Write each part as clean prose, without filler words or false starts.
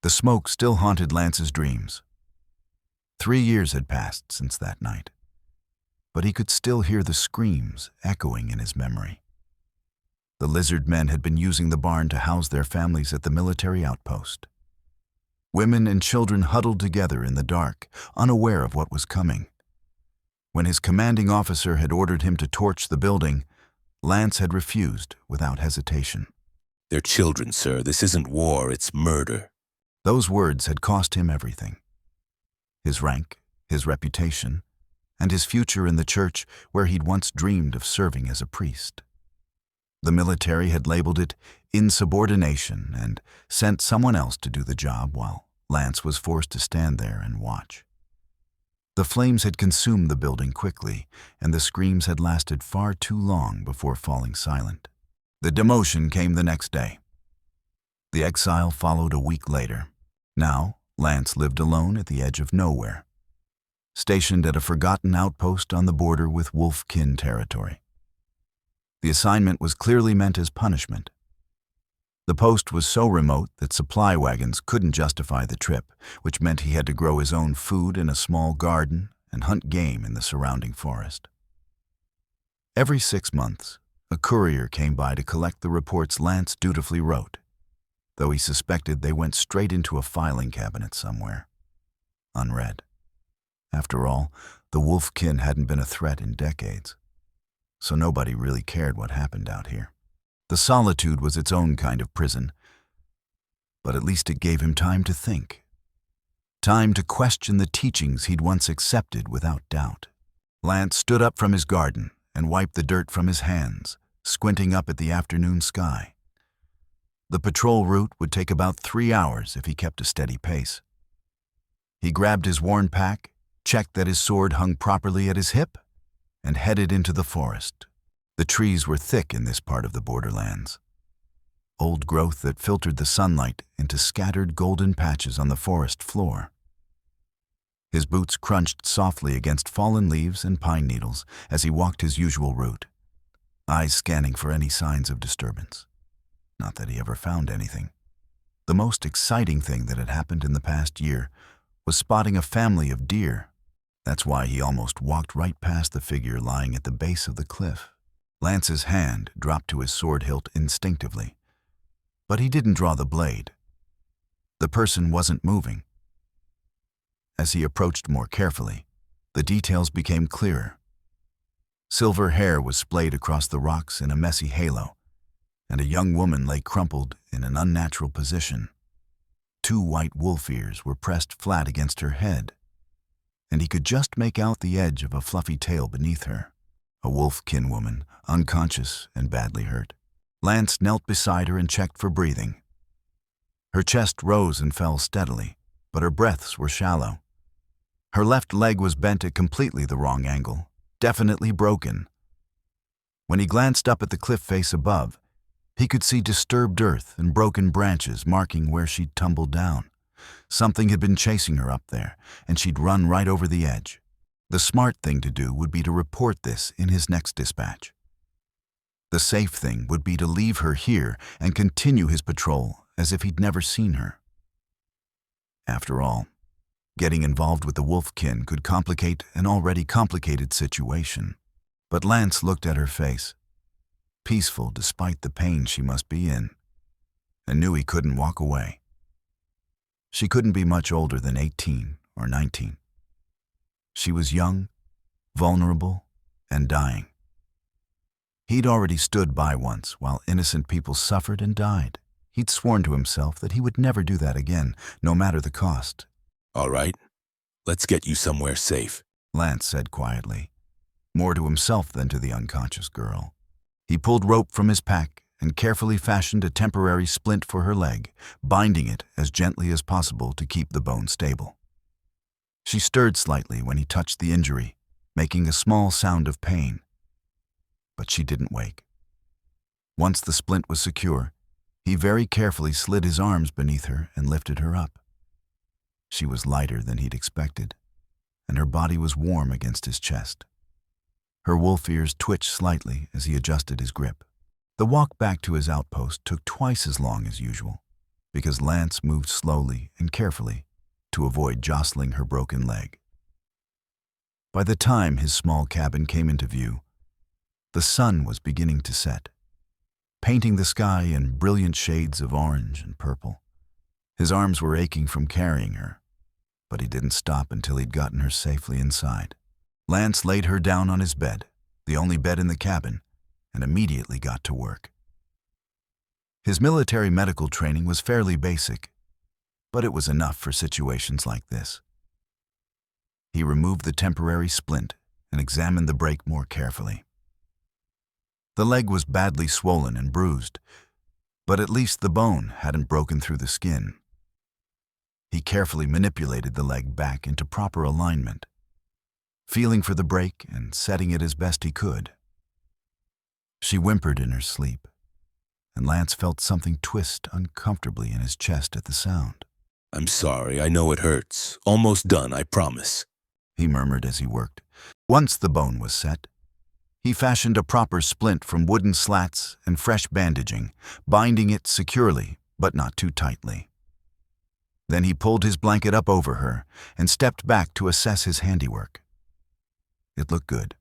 The smoke still haunted Lance's dreams. 3 years had passed since that night, but he could still hear the screams echoing in his memory. The lizard men had been using the barn to house their families at the military outpost. Women and children huddled together in the dark, unaware of what was coming. When his commanding officer had ordered him to torch the building, Lance had refused without hesitation. "They're children, sir. This isn't war, it's murder." Those words had cost him everything. His rank, his reputation, and his future in the church where he'd once dreamed of serving as a priest. The military had labeled it insubordination and sent someone else to do the job while Lance was forced to stand there and watch. The flames had consumed the building quickly, and the screams had lasted far too long before falling silent. The demotion came the next day. The exile followed a week later. Now, Lance lived alone at the edge of nowhere, stationed at a forgotten outpost on the border with Wolf-kin territory. The assignment was clearly meant as punishment. The post was so remote that supply wagons couldn't justify the trip, which meant he had to grow his own food in a small garden and hunt game in the surrounding forest. Every 6 months, a courier came by to collect the reports Lance dutifully wrote, though he suspected they went straight into a filing cabinet somewhere, unread. After all, the Wolf-kin hadn't been a threat in decades, so nobody really cared what happened out here. The solitude was its own kind of prison, but at least it gave him time to think. Time to question the teachings he'd once accepted without doubt. Lance stood up from his garden and wiped the dirt from his hands, squinting up at the afternoon sky. The patrol route would take about 3 hours if he kept a steady pace. He grabbed his worn pack, checked that his sword hung properly at his hip, and headed into the forest. The trees were thick in this part of the borderlands, old growth that filtered the sunlight into scattered golden patches on the forest floor. His boots crunched softly against fallen leaves and pine needles as he walked his usual route, eyes scanning for any signs of disturbance. Not that he ever found anything. The most exciting thing that had happened in the past year was spotting a family of deer. That's why he almost walked right past the figure lying at the base of the cliff. Lance's hand dropped to his sword hilt instinctively, but he didn't draw the blade. The person wasn't moving. As he approached more carefully, the details became clearer. Silver hair was splayed across the rocks in a messy halo, and a young woman lay crumpled in an unnatural position. 2 white wolf ears were pressed flat against her head, and he could just make out the edge of a fluffy tail beneath her. A Wolf-kin woman, unconscious and badly hurt. Lance knelt beside her and checked for breathing. Her chest rose and fell steadily, but her breaths were shallow. Her left leg was bent at completely the wrong angle, definitely broken. When he glanced up at the cliff face above, he could see disturbed earth and broken branches marking where she'd tumbled down. Something had been chasing her up there, and she'd run right over the edge. The smart thing to do would be to report this in his next dispatch. The safe thing would be to leave her here and continue his patrol as if he'd never seen her. After all, getting involved with the Wolf-kin could complicate an already complicated situation. But Lance looked at her face, peaceful despite the pain she must be in, and knew he couldn't walk away. She couldn't be much older than 18 or 19. She was young, vulnerable, and dying. He'd already stood by once while innocent people suffered and died. He'd sworn to himself that he would never do that again, no matter the cost. "All right, let's get you somewhere safe," Lance said quietly, more to himself than to the unconscious girl. He pulled rope from his pack and carefully fashioned a temporary splint for her leg, binding it as gently as possible to keep the bone stable. She stirred slightly when he touched the injury, making a small sound of pain. But she didn't wake. Once the splint was secure, he very carefully slid his arms beneath her and lifted her up. She was lighter than he'd expected, and her body was warm against his chest. Her wolf ears twitched slightly as he adjusted his grip. The walk back to his outpost took twice as long as usual, because Lance moved slowly and carefully to avoid jostling her broken leg. By the time his small cabin came into view, the sun was beginning to set, painting the sky in brilliant shades of orange and purple. His arms were aching from carrying her, but he didn't stop until he'd gotten her safely inside. Lance laid her down on his bed, the only bed in the cabin, and immediately got to work. His military medical training was fairly basic, but it was enough for situations like this. He removed the temporary splint and examined the break more carefully. The leg was badly swollen and bruised, but at least the bone hadn't broken through the skin. He carefully manipulated the leg back into proper alignment, feeling for the break and setting it as best he could. She whimpered in her sleep, and Lance felt something twist uncomfortably in his chest at the sound. I'm sorry, I know it hurts. Almost done, I promise, he murmured as he worked. Once the bone was set, he fashioned a proper splint from wooden slats and fresh bandaging, binding it securely, but not too tightly. Then he pulled his blanket up over her and stepped back to assess his handiwork. It looked good.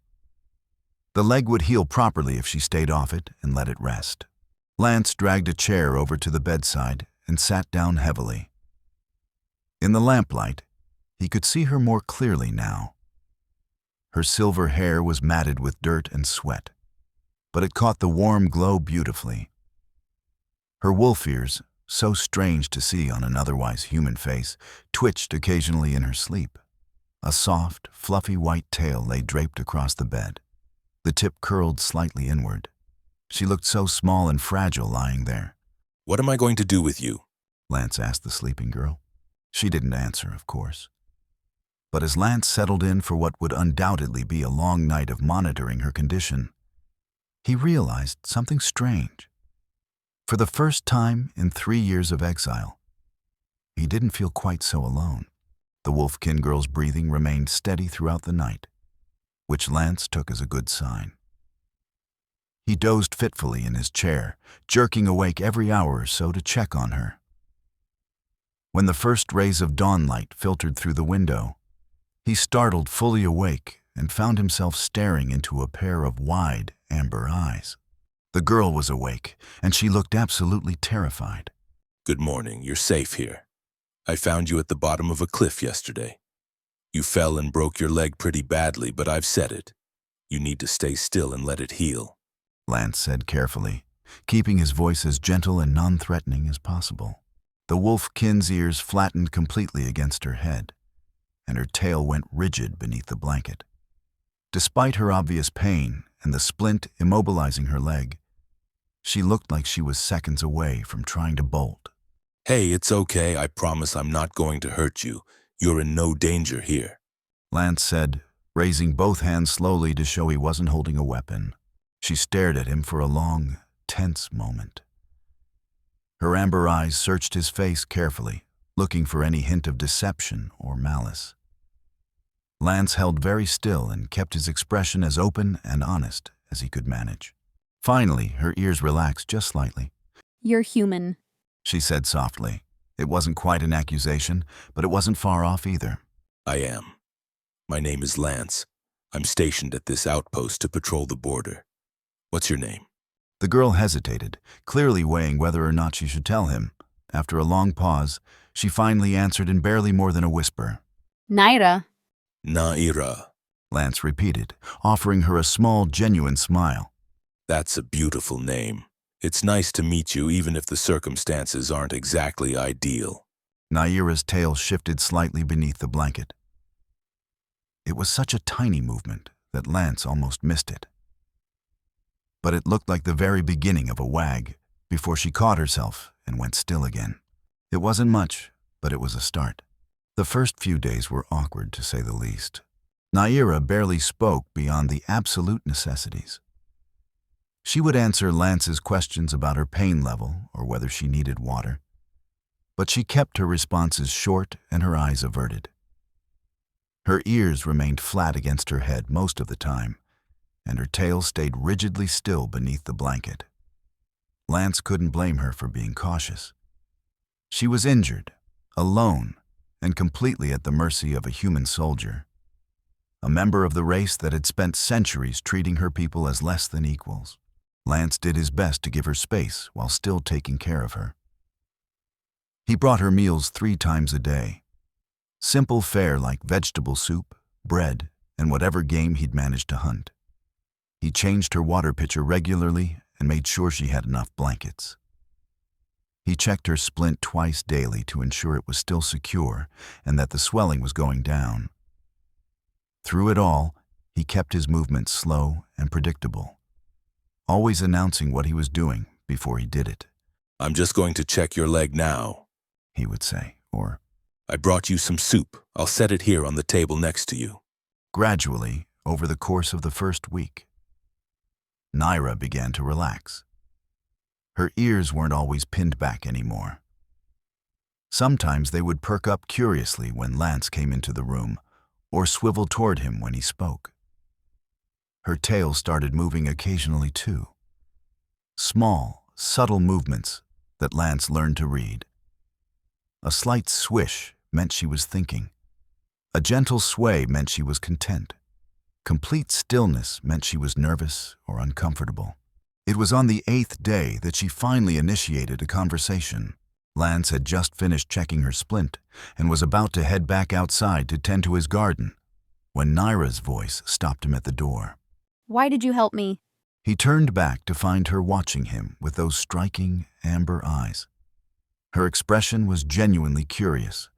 The leg would heal properly if she stayed off it and let it rest. Lance dragged a chair over to the bedside and sat down heavily. In the lamplight, he could see her more clearly now. Her silver hair was matted with dirt and sweat, but it caught the warm glow beautifully. Her wolf ears, so strange to see on an otherwise human face, twitched occasionally in her sleep. A soft, fluffy white tail lay draped across the bed. The tip curled slightly inward. She looked so small and fragile lying there. What am I going to do with you? Lance asked the sleeping girl. She didn't answer, of course. But as Lance settled in for what would undoubtedly be a long night of monitoring her condition, he realized something strange. For the first time in 3 years of exile, he didn't feel quite so alone. The Wolfkin girl's breathing remained steady throughout the night, which Lance took as a good sign. He dozed fitfully in his chair, jerking awake every hour or so to check on her. When the first rays of dawnlight filtered through the window, he startled fully awake and found himself staring into a pair of wide, amber eyes. The girl was awake, and she looked absolutely terrified. Good morning, you're safe here. I found you at the bottom of a cliff yesterday. You fell and broke your leg pretty badly, but I've set it. You need to stay still and let it heal, Lance said carefully, keeping his voice as gentle and non-threatening as possible. The Wolfkin's ears flattened completely against her head, and her tail went rigid beneath the blanket. Despite her obvious pain and the splint immobilizing her leg, she looked like she was seconds away from trying to bolt. Hey, it's okay. I promise I'm not going to hurt you. You're in no danger here, Lance said, raising both hands slowly to show he wasn't holding a weapon. She stared at him for a long, tense moment. Her amber eyes searched his face carefully, looking for any hint of deception or malice. Lance held very still and kept his expression as open and honest as he could manage. Finally, her ears relaxed just slightly. You're human, she said softly. It wasn't quite an accusation, but it wasn't far off either. I am. My name is Lance. I'm stationed at this outpost to patrol the border. What's your name? The girl hesitated, clearly weighing whether or not she should tell him. After a long pause, she finally answered in barely more than a whisper. Naira. Naira. Lance repeated, offering her a small, genuine smile. That's a beautiful name. It's nice to meet you even if the circumstances aren't exactly ideal. Naira's tail shifted slightly beneath the blanket. It was such a tiny movement that Lance almost missed it. But it looked like the very beginning of a wag before she caught herself and went still again. It wasn't much, but it was a start. The first few days were awkward, to say the least. Naira barely spoke beyond the absolute necessities. She would answer Lance's questions about her pain level or whether she needed water, but she kept her responses short and her eyes averted. Her ears remained flat against her head most of the time, and her tail stayed rigidly still beneath the blanket. Lance couldn't blame her for being cautious. She was injured, alone, and completely at the mercy of a human soldier, a member of the race that had spent centuries treating her people as less than equals. Lance did his best to give her space while still taking care of her. He brought her meals 3 times a day. Simple fare like vegetable soup, bread, and whatever game he'd managed to hunt. He changed her water pitcher regularly and made sure she had enough blankets. He checked her splint twice daily to ensure it was still secure and that the swelling was going down. Through it all, he kept his movements slow and predictable, always announcing what he was doing before he did it. "I'm just going to check your leg now," he would say, or, "I brought you some soup. I'll set it here on the table next to you." gradually, over the course of the first week, Naira began to relax. Her ears weren't always pinned back anymore. Sometimes they would perk up curiously when Lance came into the room, or swivel toward him when he spoke. Her tail started moving occasionally too. Small, subtle movements that Lance learned to read. A slight swish meant she was thinking. A gentle sway meant she was content. Complete stillness meant she was nervous or uncomfortable. It was on the 8th day that she finally initiated a conversation. Lance had just finished checking her splint and was about to head back outside to tend to his garden when Naira's voice stopped him at the door. Why did you help me? He turned back to find her watching him with those striking amber eyes. Her expression was genuinely curious,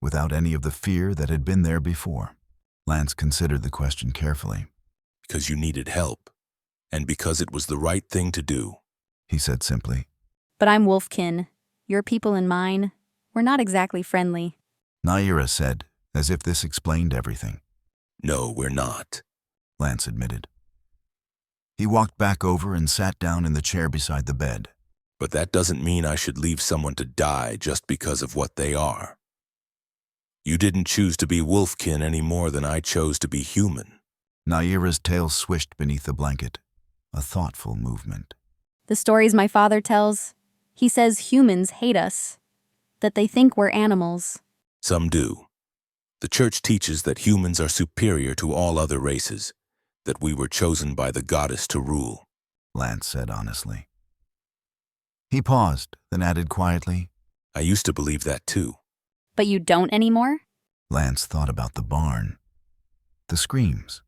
without any of the fear that had been there before. Lance considered the question carefully. "Because you needed help, and because it was the right thing to do," he said simply. But I'm Wolfkin. Your people and mine, we're not exactly friendly. Naira said, as if this explained everything. "No, we're not," Lance admitted. He walked back over and sat down in the chair beside the bed. "But that doesn't mean I should leave someone to die just because of what they are. You didn't choose to be Wolfkin any more than I chose to be human." Naira's tail swished beneath the blanket, a thoughtful movement. The stories my father tells, he says humans hate us, that they think we're animals. "Some do. The church teaches that humans are superior to all other races, that we were chosen by the goddess to rule," Lance said honestly. He paused, then added quietly, "I used to believe that too." But you don't anymore? Lance thought about the barn, the screams,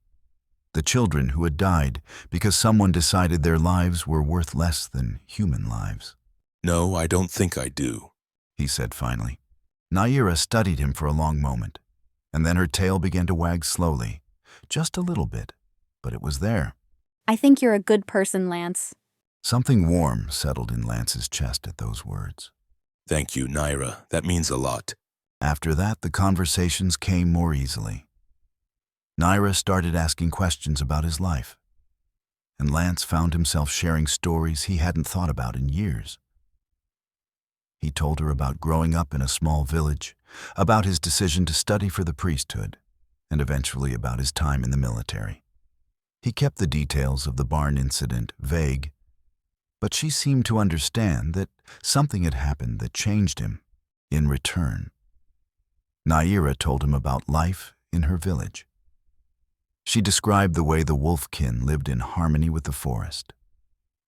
the children who had died because someone decided their lives were worth less than human lives. "No, I don't think I do," he said finally. Naira studied him for a long moment, and then her tail began to wag slowly, just a little bit, but it was there. I think you're a good person, Lance. Something warm settled in Lance's chest at those words. "Thank you, Naira. That means a lot." After that, the conversations came more easily. Naira started asking questions about his life, and Lance found himself sharing stories he hadn't thought about in years. He told her about growing up in a small village, about his decision to study for the priesthood, and eventually about his time in the military. He kept the details of the barn incident vague, but she seemed to understand that something had happened that changed him in return. Naira told him about life in her village. She described the way the Wolfkin lived in harmony with the forest,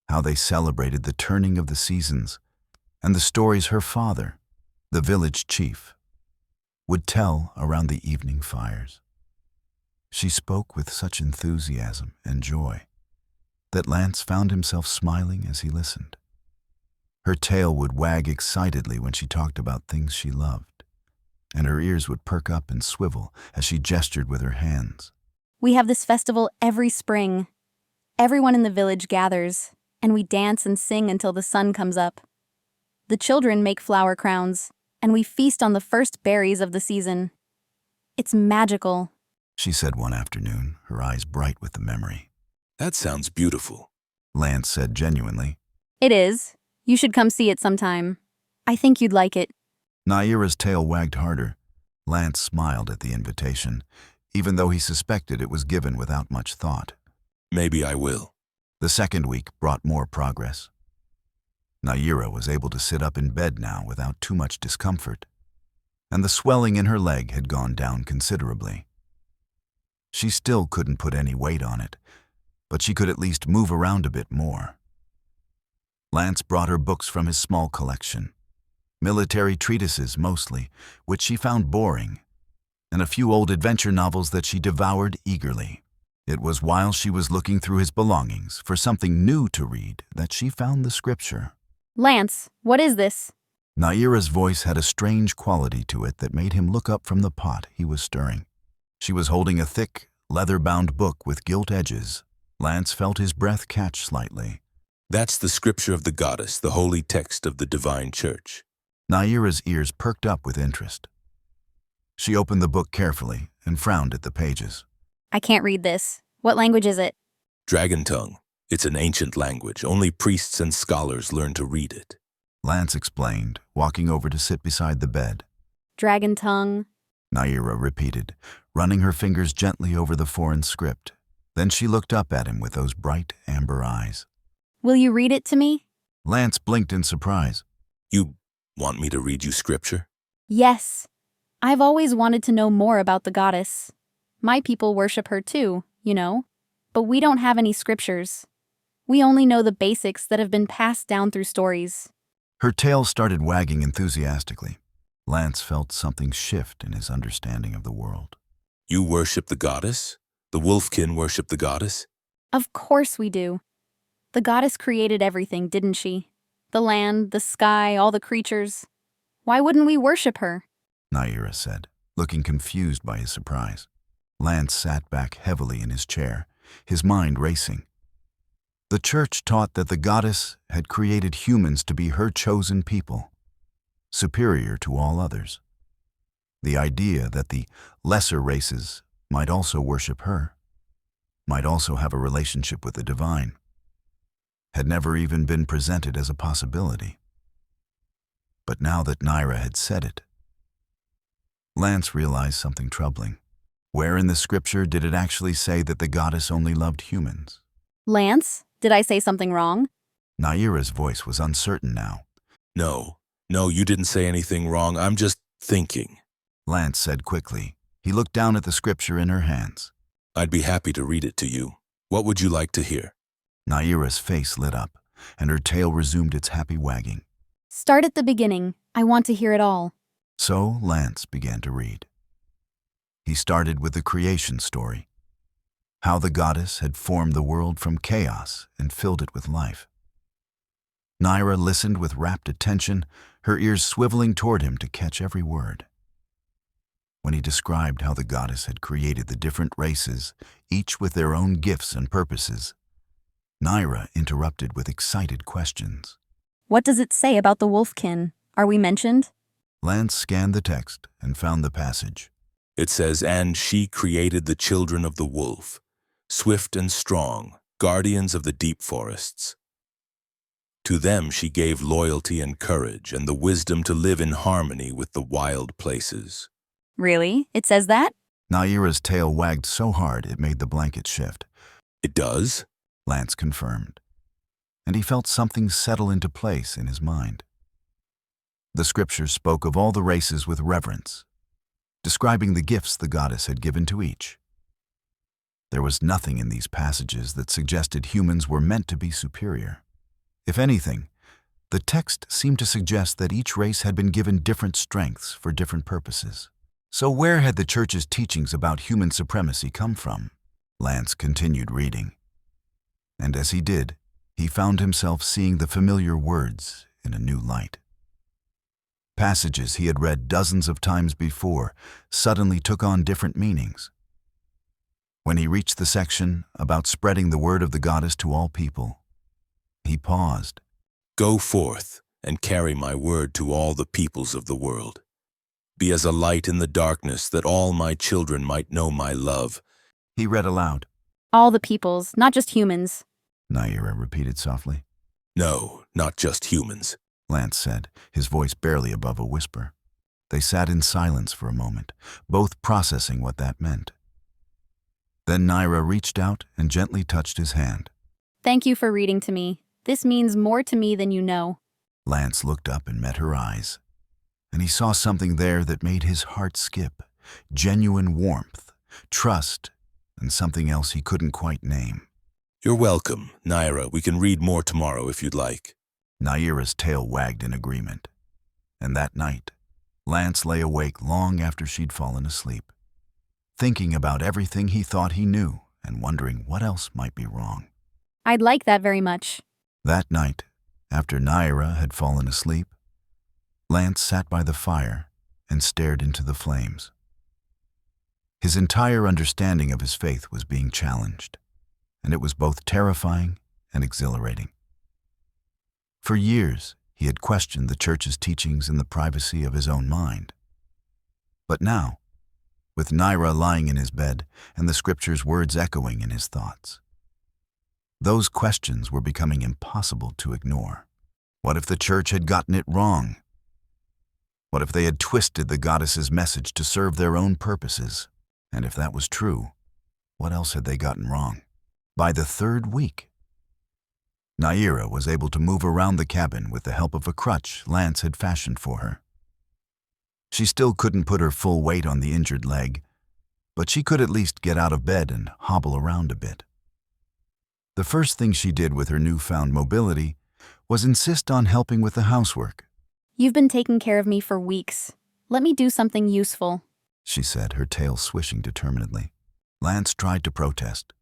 how they celebrated the turning of the seasons, and the stories her father, the village chief, would tell around the evening fires. She spoke with such enthusiasm and joy that Lance found himself smiling as he listened. Her tail would wag excitedly when she talked about things she loved, and her ears would perk up and swivel as she gestured with her hands. We have this festival every spring. Everyone in the village gathers, and we dance and sing until the sun comes up. The children make flower crowns, and we feast on the first berries of the season. It's magical. She said one afternoon, her eyes bright with the memory. "That sounds beautiful," Lance said genuinely. It is. You should come see it sometime. I think you'd like it. Naira's tail wagged harder. Lance smiled at the invitation, even though he suspected it was given without much thought. "Maybe I will." The second week brought more progress. Naira was able to sit up in bed now without too much discomfort, and the swelling in her leg had gone down considerably. She still couldn't put any weight on it, but she could at least move around a bit more. Lance brought her books from his small collection, military treatises mostly, which she found boring, and a few old adventure novels that she devoured eagerly. It was while she was looking through his belongings for something new to read that she found the scripture. Lance, what is this? Naira's voice had a strange quality to it that made him look up from the pot he was stirring. She was holding a thick, leather-bound book with gilt edges. Lance felt his breath catch slightly. That's the scripture of the goddess, the holy text of the divine church. Naira's ears perked up with interest. She opened the book carefully and frowned at the pages. I can't read this. What language is it? Dragon tongue. It's an ancient language. Only priests and scholars learn to read it. Lance explained, walking over to sit beside the bed. Dragon tongue. Naira repeated, running her fingers gently over the foreign script. Then she looked up at him with those bright amber eyes. Will you read it to me? Lance blinked in surprise. You want me to read you scripture? Yes. I've always wanted to know more about the goddess. My people worship her too, you know, but we don't have any scriptures. We only know the basics that have been passed down through stories. Her tail started wagging enthusiastically. Lance felt something shift in his understanding of the world. You worship the goddess? The Wolfkin worship the goddess? Of course we do. The goddess created everything, didn't she? The land, the sky, all the creatures. Why wouldn't we worship her? Naira said, looking confused by his surprise. Lance sat back heavily in his chair, his mind racing. The church taught that the goddess had created humans to be her chosen people, superior to all others. The idea that the lesser races might also worship her, might also have a relationship with the divine, had never even been presented as a possibility. But now that Naira had said it, Lance realized something troubling. Where in the scripture did it actually say that the goddess only loved humans? Lance, did I say something wrong? Naira's voice was uncertain now. No, you didn't say anything wrong. I'm just thinking. Lance said quickly. He looked down at the scripture in her hands. I'd be happy to read it to you. What would you like to hear? Naira's face lit up, and her tail resumed its happy wagging. Start at the beginning. I want to hear it all. So Lance began to read. He started with the creation story, how the goddess had formed the world from chaos and filled it with life. Naira listened with rapt attention, her ears swiveling toward him to catch every word. When he described how the goddess had created the different races, each with their own gifts and purposes, Naira interrupted with excited questions. What does it say about the Wolfkin? Are we mentioned? Lance scanned the text and found the passage. It says, and she created the children of the wolf, swift and strong, guardians of the deep forests. To them she gave loyalty and courage and the wisdom to live in harmony with the wild places. Really? It says that? Naira's tail wagged so hard it made the blanket shift. It does? Lance confirmed, and he felt something settle into place in his mind. The scriptures spoke of all the races with reverence, describing the gifts the goddess had given to each. There was nothing in these passages that suggested humans were meant to be superior. If anything, the text seemed to suggest that each race had been given different strengths for different purposes. So where had the church's teachings about human supremacy come from? Lance continued reading. And as he did, he found himself seeing the familiar words in a new light. Passages he had read dozens of times before suddenly took on different meanings. When he reached the section about spreading the word of the goddess to all people, he paused. Go forth and carry my word to all the peoples of the world. Be as a light in the darkness that all my children might know my love. He read aloud. All the peoples, not just humans. Naira repeated softly. No, not just humans. Lance said, his voice barely above a whisper. They sat in silence for a moment, both processing what that meant. Then Naira reached out and gently touched his hand. Thank you for reading to me. This means more to me than you know. Lance looked up and met her eyes, and he saw something there that made his heart skip. Genuine warmth, trust, and something else he couldn't quite name. You're welcome, Naira. We can read more tomorrow if you'd like. Naira's tail wagged in agreement. And that night, Lance lay awake long after she'd fallen asleep, thinking about everything he thought he knew and wondering what else might be wrong. I'd like that very much. That night, after Naira had fallen asleep, Lance sat by the fire and stared into the flames. His entire understanding of his faith was being challenged, and it was both terrifying and exhilarating. For years, he had questioned the church's teachings in the privacy of his own mind. But now, with Naira lying in his bed and the scripture's words echoing in his thoughts, those questions were becoming impossible to ignore. What if the church had gotten it wrong? What if they had twisted the goddess's message to serve their own purposes? And if that was true, what else had they gotten wrong? By the third week, Naira was able to move around the cabin with the help of a crutch Lance had fashioned for her. She still couldn't put her full weight on the injured leg, but she could at least get out of bed and hobble around a bit. The first thing she did with her newfound mobility was insist on helping with the housework. You've been taking care of me for weeks. Let me do something useful. She said, her tail swishing determinedly. Lance tried to protest,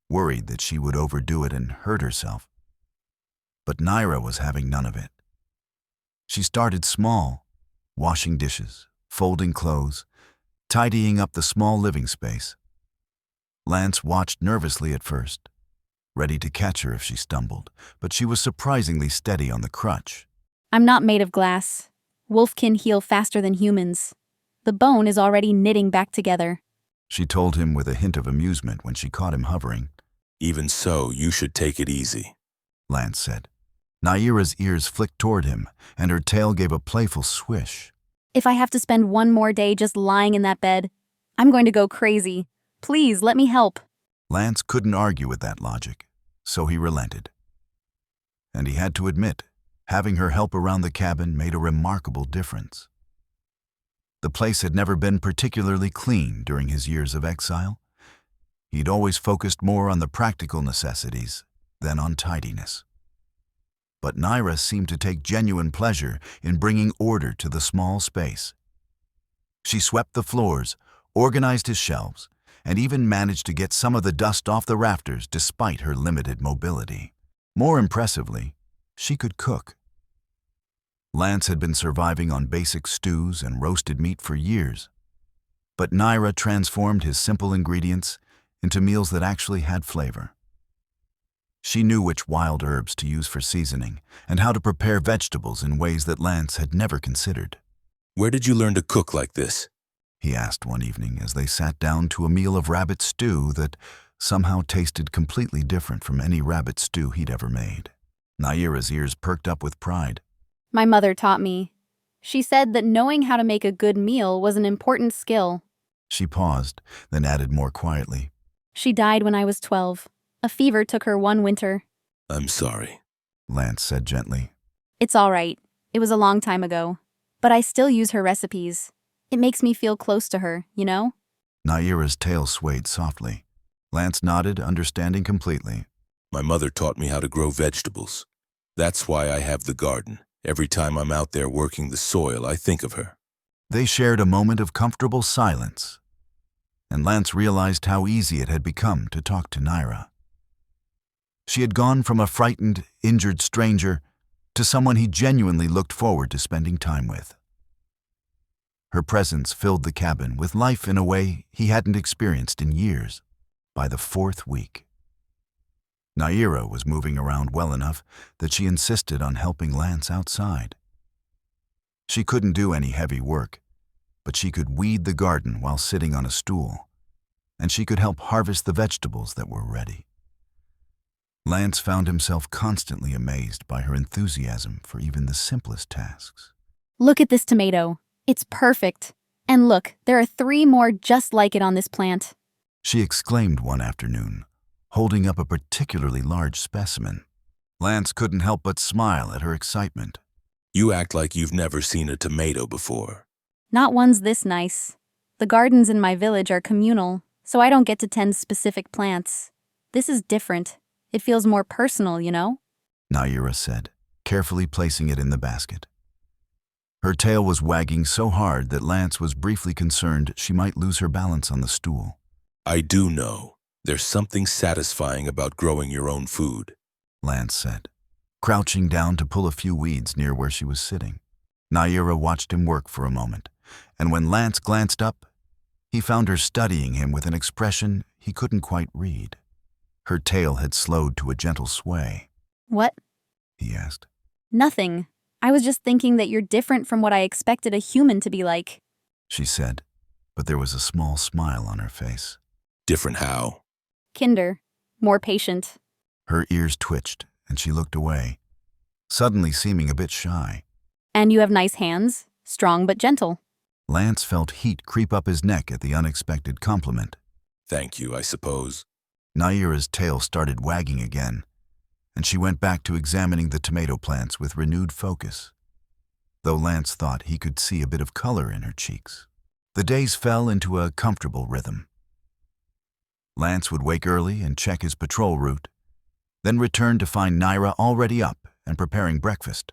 worried that she would overdo it and hurt herself. But Naira was having none of it. She started small, washing dishes, folding clothes, tidying up the small living space. Lance watched nervously at first, ready to catch her if she stumbled, but she was surprisingly steady on the crutch. I'm not made of glass. Wolfkin heal faster than humans. The bone is already knitting back together. She told him with a hint of amusement when she caught him hovering. Even so, you should take it easy, Lance said. Naira's ears flicked toward him, and her tail gave a playful swish. If I have to spend one more day just lying in that bed, I'm going to go crazy. Please, let me help. Lance couldn't argue with that logic, so he relented. And he had to admit, having her help around the cabin made a remarkable difference. The place had never been particularly clean during his years of exile. He'd always focused more on the practical necessities than on tidiness. But Naira seemed to take genuine pleasure in bringing order to the small space. She swept the floors, organized his shelves, and even managed to get some of the dust off the rafters despite her limited mobility. More impressively, she could cook. Lance had been surviving on basic stews and roasted meat for years, but Naira transformed his simple ingredients into meals that actually had flavor. She knew which wild herbs to use for seasoning and how to prepare vegetables in ways that Lance had never considered. Where did you learn to cook like this? He asked one evening as they sat down to a meal of rabbit stew that somehow tasted completely different from any rabbit stew he'd ever made. Naira's ears perked up with pride. My mother taught me. She said that knowing how to make a good meal was an important skill. She paused, then added more quietly. She died when I was 12. A fever took her one winter. I'm sorry, Lance said gently. It's all right. It was a long time ago. But I still use her recipes. It makes me feel close to her, you know? Naira's tail swayed softly. Lance nodded, understanding completely. My mother taught me how to grow vegetables. That's why I have the garden. Every time I'm out there working the soil, I think of her. They shared a moment of comfortable silence, and Lance realized how easy it had become to talk to Naira. She had gone from a frightened, injured stranger to someone he genuinely looked forward to spending time with. Her presence filled the cabin with life in a way he hadn't experienced in years. By the fourth week, Naira was moving around well enough that she insisted on helping Lance outside. She couldn't do any heavy work, but she could weed the garden while sitting on a stool, and she could help harvest the vegetables that were ready. Lance found himself constantly amazed by her enthusiasm for even the simplest tasks. Look at this tomato. It's perfect. And look, there are 3 more just like it on this plant. She exclaimed one afternoon, holding up a particularly large specimen. Lance couldn't help but smile at her excitement. You act like you've never seen a tomato before. Not one's this nice. The gardens in my village are communal, so I don't get to tend specific plants. This is different. It feels more personal, you know? Naira said, carefully placing it in the basket. Her tail was wagging so hard that Lance was briefly concerned she might lose her balance on the stool. I do know. There's something satisfying about growing your own food, Lance said, crouching down to pull a few weeds near where she was sitting. Naira watched him work for a moment, and when Lance glanced up, he found her studying him with an expression he couldn't quite read. Her tail had slowed to a gentle sway. What? He asked. Nothing. I was just thinking that you're different from what I expected a human to be like. She said, but there was a small smile on her face. Different how? Kinder. More patient. Her ears twitched, and she looked away, suddenly seeming a bit shy. And you have nice hands. Strong but gentle. Lance felt heat creep up his neck at the unexpected compliment. Thank you, I suppose. Naira's tail started wagging again, and she went back to examining the tomato plants with renewed focus, though Lance thought he could see a bit of color in her cheeks. The days fell into a comfortable rhythm. Lance would wake early and check his patrol route, then return to find Naira already up and preparing breakfast.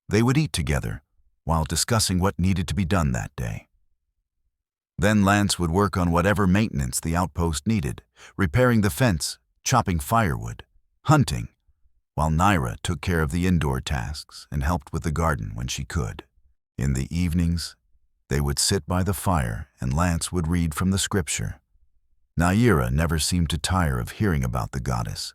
They would eat together while discussing what needed to be done that day. Then Lance would work on whatever maintenance the outpost needed, repairing the fence, chopping firewood, hunting, while Naira took care of the indoor tasks and helped with the garden when she could. In the evenings, they would sit by the fire and Lance would read from the scripture. Naira never seemed to tire of hearing about the goddess,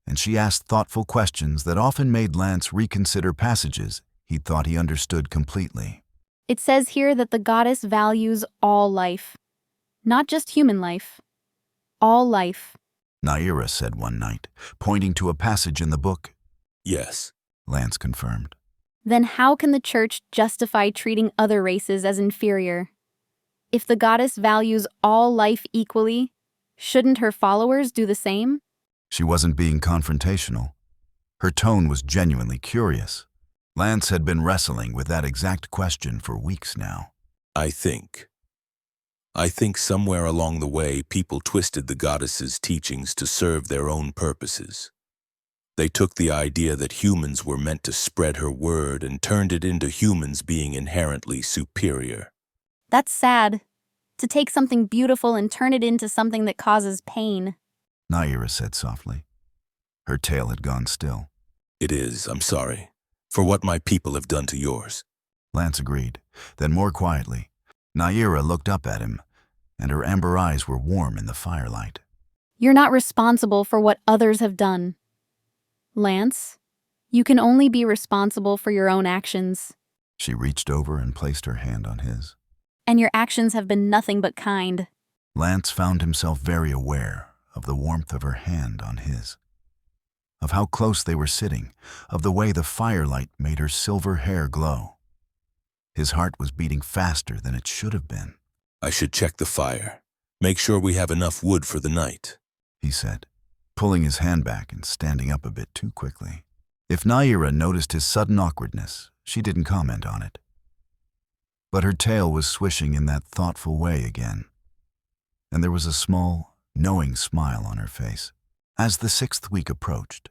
and she asked thoughtful questions that often made Lance reconsider passages he thought he understood completely. It says here that the goddess values all life. Not just human life. All life. Naira said one night, pointing to a passage in the book. Yes. Lance confirmed. Then how can the church justify treating other races as inferior? If the goddess values all life equally, shouldn't her followers do the same? She wasn't being confrontational. Her tone was genuinely curious. Lance had been wrestling with that exact question for weeks now. I think somewhere along the way people twisted the goddess's teachings to serve their own purposes. They took the idea that humans were meant to spread her word and turned it into humans being inherently superior. That's sad. To take something beautiful and turn it into something that causes pain. Naira said softly. Her tail had gone still. It is, I'm sorry, for what my people have done to yours. Lance agreed. Then more quietly, Naira looked up at him, and her amber eyes were warm in the firelight. You're not responsible for what others have done. Lance, you can only be responsible for your own actions. She reached over and placed her hand on his. And your actions have been nothing but kind. Lance found himself very aware of the warmth of her hand on his, of how close they were sitting, of the way the firelight made her silver hair glow. His heart was beating faster than it should have been. I should check the fire. Make sure we have enough wood for the night, he said, pulling his hand back and standing up a bit too quickly. If Naira noticed his sudden awkwardness, she didn't comment on it. But her tail was swishing in that thoughtful way again, and there was a small, knowing smile on her face. As the 6th week approached,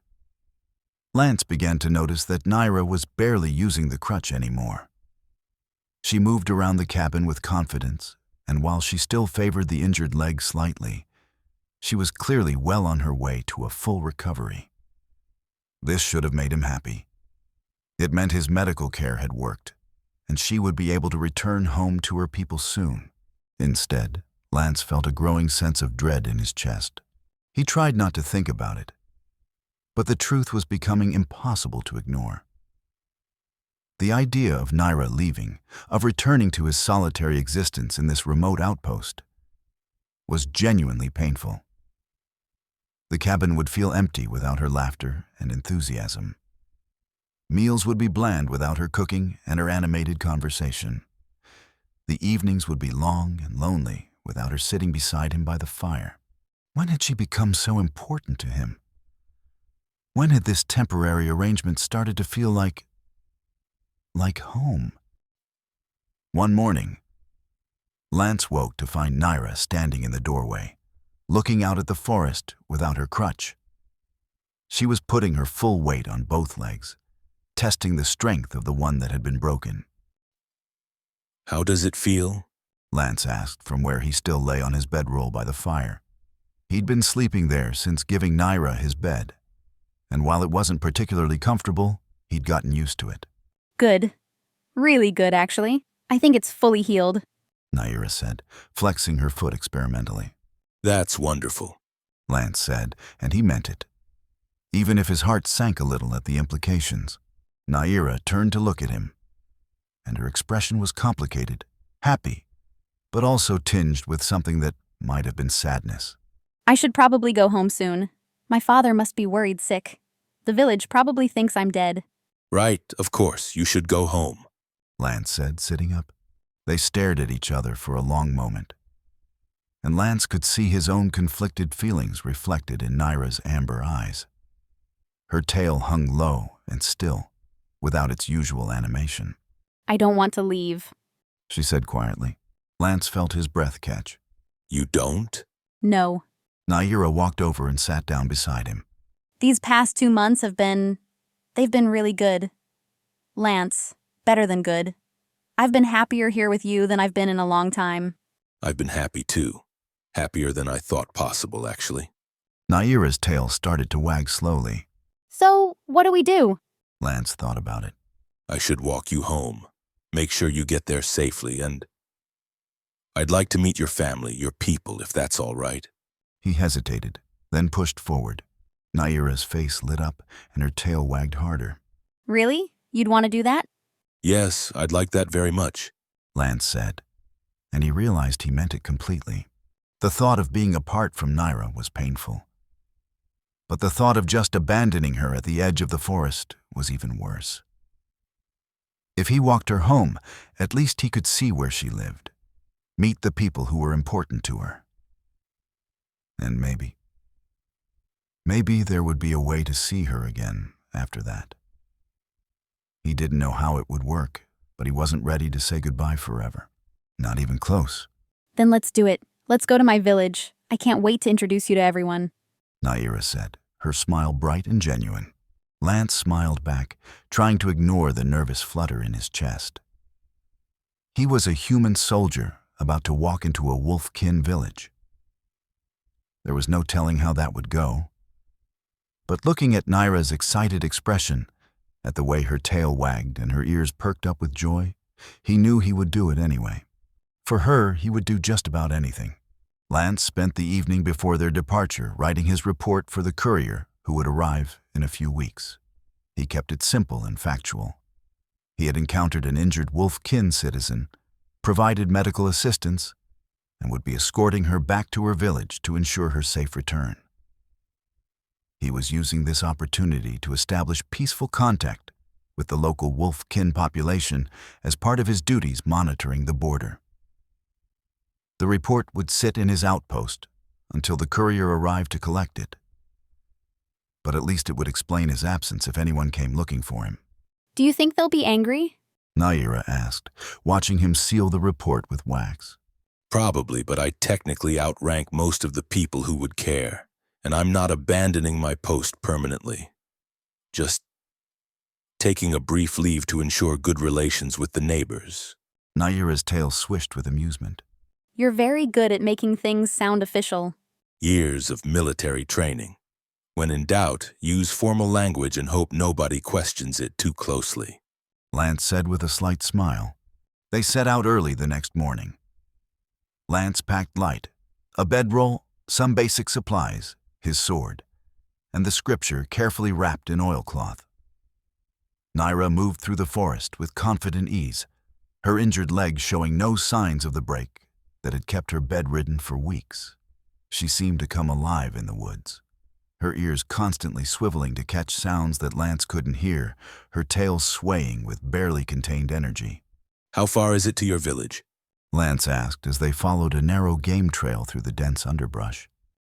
Lance began to notice that Naira was barely using the crutch anymore. She moved around the cabin with confidence, and while she still favored the injured leg slightly, she was clearly well on her way to a full recovery. This should have made him happy. It meant his medical care had worked, and she would be able to return home to her people soon. Instead, Lance felt a growing sense of dread in his chest. He tried not to think about it, but the truth was becoming impossible to ignore. The idea of Naira leaving, of returning to his solitary existence in this remote outpost, was genuinely painful. The cabin would feel empty without her laughter and enthusiasm. Meals would be bland without her cooking and her animated conversation. The evenings would be long and lonely without her sitting beside him by the fire. When had she become so important to him? When had this temporary arrangement started to feel like like home. One morning, Lance woke to find Naira standing in the doorway, looking out at the forest without her crutch. She was putting her full weight on both legs, testing the strength of the one that had been broken. How does it feel? Lance asked from where he still lay on his bedroll by the fire. He'd been sleeping there since giving Naira his bed, and while it wasn't particularly comfortable, he'd gotten used to it. Good. Really good, actually. I think it's fully healed. Naira said, flexing her foot experimentally. That's wonderful. Lance said, and he meant it. Even if his heart sank a little at the implications, Naira turned to look at him, and her expression was complicated, happy, but also tinged with something that might have been sadness. I should probably go home soon. My father must be worried sick. The village probably thinks I'm dead. Right, of course, you should go home. Lance said, sitting up. They stared at each other for a long moment, and Lance could see his own conflicted feelings reflected in Naira's amber eyes. Her tail hung low and still, without its usual animation. I don't want to leave. She said quietly. Lance felt his breath catch. You don't? No. Naira walked over and sat down beside him. These past 2 months they've been really good. Lance, better than good. I've been happier here with you than I've been in a long time. I've been happy too. Happier than I thought possible, actually. Naira's tail started to wag slowly. So, what do we do? Lance thought about it. I should walk you home. Make sure you get there safely, and I'd like to meet your family, your people, if that's all right. He hesitated, then pushed forward. Naira's face lit up and her tail wagged harder. Really? You'd want to do that? Yes, I'd like that very much. Lance said, and he realized he meant it completely. The thought of being apart from Naira was painful. But the thought of just abandoning her at the edge of the forest was even worse. If he walked her home, at least he could see where she lived, meet the people who were important to her. And maybe there would be a way to see her again after that. He didn't know how it would work, but he wasn't ready to say goodbye forever. Not even close. Then let's do it. Let's go to my village. I can't wait to introduce you to everyone. Naira said, her smile bright and genuine. Lance smiled back, trying to ignore the nervous flutter in his chest. He was a human soldier about to walk into a wolf-kin village. There was no telling how that would go. But looking at Naira's excited expression, at the way her tail wagged and her ears perked up with joy, he knew he would do it anyway. For her, he would do just about anything. Lance spent the evening before their departure writing his report for the courier who would arrive in a few weeks. He kept it simple and factual. He had encountered an injured wolf-kin citizen, provided medical assistance, and would be escorting her back to her village to ensure her safe return. He was using this opportunity to establish peaceful contact with the local wolf-kin population as part of his duties monitoring the border. The report would sit in his outpost until the courier arrived to collect it. But at least it would explain his absence if anyone came looking for him. Do you think they'll be angry? Naira asked, watching him seal the report with wax. Probably, but I technically outrank most of the people who would care. And I'm not abandoning my post permanently. Just taking a brief leave to ensure good relations with the neighbors. Naira's tail swished with amusement. You're very good at making things sound official. Years of military training. When in doubt, use formal language and hope nobody questions it too closely. Lance said with a slight smile. They set out early the next morning. Lance packed light, a bedroll, some basic supplies, his sword, and the scripture carefully wrapped in oilcloth. Naira moved through the forest with confident ease, her injured leg showing no signs of the break that had kept her bedridden for weeks. She seemed to come alive in the woods, her ears constantly swiveling to catch sounds that Lance couldn't hear, her tail swaying with barely contained energy. How far is it to your village? Lance asked as they followed a narrow game trail through the dense underbrush.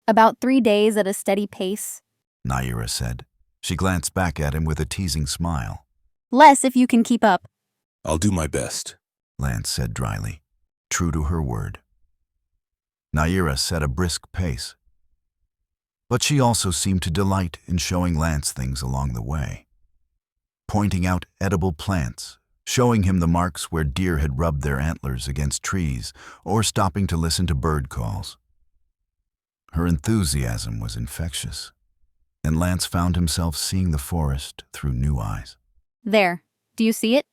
About 3 days at a steady pace. Naira said. She glanced back at him with a teasing smile. Less if you can keep up. I'll do my best. Lance said dryly, true to her word. Naira set a brisk pace, but she also seemed to delight in showing Lance things along the way, pointing out edible plants, showing him the marks where deer had rubbed their antlers against trees, or stopping to listen to bird calls. Her enthusiasm was infectious, and Lance found himself seeing the forest through new eyes. There, do you see it?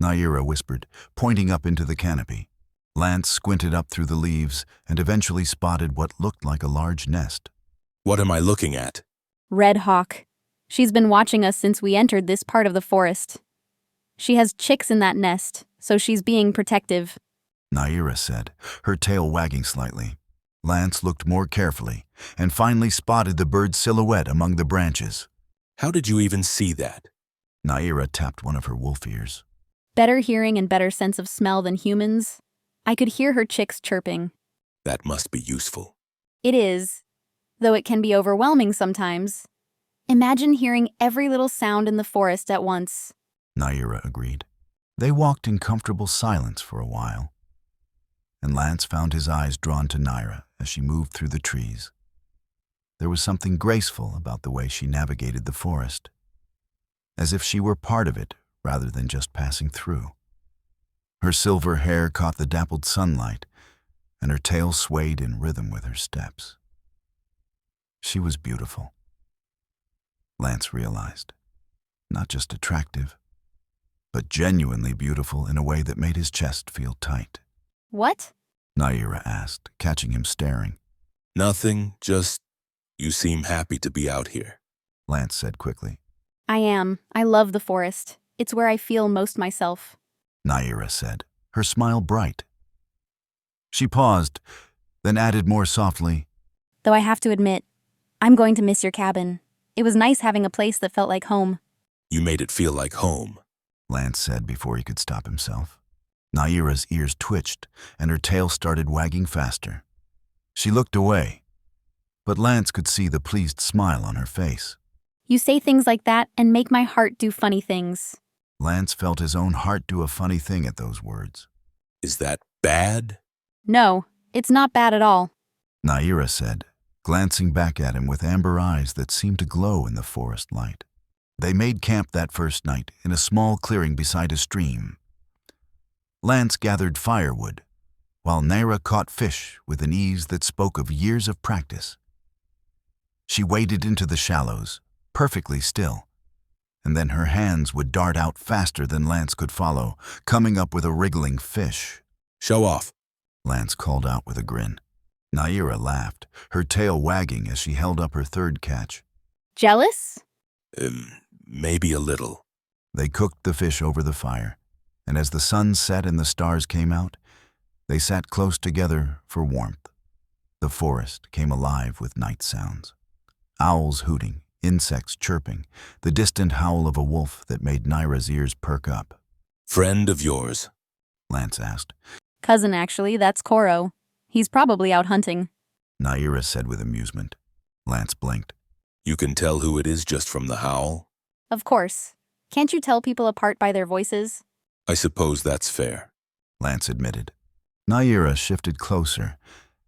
Naira whispered, pointing up into the canopy. Lance squinted up through the leaves and eventually spotted what looked like a large nest. What am I looking at? Red hawk. She's been watching us since we entered this part of the forest. She has chicks in that nest, so she's being protective. Naira said, her tail wagging slightly. Lance looked more carefully and finally spotted the bird's silhouette among the branches. How did you even see that? Naira tapped one of her wolf ears. Better hearing and better sense of smell than humans. I could hear her chicks chirping. That must be useful. It is, though it can be overwhelming sometimes. Imagine hearing every little sound in the forest at once. Naira agreed. They walked in comfortable silence for a while, and Lance found his eyes drawn to Naira as she moved through the trees. There was something graceful about the way she navigated the forest, as if she were part of it rather than just passing through. Her silver hair caught the dappled sunlight, and her tail swayed in rhythm with her steps. She was beautiful, Lance realized. Not just attractive, but genuinely beautiful in a way that made his chest feel tight. What? Naira asked, catching him staring. Nothing, just you seem happy to be out here. Lance said quickly. I am. I love the forest. It's where I feel most myself. Naira said, her smile bright. She paused, then added more softly, Though I have to admit, I'm going to miss your cabin. It was nice having a place that felt like home. You made it feel like home. Lance said before he could stop himself. Naira's ears twitched, and her tail started wagging faster. She looked away, but Lance could see the pleased smile on her face. You say things like that and make my heart do funny things. Lance felt his own heart do a funny thing at those words. Is that bad? No, it's not bad at all. Naira said, glancing back at him with amber eyes that seemed to glow in the forest light. They made camp that first night in a small clearing beside a stream. Lance gathered firewood, while Naira caught fish with an ease that spoke of years of practice. She waded into the shallows, perfectly still, and then her hands would dart out faster than Lance could follow, coming up with a wriggling fish. Show off. Lance called out with a grin. Naira laughed, her tail wagging as she held up her third catch. Jealous? Maybe a little. They cooked the fish over the fire, and as the sun set and the stars came out, they sat close together for warmth. The forest came alive with night sounds. Owls hooting, insects chirping, the distant howl of a wolf that made Naira's ears perk up. Friend of yours? Lance asked. Cousin, actually, that's Koro. He's probably out hunting. Naira said with amusement. Lance blinked. You can tell who it is just from the howl? Of course. Can't you tell people apart by their voices? I suppose that's fair. Lance admitted. Naira shifted closer,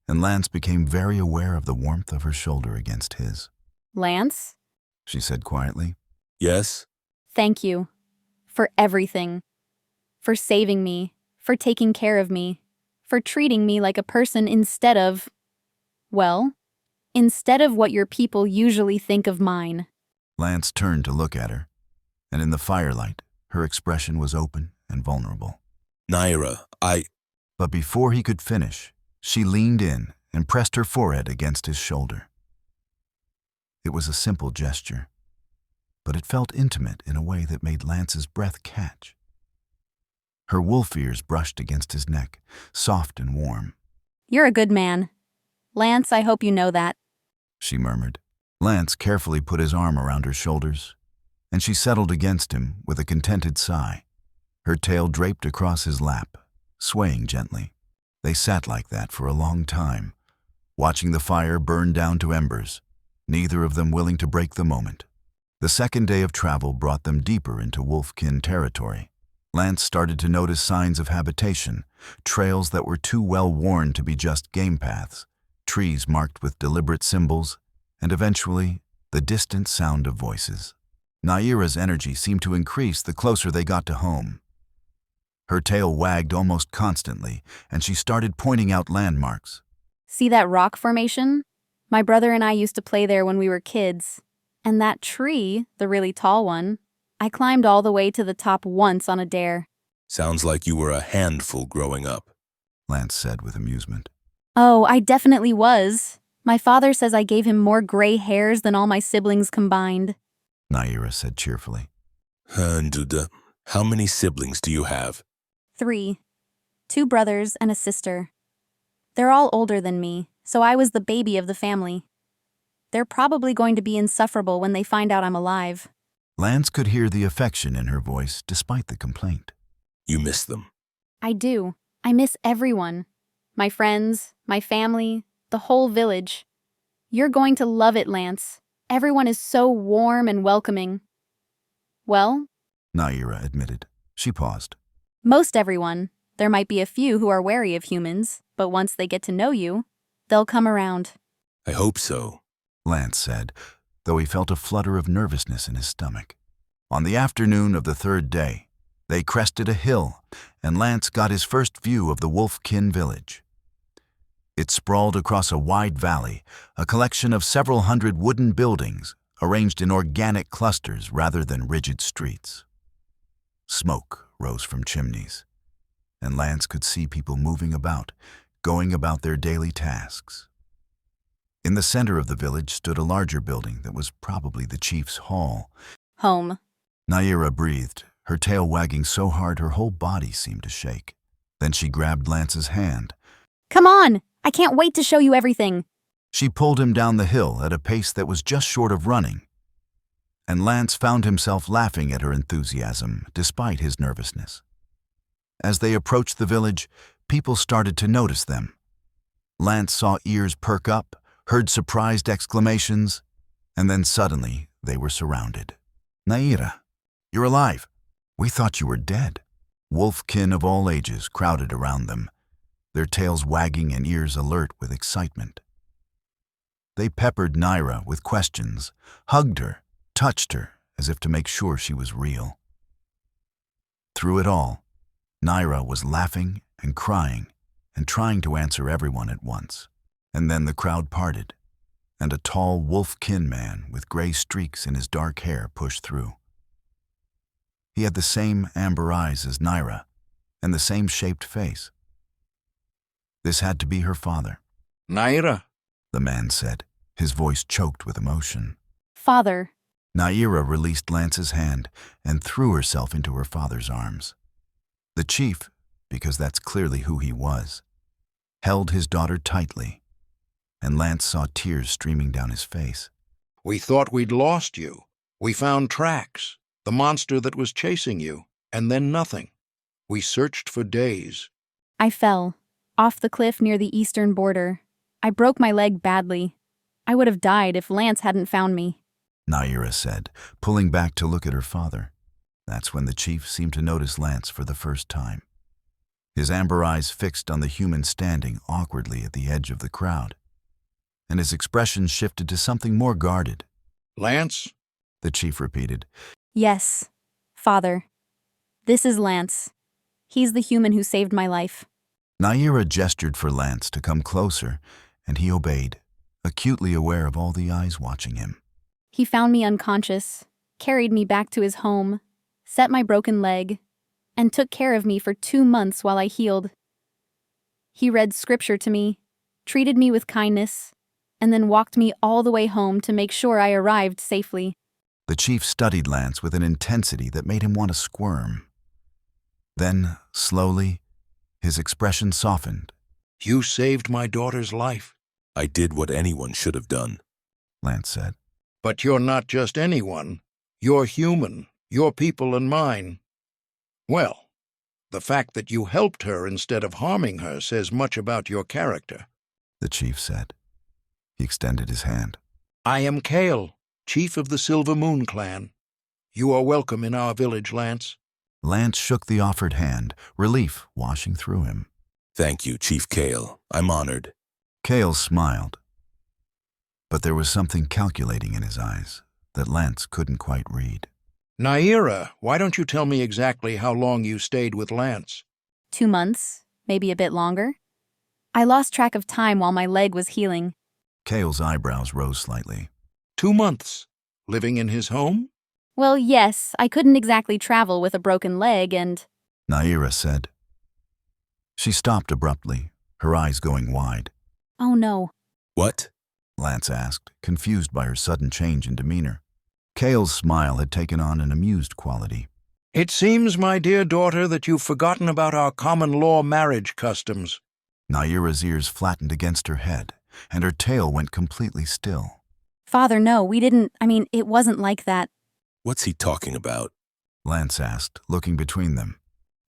and Lance became very aware of the warmth of her shoulder against his. Lance? She said quietly. Yes? Thank you. For everything. For saving me. For taking care of me. For treating me like a person instead of what your people usually think of mine. Lance turned to look at her, and in the firelight, her expression was open and vulnerable. Naira, But before he could finish, she leaned in and pressed her forehead against his shoulder. It was a simple gesture, but it felt intimate in a way that made Lance's breath catch. Her wolf ears brushed against his neck, soft and warm. You're a good man. Lance, I hope you know that. She murmured. Lance carefully put his arm around her shoulders, and she settled against him with a contented sigh. Her tail draped across his lap, swaying gently. They sat like that for a long time, watching the fire burn down to embers, neither of them willing to break the moment. The second day of travel brought them deeper into wolf-kin territory. Lance started to notice signs of habitation, trails that were too well worn to be just game paths, trees marked with deliberate symbols, and eventually, the distant sound of voices. Naira's energy seemed to increase the closer they got to home. Her tail wagged almost constantly, and she started pointing out landmarks. See that rock formation? My brother and I used to play there when we were kids. And that tree, the really tall one, I climbed all the way to the top once on a dare. Sounds like you were a handful growing up. Lance said with amusement. Oh, I definitely was. My father says I gave him more gray hairs than all my siblings combined. Naira said cheerfully. And how many siblings do you have? 3. 2 brothers and a sister. They're all older than me, so I was the baby of the family. They're probably going to be insufferable when they find out I'm alive. Lance could hear the affection in her voice despite the complaint. You miss them. I do. I miss everyone. My friends, my family, the whole village. You're going to love it, Lance. Everyone is so warm and welcoming. Well, Naira admitted. She paused. most everyone. There might be a few who are wary of humans, but once they get to know you, they'll come around. I hope so. Lance said, though he felt a flutter of nervousness in his stomach. On the afternoon of the third day, they crested a hill, and Lance got his first view of the Wolfkin village. It sprawled across a wide valley, a collection of several hundred wooden buildings, arranged in organic clusters rather than rigid streets. Smoke rose from chimneys, and Lance could see people moving about, going about their daily tasks. In the center of the village stood a larger building that was probably the chief's hall. Home. Naira breathed, her tail wagging so hard her whole body seemed to shake. Then she grabbed Lance's hand. Come on! I can't wait to show you everything. She pulled him down the hill at a pace that was just short of running. And Lance found himself laughing at her enthusiasm, despite his nervousness. As they approached the village, people started to notice them. Lance saw ears perk up, heard surprised exclamations, and then suddenly they were surrounded. Naira, you're alive. We thought you were dead. Wolfkin of all ages crowded around them, their tails wagging and ears alert with excitement. They peppered Naira with questions, hugged her, touched her as if to make sure she was real. Through it all, Naira was laughing and crying and trying to answer everyone at once. And then the crowd parted, and a tall Wolfkin man with gray streaks in his dark hair pushed through. He had the same amber eyes as Naira and the same shaped face. This had to be her father. Naira, The man said, his voice choked with emotion. Father. Naira released Lance's hand and threw herself into her father's arms. The chief, because that's clearly who he was, held his daughter tightly, and Lance saw tears streaming down his face. we thought we'd lost you. We found tracks, the monster that was chasing you, and then nothing. We searched for days. I fell. Off the cliff near the eastern border. I broke my leg badly. I would have died if Lance hadn't found me. Naira said, pulling back to look at her father. That's when the chief seemed to notice Lance for the first time. His amber eyes fixed on the human standing awkwardly at the edge of the crowd, and his expression shifted to something more guarded. Lance? The chief repeated. Yes, Father. This is Lance. He's the human who saved my life. Naira gestured for Lance to come closer, and he obeyed, acutely aware of all the eyes watching him. He found me unconscious, carried me back to his home, set my broken leg, and took care of me for 2 months while I healed. He read scripture to me, treated me with kindness, and then walked me all the way home to make sure I arrived safely. The chief studied Lance with an intensity that made him want to squirm. Then, slowly, his expression softened. You saved my daughter's life. I did what anyone should have done. Lance said. But you're not just anyone. You're human, your people and mine. Well, the fact that you helped her instead of harming her says much about your character. The chief said. He extended his hand. I am Kale, chief of the Silver Moon clan. You are welcome in our village, Lance. Lance shook the offered hand, relief washing through him. Thank you, Chief Kale. I'm honored. Kale smiled, but there was something calculating in his eyes that Lance couldn't quite read. Naira, why don't you tell me exactly how long you stayed with Lance? 2 months, maybe a bit longer. I lost track of time while my leg was healing. Kale's eyebrows rose slightly. 2 months? Living in his home? Well, yes, I couldn't exactly travel with a broken leg and… Naira said. She stopped abruptly, her eyes going wide. Oh no. What? Lance asked, confused by her sudden change in demeanor. Kale's smile had taken on an amused quality. It seems, my dear daughter, that you've forgotten about our common law marriage customs. Naira's ears flattened against her head, and her tail went completely still. Father, no, it wasn't like that. What's he talking about? Lance asked, looking between them.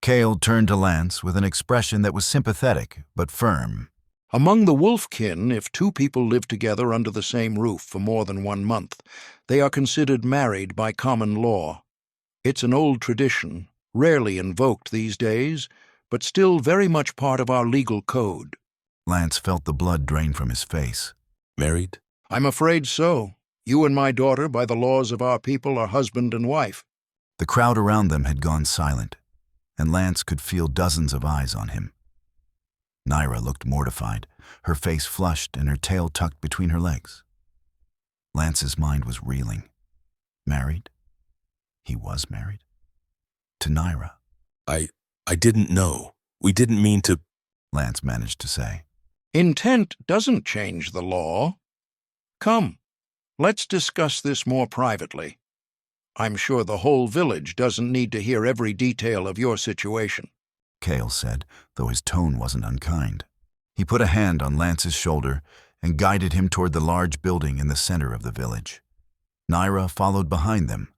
Kale turned to Lance with an expression that was sympathetic but firm. Among the wolfkin, if 2 people live together under the same roof for more than 1 month, they are considered married by common law. It's an old tradition, rarely invoked these days, but still very much part of our legal code. Lance felt the blood drain from his face. Married? I'm afraid so. You and my daughter, by the laws of our people, are husband and wife. The crowd around them had gone silent, and Lance could feel dozens of eyes on him. Naira looked mortified, her face flushed and her tail tucked between her legs. Lance's mind was reeling. Married? He was married? To Naira? I didn't know. We didn't mean to… Lance managed to say. Intent doesn't change the law. Come, let's discuss this more privately. I'm sure the whole village doesn't need to hear every detail of your situation. Kale said, though his tone wasn't unkind. He put a hand on Lance's shoulder and guided him toward the large building in the center of the village. Naira followed behind them,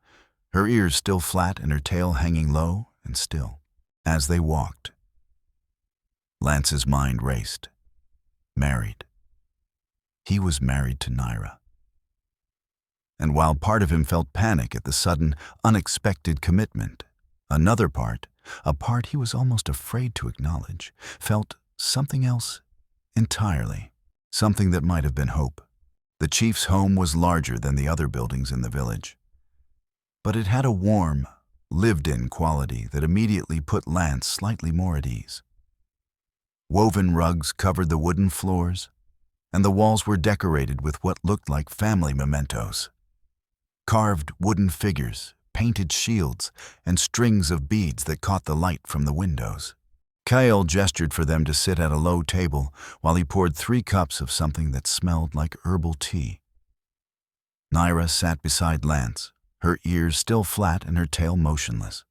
her ears still flat and her tail hanging low and still. As they walked, Lance's mind raced. Married. He was married to Naira. And while part of him felt panic at the sudden, unexpected commitment, another part, a part he was almost afraid to acknowledge, felt something else entirely, something that might have been hope. The chief's home was larger than the other buildings in the village, but it had a warm, lived-in quality that immediately put Lance slightly more at ease. Woven rugs covered the wooden floors, and the walls were decorated with what looked like family mementos. Carved wooden figures, painted shields, and strings of beads that caught the light from the windows. Kale gestured for them to sit at a low table while he poured 3 cups of something that smelled like herbal tea. Naira sat beside Lance, her ears still flat and her tail motionless.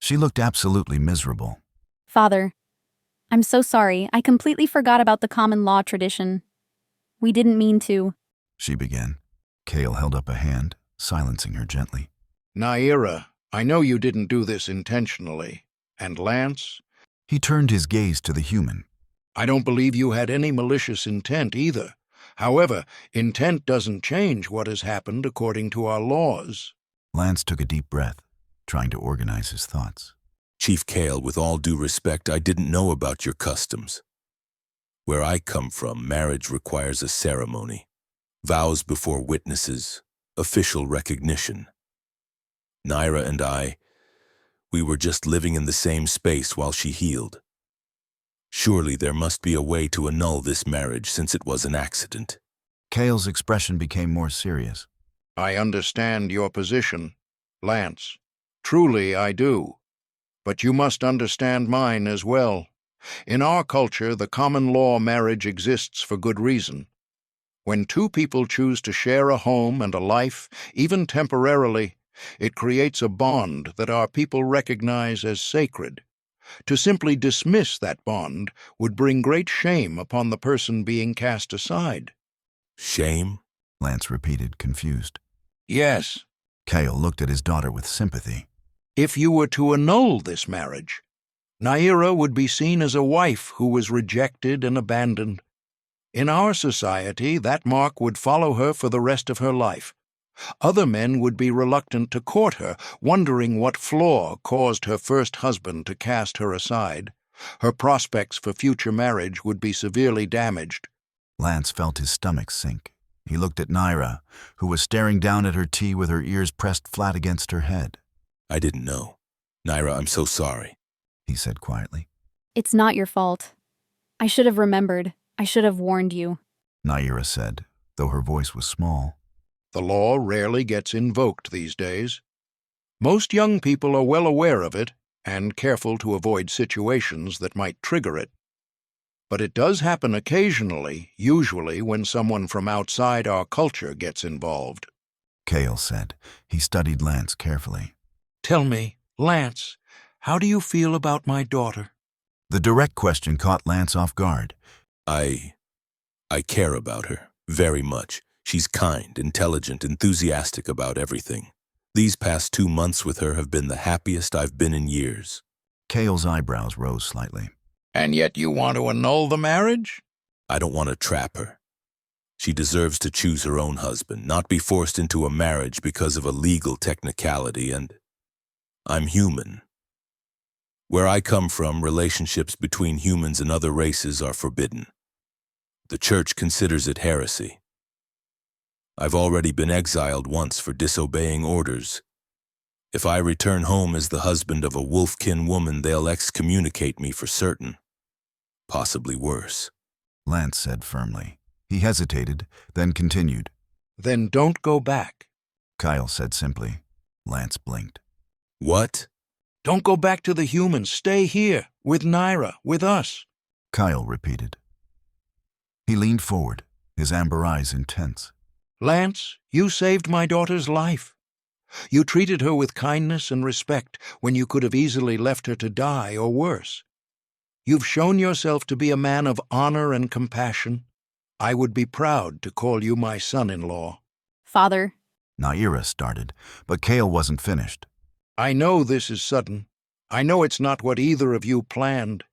She looked absolutely miserable. Father, I'm so sorry. I completely forgot about the common law tradition. We didn't mean to. She began. Kale held up a hand, silencing her gently. Naira, I know you didn't do this intentionally. And Lance? He turned his gaze to the human. I don't believe you had any malicious intent either. However, intent doesn't change what has happened according to our laws. Lance took a deep breath, trying to organize his thoughts. Chief Kale, with all due respect, I didn't know about your customs. Where I come from, marriage requires a ceremony, vows before witnesses, official recognition. Naira and we were just living in the same space while she healed. Surely there must be a way to annul this marriage since it was an accident. Kale's expression became more serious. I understand your position, Lance. Truly I do. But you must understand mine as well. In our culture, the common law marriage exists for good reason. When 2 people choose to share a home and a life, even temporarily, it creates a bond that our people recognize as sacred. To simply dismiss that bond would bring great shame upon the person being cast aside. Shame? Lance repeated, confused. Yes. Kale looked at his daughter with sympathy. If you were to annul this marriage, Naira would be seen as a wife who was rejected and abandoned. In our society, that mark would follow her for the rest of her life. Other men would be reluctant to court her, wondering what flaw caused her first husband to cast her aside. Her prospects for future marriage would be severely damaged. Lance felt his stomach sink. He looked at Naira, who was staring down at her tea with her ears pressed flat against her head. I didn't know. Naira, I'm so sorry, he said quietly. It's not your fault. I should have remembered. I should have warned you. Naira said, though her voice was small. The law rarely gets invoked these days. Most young people are well aware of it and careful to avoid situations that might trigger it. But it does happen occasionally, usually when someone from outside our culture gets involved. Cale said. He studied Lance carefully. Tell me, Lance, how do you feel about my daughter? The direct question caught Lance off guard. I care about her, very much. She's kind, intelligent, enthusiastic about everything. These past 2 months with her have been the happiest I've been in years. Cale's eyebrows rose slightly. And yet you want to annul the marriage? I don't want to trap her. She deserves to choose her own husband, not be forced into a marriage because of a legal technicality, and I'm human. Where I come from, relationships between humans and other races are forbidden. The church considers it heresy. I've already been exiled once for disobeying orders. If I return home as the husband of a wolfkin woman, they'll excommunicate me for certain. Possibly worse. Lance said firmly. He hesitated, then continued. Then don't go back. Kyle said simply. Lance blinked. What? Don't go back to the humans. Stay here, with Naira, with us. Kyle repeated. He leaned forward, his amber eyes intense. Lance, you saved my daughter's life. You treated her with kindness and respect when you could have easily left her to die or worse. You've shown yourself to be a man of honor and compassion. I would be proud to call you my son-in-law. Father. Naira started, but Cale wasn't finished. I know this is sudden. I know it's not what either of you planned,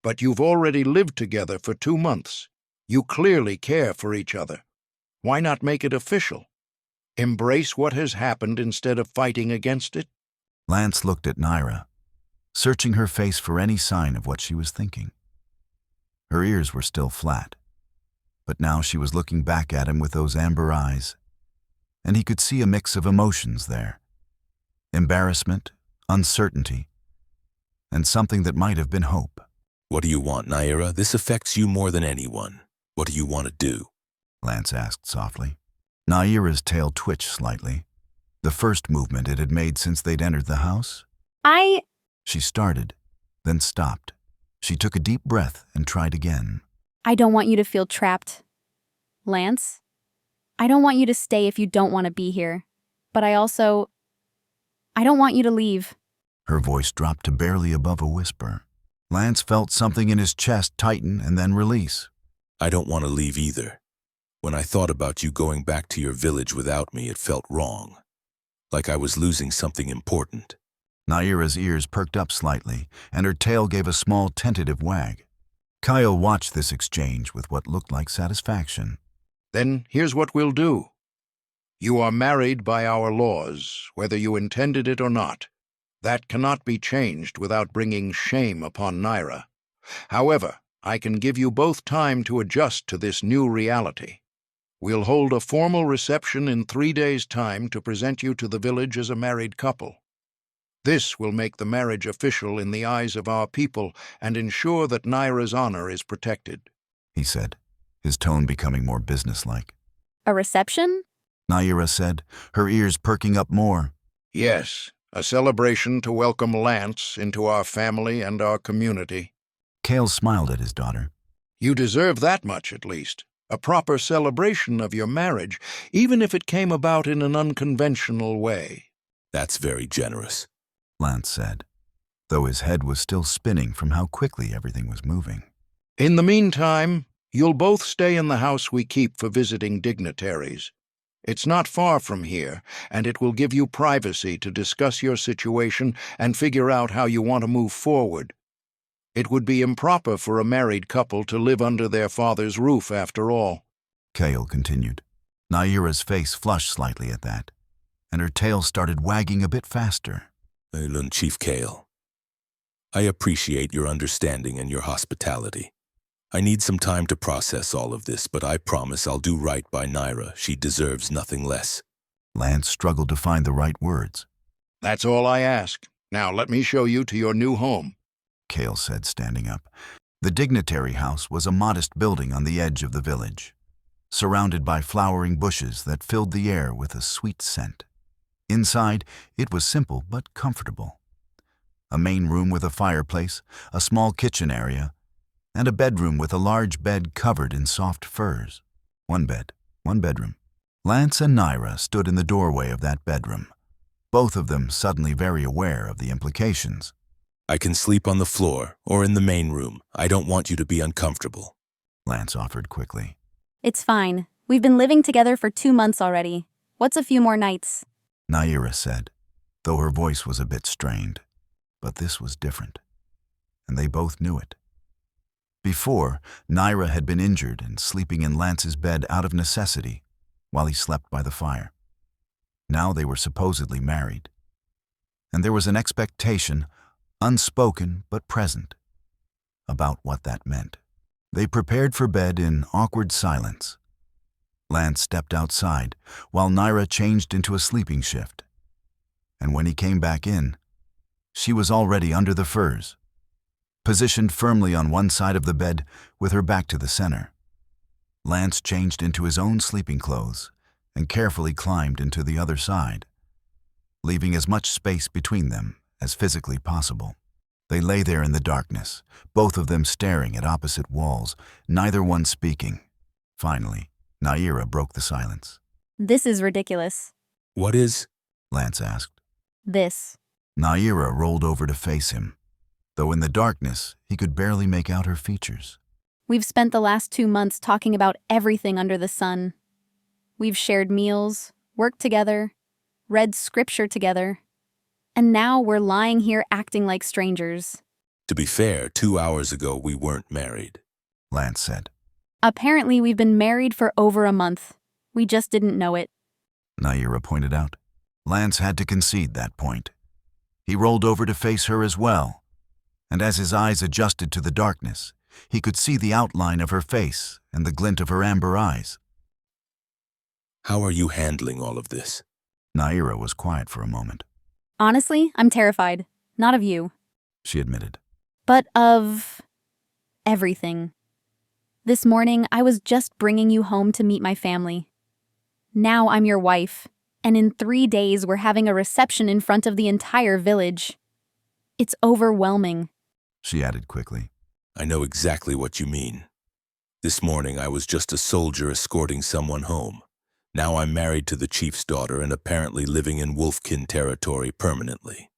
but you've already lived together for 2 months. You clearly care for each other. Why not make it official? Embrace what has happened instead of fighting against it? Lance looked at Naira, searching her face for any sign of what she was thinking. Her ears were still flat, but now she was looking back at him with those amber eyes, and he could see a mix of emotions there. Embarrassment, uncertainty, and something that might have been hope. What do you want, Naira? This affects you more than anyone. What do you want to do? Lance asked softly. Naira's tail twitched slightly, the first movement it had made since they'd entered the house. She started, then stopped. She took a deep breath and tried again. I don't want you to feel trapped. Lance, I don't want you to stay if you don't want to be here. But I don't want you to leave. Her voice dropped to barely above a whisper. Lance felt something in his chest tighten and then release. I don't want to leave either. When I thought about you going back to your village without me, it felt wrong. Like I was losing something important. Naira's ears perked up slightly, and her tail gave a small tentative wag. Kyle watched this exchange with what looked like satisfaction. Then here's what we'll do. You are married by our laws, whether you intended it or not. That cannot be changed without bringing shame upon Naira. However, I can give you both time to adjust to this new reality. We'll hold a formal reception in 3 days' time to present you to the village as a married couple. This will make the marriage official in the eyes of our people and ensure that Naira's honor is protected, he said, his tone becoming more businesslike. A reception? Naira said, her ears perking up more. Yes, a celebration to welcome Lance into our family and our community. Cale smiled at his daughter. You deserve that much, at least. A proper celebration of your marriage, even if it came about in an unconventional way. That's very generous, Lance said, though his head was still spinning from how quickly everything was moving. In the meantime, you'll both stay in the house we keep for visiting dignitaries. It's not far from here, and it will give you privacy to discuss your situation and figure out how you want to move forward. It would be improper for a married couple to live under their father's roof, after all. Cale continued. Naira's face flushed slightly at that. and her tail started wagging a bit faster. Eilun, Chief Kale, I appreciate your understanding and your hospitality. I need some time to process all of this, but I promise I'll do right by Naira. She deserves nothing less. Lance struggled to find the right words. That's all I ask. Now let me show you to your new home. Kale said, standing up. The dignitary house was a modest building on the edge of the village, surrounded by flowering bushes that filled the air with a sweet scent. Inside, it was simple but comfortable. A main room with a fireplace, a small kitchen area, and a bedroom with a large bed covered in soft furs. One bed, one bedroom. Lance and Naira stood in the doorway of that bedroom, both of them suddenly very aware of the implications. I can sleep on the floor or in the main room. I don't want you to be uncomfortable, Lance offered quickly. It's fine. We've been living together for 2 months already. What's a few more nights? Naira said, though her voice was a bit strained. But this was different, and they both knew it. Before, Naira had been injured and sleeping in Lance's bed out of necessity while he slept by the fire. Now they were supposedly married, and there was an expectation, unspoken but present, about what that meant. They prepared for bed in awkward silence. Lance stepped outside while Naira changed into a sleeping shift, and when he came back in, she was already under the furs, positioned firmly on one side of the bed with her back to the center. Lance changed into his own sleeping clothes and carefully climbed into the other side, leaving as much space between them as physically possible. They lay there in the darkness, both of them staring at opposite walls, neither one speaking. Finally, Naira broke the silence. This is ridiculous. What is? Lance asked. This. Naira rolled over to face him, though in the darkness he could barely make out her features. We've spent the last 2 months talking about everything under the sun. We've shared meals, worked together, read scripture together, and now we're lying here acting like strangers. To be fair, 2 hours ago we weren't married, Lance said. Apparently we've been married for over a month. We just didn't know it. Naira pointed out. Lance had to concede that point. He rolled over to face her as well, and as his eyes adjusted to the darkness, he could see the outline of her face and the glint of her amber eyes. How are you handling all of this? Naira was quiet for a moment. Honestly, I'm terrified. Not of you, She admitted. but of everything. This morning, I was just bringing you home to meet my family. Now I'm your wife, and in 3 days we're having a reception in front of the entire village. It's overwhelming. She added quickly. I know exactly what you mean. This morning I was just a soldier escorting someone home. Now I'm married to the chief's daughter and apparently living in Wolfkin territory permanently.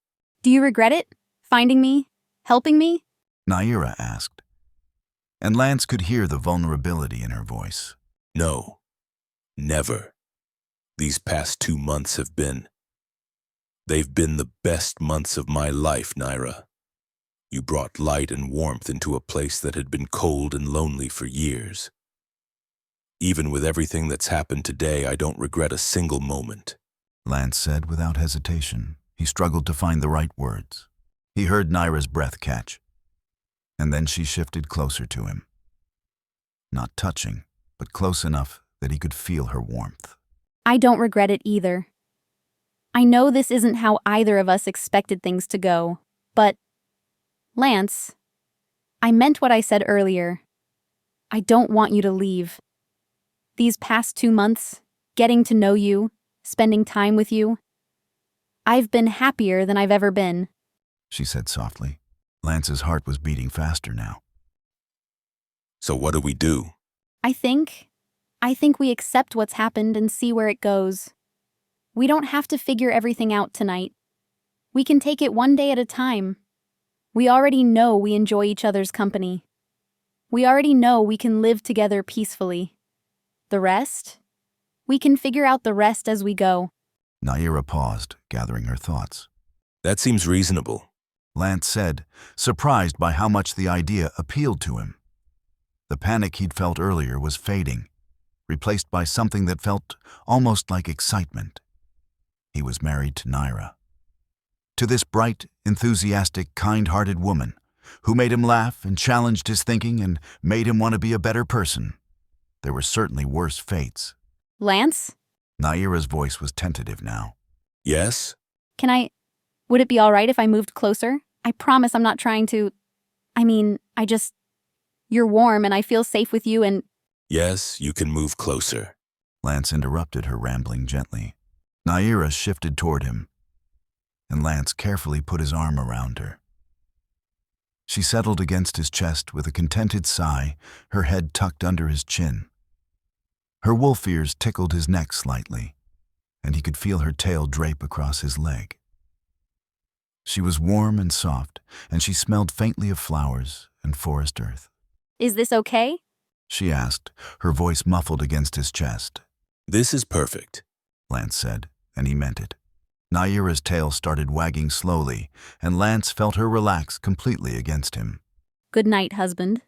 Do you regret it? Finding me? Helping me? Naira asked, and Lance could hear the vulnerability in her voice. No, never. These past 2 months they've been the best months of my life, Naira. You brought light and warmth into a place that had been cold and lonely for years. Even with everything that's happened today, I don't regret a single moment. Lance said without hesitation. He struggled to find the right words. He heard Naira's breath catch, and then she shifted closer to him. Not touching, but close enough that he could feel her warmth. I don't regret it either. I know this isn't how either of us expected things to go, but, Lance, I meant what I said earlier. I don't want you to leave. These past 2 months, getting to know you, spending time with you, I've been happier than I've ever been. She said softly. Lance's heart was beating faster now. So what do we do? I think we accept what's happened and see where it goes. We don't have to figure everything out tonight. We can take it one day at a time. We already know we enjoy each other's company. We already know we can live together peacefully. The rest? We can figure out the rest as we go. Naira paused, gathering her thoughts. That seems reasonable. Lance said, surprised by how much the idea appealed to him. The panic he'd felt earlier was fading, replaced by something that felt almost like excitement. He was married to Naira. To this bright, enthusiastic, kind-hearted woman who made him laugh and challenged his thinking and made him want to be a better person. There were certainly worse fates. Lance? Naira's voice was tentative now. Yes? Would it be all right if I moved closer? I promise I'm not trying to. You're warm and I feel safe with you and. Yes, you can move closer. Lance interrupted her rambling gently. Naira shifted toward him, and Lance carefully put his arm around her. She settled against his chest with a contented sigh, her head tucked under his chin. Her wolf ears tickled his neck slightly, and he could feel her tail drape across his leg. She was warm and soft, and she smelled faintly of flowers and forest earth. Is this okay? She asked, her voice muffled against his chest. This is perfect, Lance said, and he meant it. Naira's tail started wagging slowly, and Lance felt her relax completely against him. Good night, husband,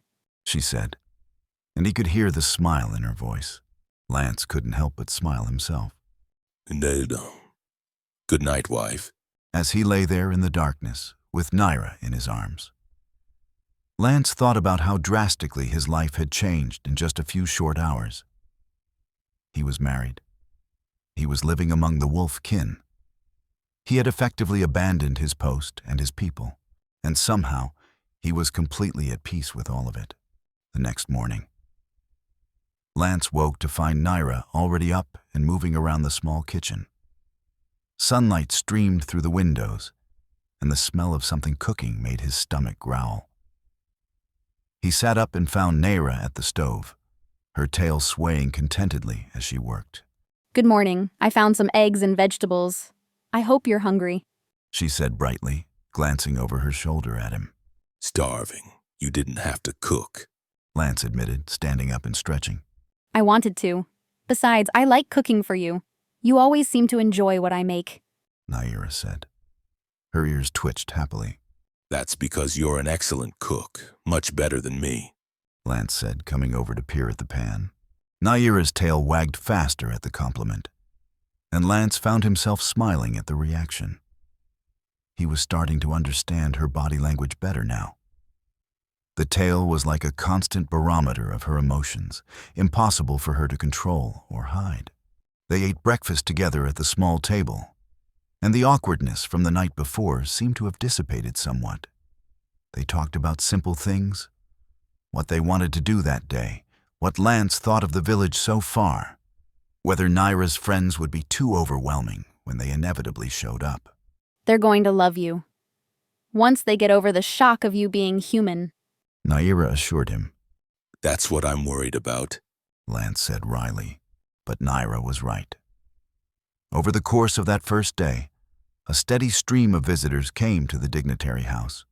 she said, and he could hear the smile in her voice. Lance couldn't help but smile himself. Indeed. Good night, wife. As he lay there in the darkness, with Naira in his arms. Lance thought about how drastically his life had changed in just a few short hours. He was married. He was living among the wolf kin. He had effectively abandoned his post and his people, and somehow he was completely at peace with all of it. The next morning, Lance woke to find Naira already up and moving around the small kitchen. Sunlight streamed through the windows, and the smell of something cooking made his stomach growl. He sat up and found Naira at the stove, her tail swaying contentedly as she worked. Good morning. I found some eggs and vegetables. I hope you're hungry, she said brightly, glancing over her shoulder at him. Starving. You didn't have to cook, Lance admitted, standing up and stretching. I wanted to. Besides, I like cooking for you. You always seem to enjoy what I make, Naira said. Her ears twitched happily. That's because you're an excellent cook, much better than me, Lance said, coming over to peer at the pan. Naira's tail wagged faster at the compliment, and Lance found himself smiling at the reaction. He was starting to understand her body language better now. The tail was like a constant barometer of her emotions, impossible for her to control or hide. They ate breakfast together at the small table, and the awkwardness from the night before seemed to have dissipated somewhat. They talked about simple things, what they wanted to do that day, what Lance thought of the village so far, whether Naira's friends would be too overwhelming when they inevitably showed up. They're going to love you. Once they get over the shock of you being human, Naira assured him. That's what I'm worried about, Lance said wryly, but Naira was right. Over the course of that first day, a steady stream of visitors came to the dignitary house.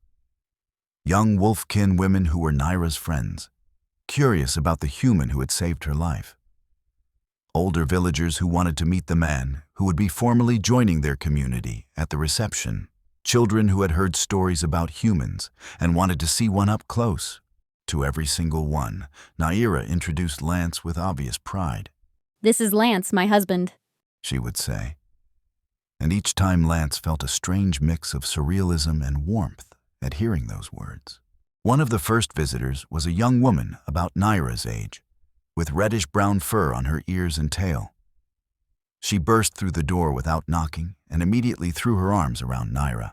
Young wolfkin women who were Naira's friends, curious about the human who had saved her life. Older villagers who wanted to meet the man who would be formally joining their community at the reception. Children who had heard stories about humans and wanted to see one up close. To every single one, Naira introduced Lance with obvious pride. This is Lance, my husband, she would say. And each time Lance felt a strange mix of surrealism and warmth at hearing those words. One of the first visitors was a young woman about Naira's age, with reddish-brown fur on her ears and tail. She burst through the door without knocking and immediately threw her arms around Naira.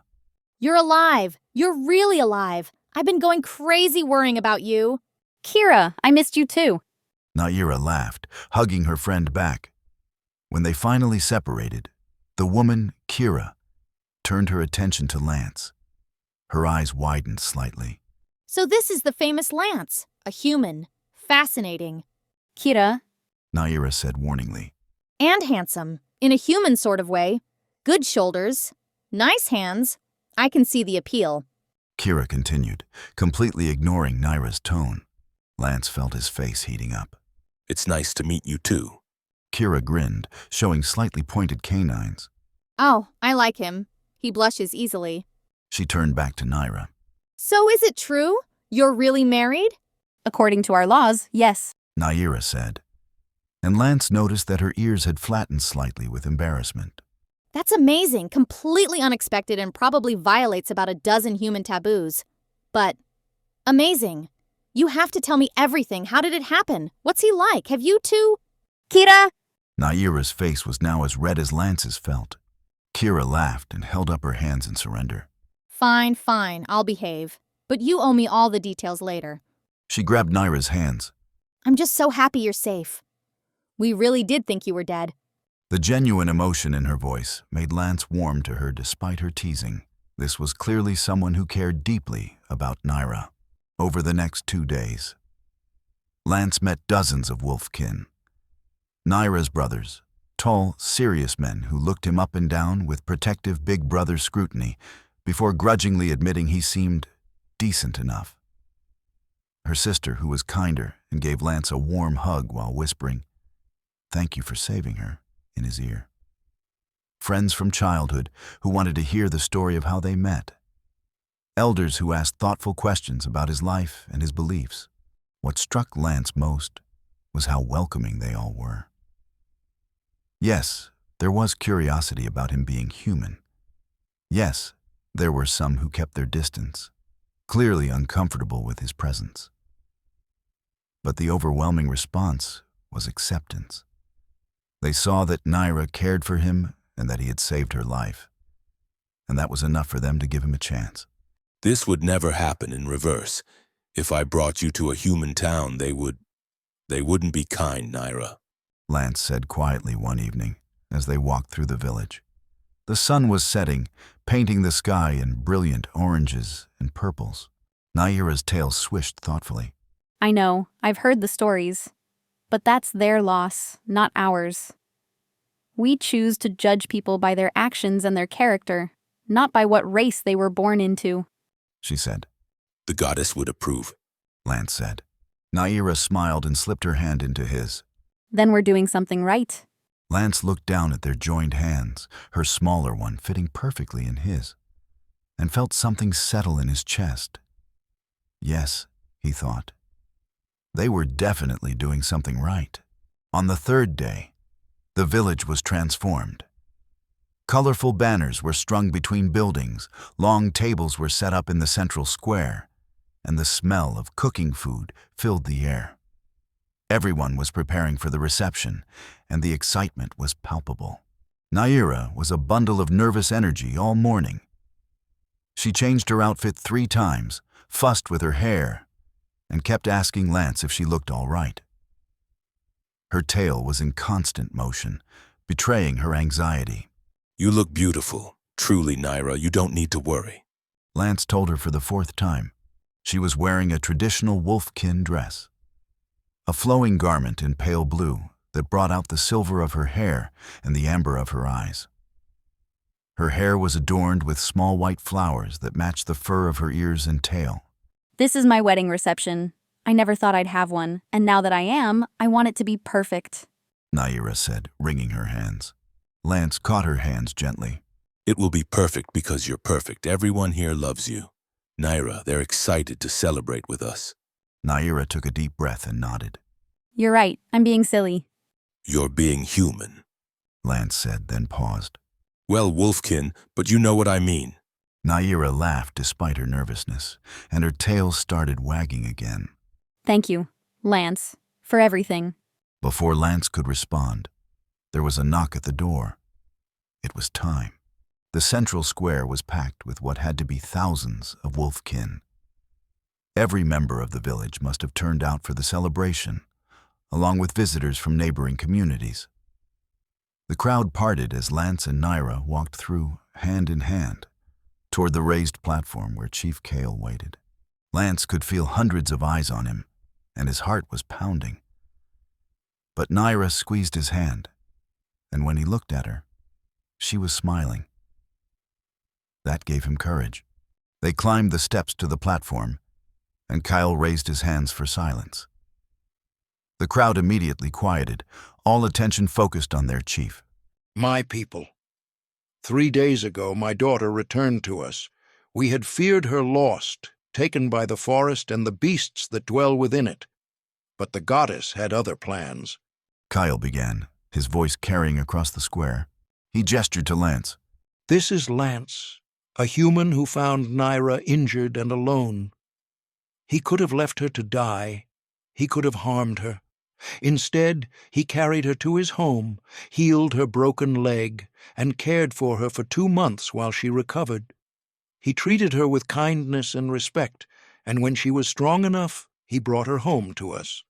You're alive. You're really alive. I've been going crazy worrying about you. Kira, I missed you too. Naira laughed, hugging her friend back. When they finally separated, the woman, Kira, turned her attention to Lance. Her eyes widened slightly. So this is the famous Lance, a human. Fascinating. Kira, Naira said warningly. And handsome, in a human sort of way. Good shoulders. Nice hands. I can see the appeal. Kira continued, completely ignoring Naira's tone. Lance felt his face heating up. It's nice to meet you too. Kira grinned, showing slightly pointed canines. Oh, I like him. He blushes easily. She turned back to Naira. So is it true? You're really married? according to our laws, yes. Naira said. And Lance noticed that her ears had flattened slightly with embarrassment. That's amazing, completely unexpected, and probably violates about a dozen human taboos. But amazing. You have to tell me everything. How did it happen? What's he like? Have you two? Kira! Naira's face was now as red as Lance's felt. Kira laughed and held up her hands in surrender. Fine, I'll behave. But you owe me all the details later. She grabbed Naira's hands. I'm just so happy you're safe. We really did think you were dead. The genuine emotion in her voice made Lance warm to her despite her teasing. This was clearly someone who cared deeply about Naira. Over the next 2 days, Lance met dozens of wolfkin. Naira's brothers, tall, serious men who looked him up and down with protective big brother scrutiny before grudgingly admitting he seemed decent enough. Her sister, who was kinder and gave Lance a warm hug while whispering, "Thank you for saving her," in his ear. Friends from childhood who wanted to hear the story of how they met. Elders who asked thoughtful questions about his life and his beliefs. What struck Lance most was how welcoming they all were. Yes, there was curiosity about him being human. Yes, there were some who kept their distance, clearly uncomfortable with his presence. But the overwhelming response was acceptance. They saw that Naira cared for him and that he had saved her life, and that was enough for them to give him a chance. This would never happen in reverse. If I brought you to a human town, they wouldn't be kind, Naira. Lance said quietly one evening as they walked through the village. The sun was setting, painting the sky in brilliant oranges and purples. Naira's tail swished thoughtfully. I know, I've heard the stories. But that's their loss, not ours. We choose to judge people by their actions and their character, not by what race they were born into, She said. The goddess would approve. Lance said. Naira smiled and slipped her hand into his. Then we're doing something right. Lance looked down at their joined hands, her smaller one fitting perfectly in his, and felt something settle in his chest. Yes, he thought. They were definitely doing something right. On the 3rd day, the village was transformed. Colorful banners were strung between buildings, long tables were set up in the central square, and the smell of cooking food filled the air. Everyone was preparing for the reception, and the excitement was palpable. Naira was a bundle of nervous energy all morning. She changed her outfit 3 times, fussed with her hair, and kept asking Lance if she looked all right. Her tail was in constant motion, betraying her anxiety. You look beautiful. Truly, Naira, you don't need to worry. Lance told her for the 4th time. She was wearing a traditional wolfkin dress, a flowing garment in pale blue that brought out the silver of her hair and the amber of her eyes. Her hair was adorned with small white flowers that matched the fur of her ears and tail. This is my wedding reception. I never thought I'd have one, and now that I am, I want it to be perfect, Naira said, wringing her hands. Lance caught her hands gently. It will be perfect because you're perfect. Everyone here loves you. Naira, they're excited to celebrate with us. Naira took a deep breath and nodded. You're right, I'm being silly. You're being human. Lance said, then paused. Well, Wolfkin, but you know what I mean. Naira laughed despite her nervousness, and her tail started wagging again. Thank you, Lance, for everything. Before Lance could respond, there was a knock at the door. It was time. The central square was packed with what had to be thousands of wolfkin. Every member of the village must have turned out for the celebration, along with visitors from neighboring communities. The crowd parted as Lance and Naira walked through, hand in hand, toward the raised platform where Chief Kale waited. Lance could feel hundreds of eyes on him, and his heart was pounding. But Naira squeezed his hand, and when he looked at her, she was smiling. That gave him courage. They climbed the steps to the platform, and Kyle raised his hands for silence. The crowd immediately quieted, all attention focused on their chief. My people. 3 days ago, my daughter returned to us. We had feared her lost, taken by the forest and the beasts that dwell within it. But the goddess had other plans. Kyle began, his voice carrying across the square. He gestured to Lance. This is Lance, a human who found Naira injured and alone. He could have left her to die. He could have harmed her. Instead, he carried her to his home, healed her broken leg, and cared for her for 2 months while she recovered. He treated her with kindness and respect, and when she was strong enough, he brought her home to us.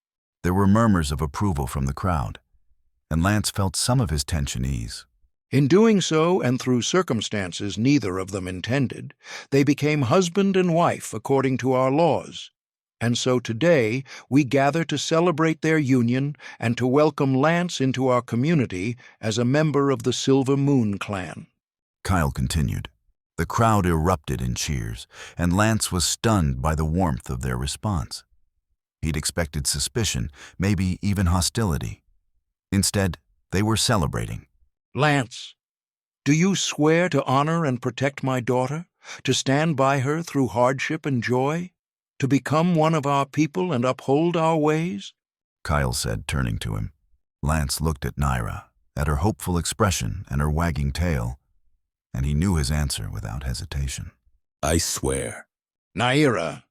There were murmurs of approval from the crowd, and Lance felt some of his tension ease. In doing so, and through circumstances neither of them intended, they became husband and wife according to our laws. And so today we gather to celebrate their union and to welcome Lance into our community as a member of the Silver Moon clan. Kyle continued. The crowd erupted in cheers, and Lance was stunned by the warmth of their response. He'd expected suspicion, maybe even hostility. Instead, they were celebrating. Lance, do you swear to honor and protect my daughter, to stand by her through hardship and joy, to become one of our people and uphold our ways? Kyle said, turning to him. Lance looked at Naira, at her hopeful expression and her wagging tail, and he knew his answer without hesitation. I swear. Naira,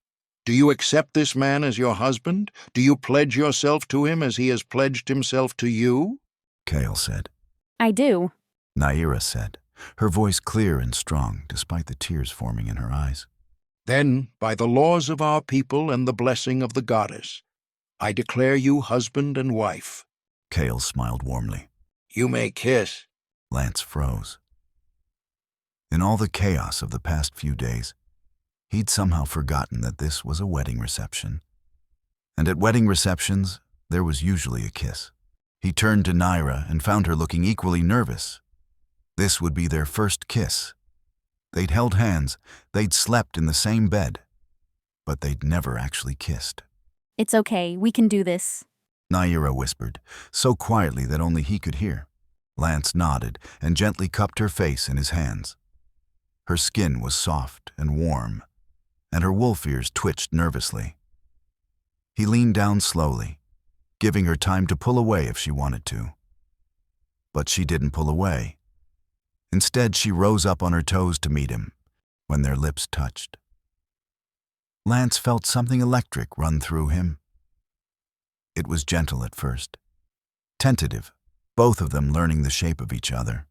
do you accept this man as your husband? Do you pledge yourself to him as he has pledged himself to you? Kale said. I do. Naira said, her voice clear and strong despite the tears forming in her eyes. Then, by the laws of our people and the blessing of the goddess, I declare you husband and wife. Kale smiled warmly. You may kiss. Lance froze. In all the chaos of the past few days, he'd somehow forgotten that this was a wedding reception. And at wedding receptions, there was usually a kiss. He turned to Naira and found her looking equally nervous. This would be their first kiss. They'd held hands, they'd slept in the same bed, but they'd never actually kissed. It's okay, we can do this. Naira whispered, so quietly that only he could hear. Lance nodded and gently cupped her face in his hands. Her skin was soft and warm, and her wolf ears twitched nervously. He leaned down slowly, giving her time to pull away if she wanted to. But she didn't pull away. Instead, she rose up on her toes to meet him when their lips touched. Lance felt something electric run through him. It was gentle at first, tentative, both of them learning the shape of each other.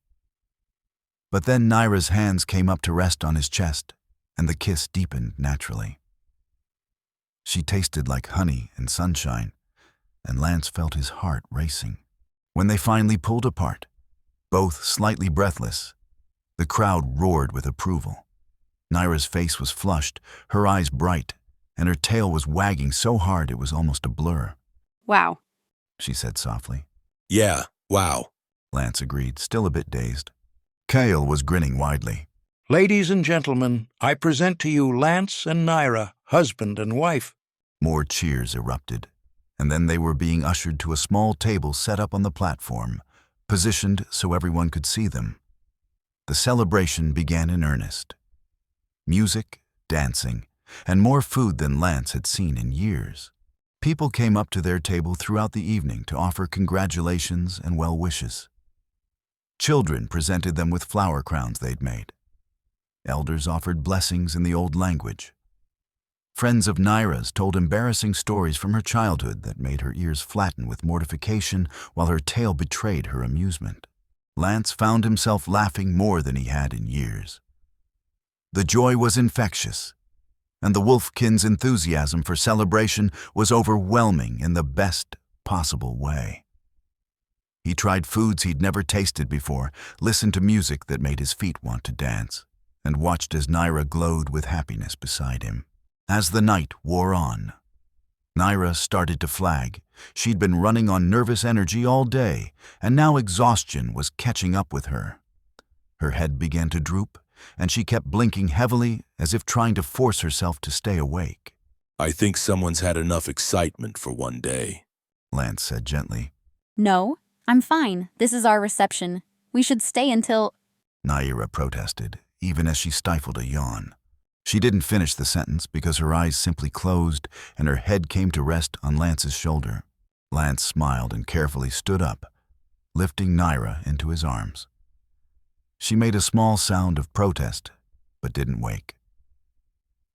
But then Naira's hands came up to rest on his chest, and the kiss deepened naturally. She tasted like honey and sunshine, and Lance felt his heart racing. When they finally pulled apart, both slightly breathless, the crowd roared with approval. Naira's face was flushed, her eyes bright, and her tail was wagging so hard it was almost a blur. Wow. She said softly. Yeah, wow. Lance agreed, still a bit dazed. Kale was grinning widely. Ladies and gentlemen, I present to you Lance and Naira, husband and wife. More cheers erupted, and then they were being ushered to a small table set up on the platform, positioned so everyone could see them. The celebration began in earnest. Music, dancing, and more food than Lance had seen in years. People came up to their table throughout the evening to offer congratulations and well wishes. Children presented them with flower crowns they'd made. Elders offered blessings in the old language. Friends of Naira's told embarrassing stories from her childhood that made her ears flatten with mortification while her tail betrayed her amusement. Lance found himself laughing more than he had in years. The joy was infectious, and the Wolfkin's enthusiasm for celebration was overwhelming in the best possible way. He tried foods he'd never tasted before, listened to music that made his feet want to dance, and watched as Naira glowed with happiness beside him. As the night wore on, Naira started to flag. She'd been running on nervous energy all day, and now exhaustion was catching up with her. Her head began to droop, and she kept blinking heavily as if trying to force herself to stay awake. I think someone's had enough excitement for one day, Lance said gently. No, I'm fine. This is our reception. We should stay until... Naira protested, even as she stifled a yawn. She didn't finish the sentence because her eyes simply closed and her head came to rest on Lance's shoulder. Lance smiled and carefully stood up, lifting Naira into his arms. She made a small sound of protest, but didn't wake.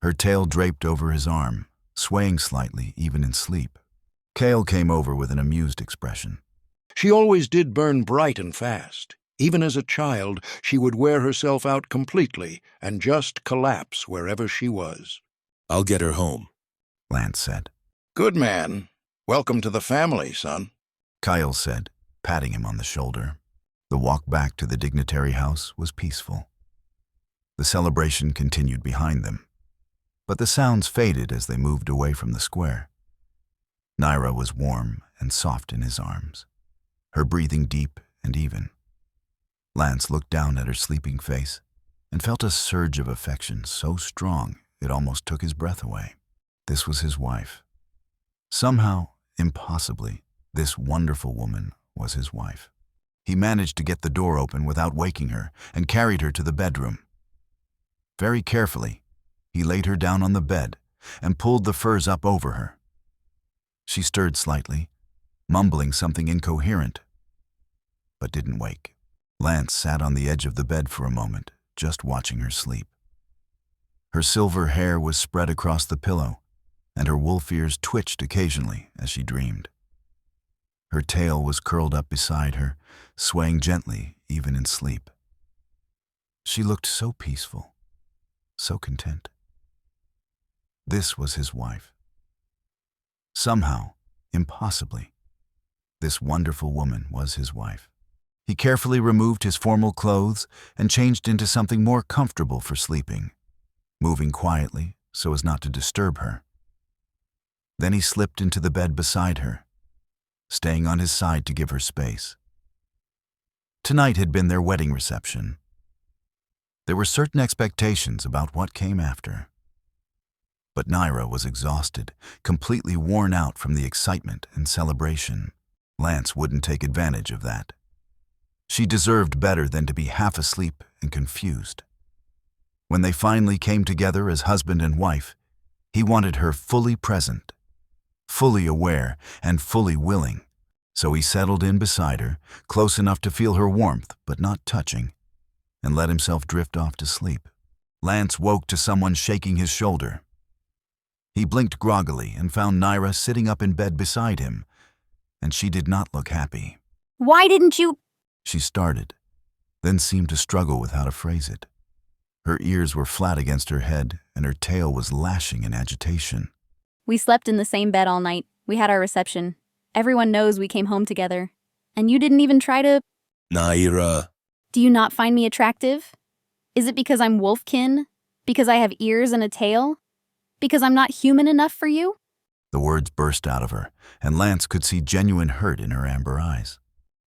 Her tail draped over his arm, swaying slightly even in sleep. Cale came over with an amused expression. She always did burn bright and fast. Even as a child, she would wear herself out completely and just collapse wherever she was. I'll get her home. Lance said. Good man. Welcome to the family, son. Kyle said, patting him on the shoulder. The walk back to the dignitary house was peaceful. The celebration continued behind them, but the sounds faded as they moved away from the square. Naira was warm and soft in his arms, her breathing deep and even. Lance looked down at her sleeping face and felt a surge of affection so strong it almost took his breath away. This was his wife. Somehow, impossibly, this wonderful woman was his wife. He managed to get the door open without waking her and carried her to the bedroom. Very carefully, he laid her down on the bed and pulled the furs up over her. She stirred slightly, mumbling something incoherent, but didn't wake. Lance sat on the edge of the bed for a moment, just watching her sleep. Her silver hair was spread across the pillow, and her wolf ears twitched occasionally as she dreamed. Her tail was curled up beside her, swaying gently even in sleep. She looked so peaceful, so content. This was his wife. Somehow, impossibly, this wonderful woman was his wife. He carefully removed his formal clothes and changed into something more comfortable for sleeping, moving quietly so as not to disturb her. Then he slipped into the bed beside her, staying on his side to give her space. Tonight had been their wedding reception. There were certain expectations about what came after. But Naira was exhausted, completely worn out from the excitement and celebration. Lance wouldn't take advantage of that. She deserved better than to be half asleep and confused. When they finally came together as husband and wife, he wanted her fully present, fully aware, and fully willing. So he settled in beside her, close enough to feel her warmth but not touching, and let himself drift off to sleep. Lance woke to someone shaking his shoulder. He blinked groggily and found Naira sitting up in bed beside him, and she did not look happy. Why didn't you? She started, then seemed to struggle with how to phrase it. Her ears were flat against her head, and her tail was lashing in agitation. We slept in the same bed all night. We had our reception. Everyone knows we came home together. And you didn't even try to... Naira. Do you not find me attractive? Is it because I'm wolfkin? Because I have ears and a tail? Because I'm not human enough for you? The words burst out of her, and Lance could see genuine hurt in her amber eyes.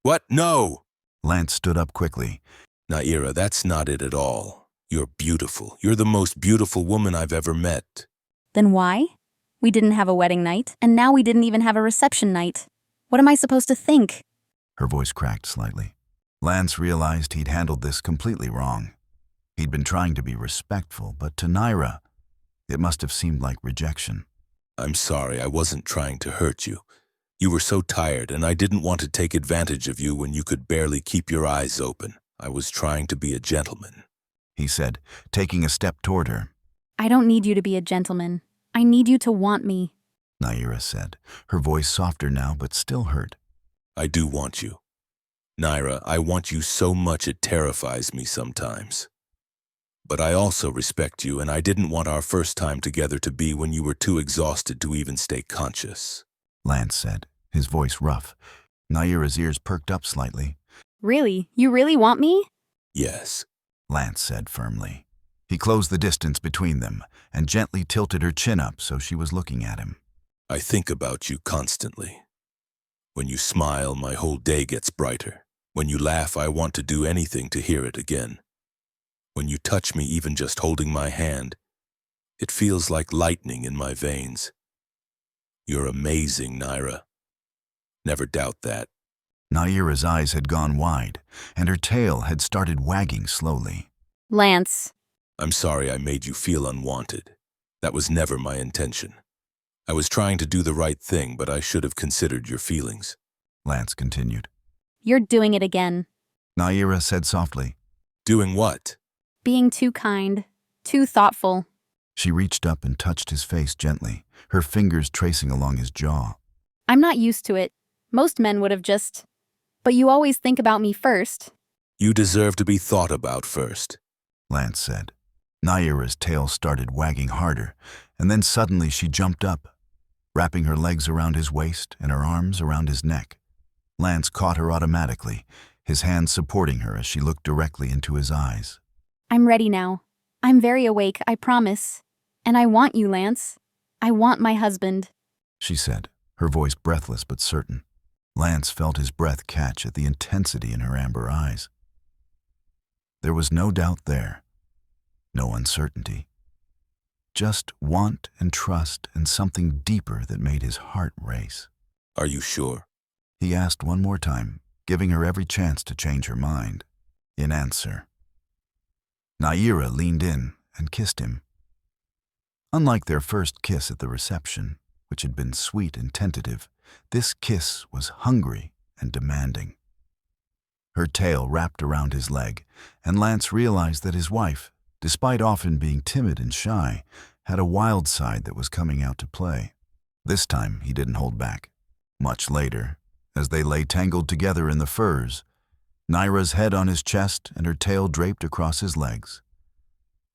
What? No! Lance stood up quickly. Naira, that's not it at all. You're beautiful. You're the most beautiful woman I've ever met. Then why? We didn't have a wedding night, and now we didn't even have a reception night. What am I supposed to think? Her voice cracked slightly. Lance realized he'd handled this completely wrong. He'd been trying to be respectful, but to Naira, it must have seemed like rejection. I'm sorry, I wasn't trying to hurt you. You were so tired, and I didn't want to take advantage of you when you could barely keep your eyes open. I was trying to be a gentleman, he said, taking a step toward her. I don't need you to be a gentleman. I need you to want me. Naira said, her voice softer now but still hurt. I do want you. Naira, I want you so much it terrifies me sometimes. But I also respect you, and I didn't want our first time together to be when you were too exhausted to even stay conscious, Lance said, his voice rough. Naira's ears perked up slightly. Really? You really want me? Yes, Lance said firmly. He closed the distance between them and gently tilted her chin up so she was looking at him. I think about you constantly. When you smile, my whole day gets brighter. When you laugh, I want to do anything to hear it again. When you touch me, even just holding my hand, it feels like lightning in my veins. You're amazing, Naira. Never doubt that. Naira's eyes had gone wide, and her tail had started wagging slowly. Lance. I'm sorry I made you feel unwanted. That was never my intention. I was trying to do the right thing, but I should have considered your feelings. Lance continued. You're doing it again. Naira said softly. Doing what? Being too kind, too thoughtful. She reached up and touched his face gently, her fingers tracing along his jaw. I'm not used to it. Most men would have just... But you always think about me first. You deserve to be thought about first. Lance said. Naira's tail started wagging harder, and then suddenly she jumped up, wrapping her legs around his waist and her arms around his neck. Lance caught her automatically, his hands supporting her as she looked directly into his eyes. I'm ready now. I'm very awake, I promise. And I want you, Lance. I want my husband. She said, her voice breathless but certain. Lance felt his breath catch at the intensity in her amber eyes. There was no doubt there, no uncertainty. Just want and trust and something deeper that made his heart race. Are you sure? He asked one more time, giving her every chance to change her mind. In answer, Naira leaned in and kissed him. Unlike their first kiss at the reception, which had been sweet and tentative, this kiss was hungry and demanding. Her tail wrapped around his leg, and Lance realized that his wife, despite often being timid and shy, had a wild side that was coming out to play. This time he didn't hold back. Much later, as they lay tangled together in the furs, Naira's head on his chest and her tail draped across his legs,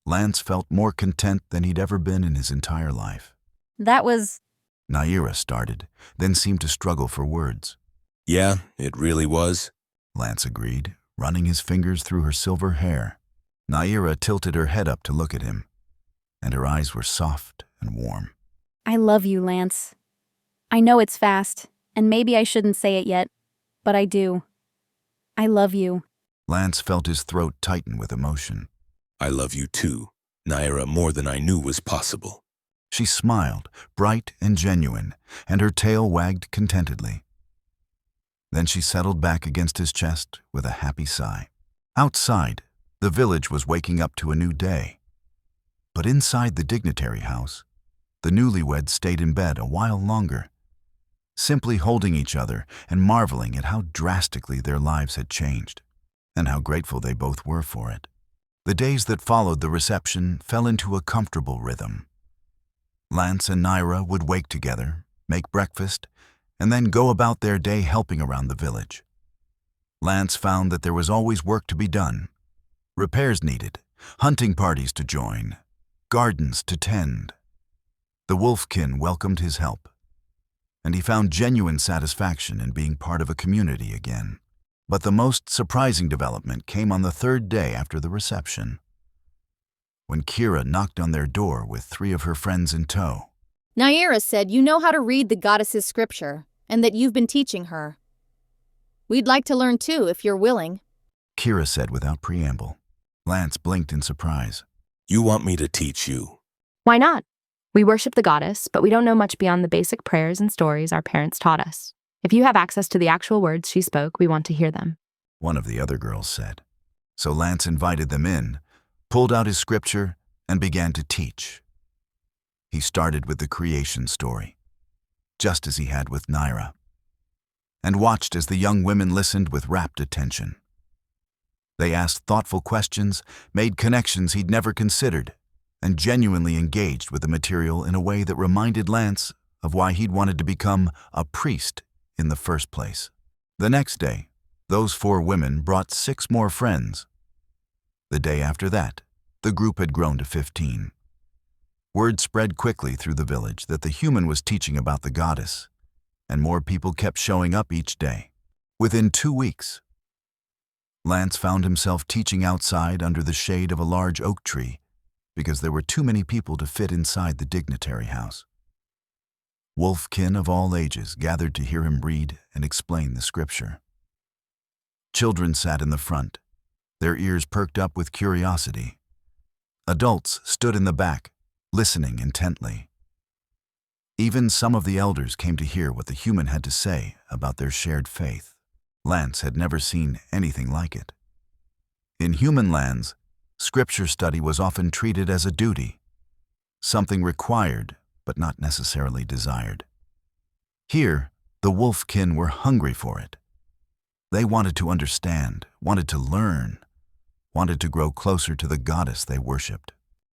Lance felt more content than he'd ever been in his entire life. That was... Naira started, then seemed to struggle for words. Yeah, it really was. Lance agreed, running his fingers through her silver hair. Naira tilted her head up to look at him, and her eyes were soft and warm. I love you, Lance. I know it's fast, and maybe I shouldn't say it yet, but I do. I love you. Lance felt his throat tighten with emotion. I love you too, Naira, more than I knew was possible. She smiled, bright and genuine, and her tail wagged contentedly. Then she settled back against his chest with a happy sigh. Outside, the village was waking up to a new day. But inside the dignitary house, the newlyweds stayed in bed a while longer, simply holding each other and marveling at how drastically their lives had changed, and how grateful they both were for it. The days that followed the reception fell into a comfortable rhythm. Lance and Naira would wake together, make breakfast, and then go about their day helping around the village. Lance found that there was always work to be done, repairs needed, hunting parties to join, gardens to tend. The wolfkin welcomed his help, and he found genuine satisfaction in being part of a community again. But the most surprising development came on the third day after the reception, when Kira knocked on their door with 3 of her friends in tow. Naira said you know how to read the goddess's scripture, and that you've been teaching her. We'd like to learn too, if you're willing. Kira said without preamble. Lance blinked in surprise. You want me to teach you? Why not? We worship the goddess, but we don't know much beyond the basic prayers and stories our parents taught us. If you have access to the actual words she spoke, we want to hear them. One of the other girls said. So Lance invited them in, pulled out his scripture, and began to teach. He started with the creation story, just as he had with Naira, and watched as the young women listened with rapt attention. They asked thoughtful questions, made connections he'd never considered, and genuinely engaged with the material in a way that reminded Lance of why he'd wanted to become a priest in the first place. The next day, those 4 women brought 6 more friends. The day after that, the group had grown to 15. Word spread quickly through the village that the human was teaching about the goddess, and more people kept showing up each day. Within 2 weeks, Lance found himself teaching outside under the shade of a large oak tree because there were too many people to fit inside the dignitary house. Wolfkin of all ages gathered to hear him read and explain the scripture. Children sat in the front, their ears perked up with curiosity. Adults stood in the back, listening intently. Even some of the elders came to hear what the human had to say about their shared faith. Lance had never seen anything like it. In human lands, scripture study was often treated as a duty, something required but not necessarily desired. Here, the wolfkin were hungry for it. They wanted to understand, wanted to learn, wanted to grow closer to the goddess they worshipped.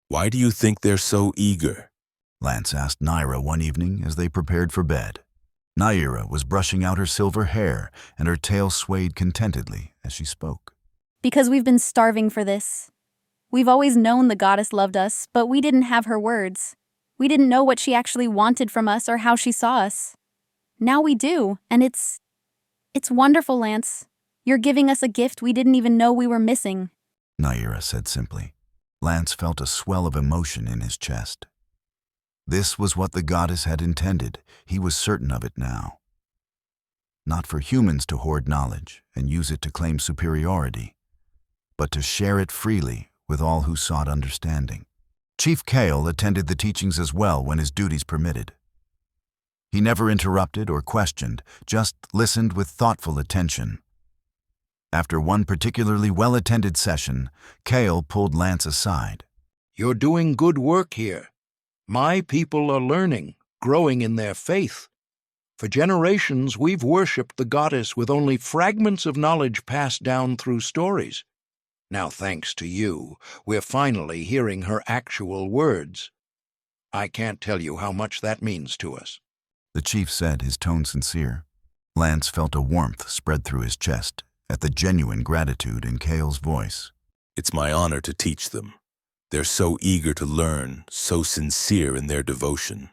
Why do you think they're so eager? Lance asked Naira one evening as they prepared for bed. Naira was brushing out her silver hair, and her tail swayed contentedly as she spoke. Because we've been starving for this. We've always known the goddess loved us, but we didn't have her words. We didn't know what she actually wanted from us or how she saw us. Now we do, and it's wonderful, Lance. You're giving us a gift we didn't even know we were missing. Naira said simply. Lance felt a swell of emotion in his chest. This was what the goddess had intended. He was certain of it now. Not for humans to hoard knowledge and use it to claim superiority, but to share it freely with all who sought understanding. Chief Kale attended the teachings as well when his duties permitted. He never interrupted or questioned, just listened with thoughtful attention. After one particularly well-attended session, Kale pulled Lance aside. You're doing good work here. My people are learning, growing in their faith. For generations, we've worshipped the goddess with only fragments of knowledge passed down through stories. Now, thanks to you, we're finally hearing her actual words. I can't tell you how much that means to us. The chief said, his tone sincere. Lance felt a warmth spread through his chest at the genuine gratitude in Kale's voice. It's my honor to teach them. They're so eager to learn, so sincere in their devotion.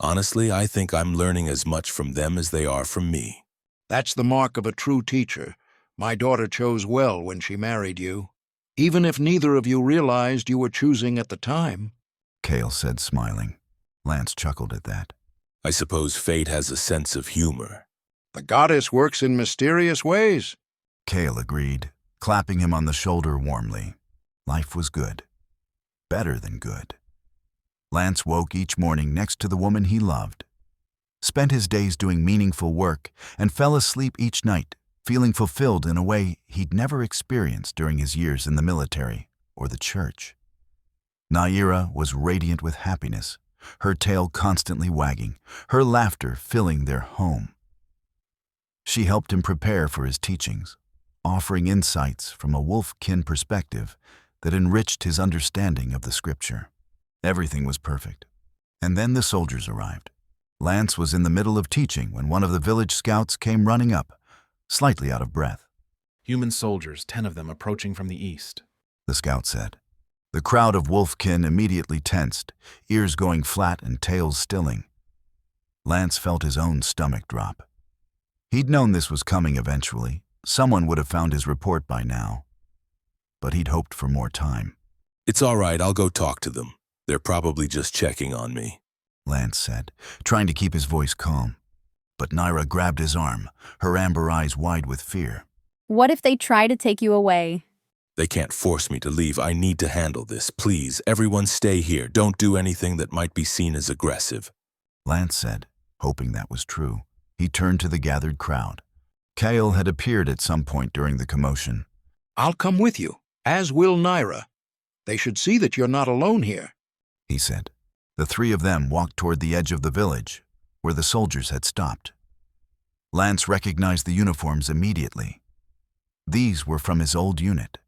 Honestly, I think I'm learning as much from them as they are from me. That's the mark of a true teacher. My daughter chose well when she married you, even if neither of you realized you were choosing at the time. Kale said, smiling. Lance chuckled at that. I suppose fate has a sense of humor. The goddess works in mysterious ways. Kale agreed, clapping him on the shoulder warmly. Life was good. Better than good. Lance woke each morning next to the woman he loved, spent his days doing meaningful work, and fell asleep each night, feeling fulfilled in a way he'd never experienced during his years in the military or the church. Naira was radiant with happiness, her tail constantly wagging, her laughter filling their home. She helped him prepare for his teachings, offering insights from a wolf-kin perspective that enriched his understanding of the scripture. Everything was perfect. And then the soldiers arrived. Lance was in the middle of teaching when one of the village scouts came running up, slightly out of breath. Human soldiers, 10 of them approaching from the east, The scout said. The crowd of wolf-kin immediately tensed, ears going flat and tails stilling. Lance felt his own stomach drop. He'd known this was coming eventually. Someone would have found his report by now. But he'd hoped for more time. It's all right, I'll go talk to them. They're probably just checking on me, Lance said, trying to keep his voice calm. But Naira grabbed his arm, her amber eyes wide with fear. What if they try to take you away? They can't force me to leave. I need to handle this. Please, everyone stay here. Don't do anything that might be seen as aggressive, Lance said, hoping that was true. He turned to the gathered crowd. Kale had appeared at some point during the commotion. I'll come with you, as will Naira. They should see that you're not alone here, he said. The three of them walked toward the edge of the village, where the soldiers had stopped. Lance recognized the uniforms immediately. These were from his old unit.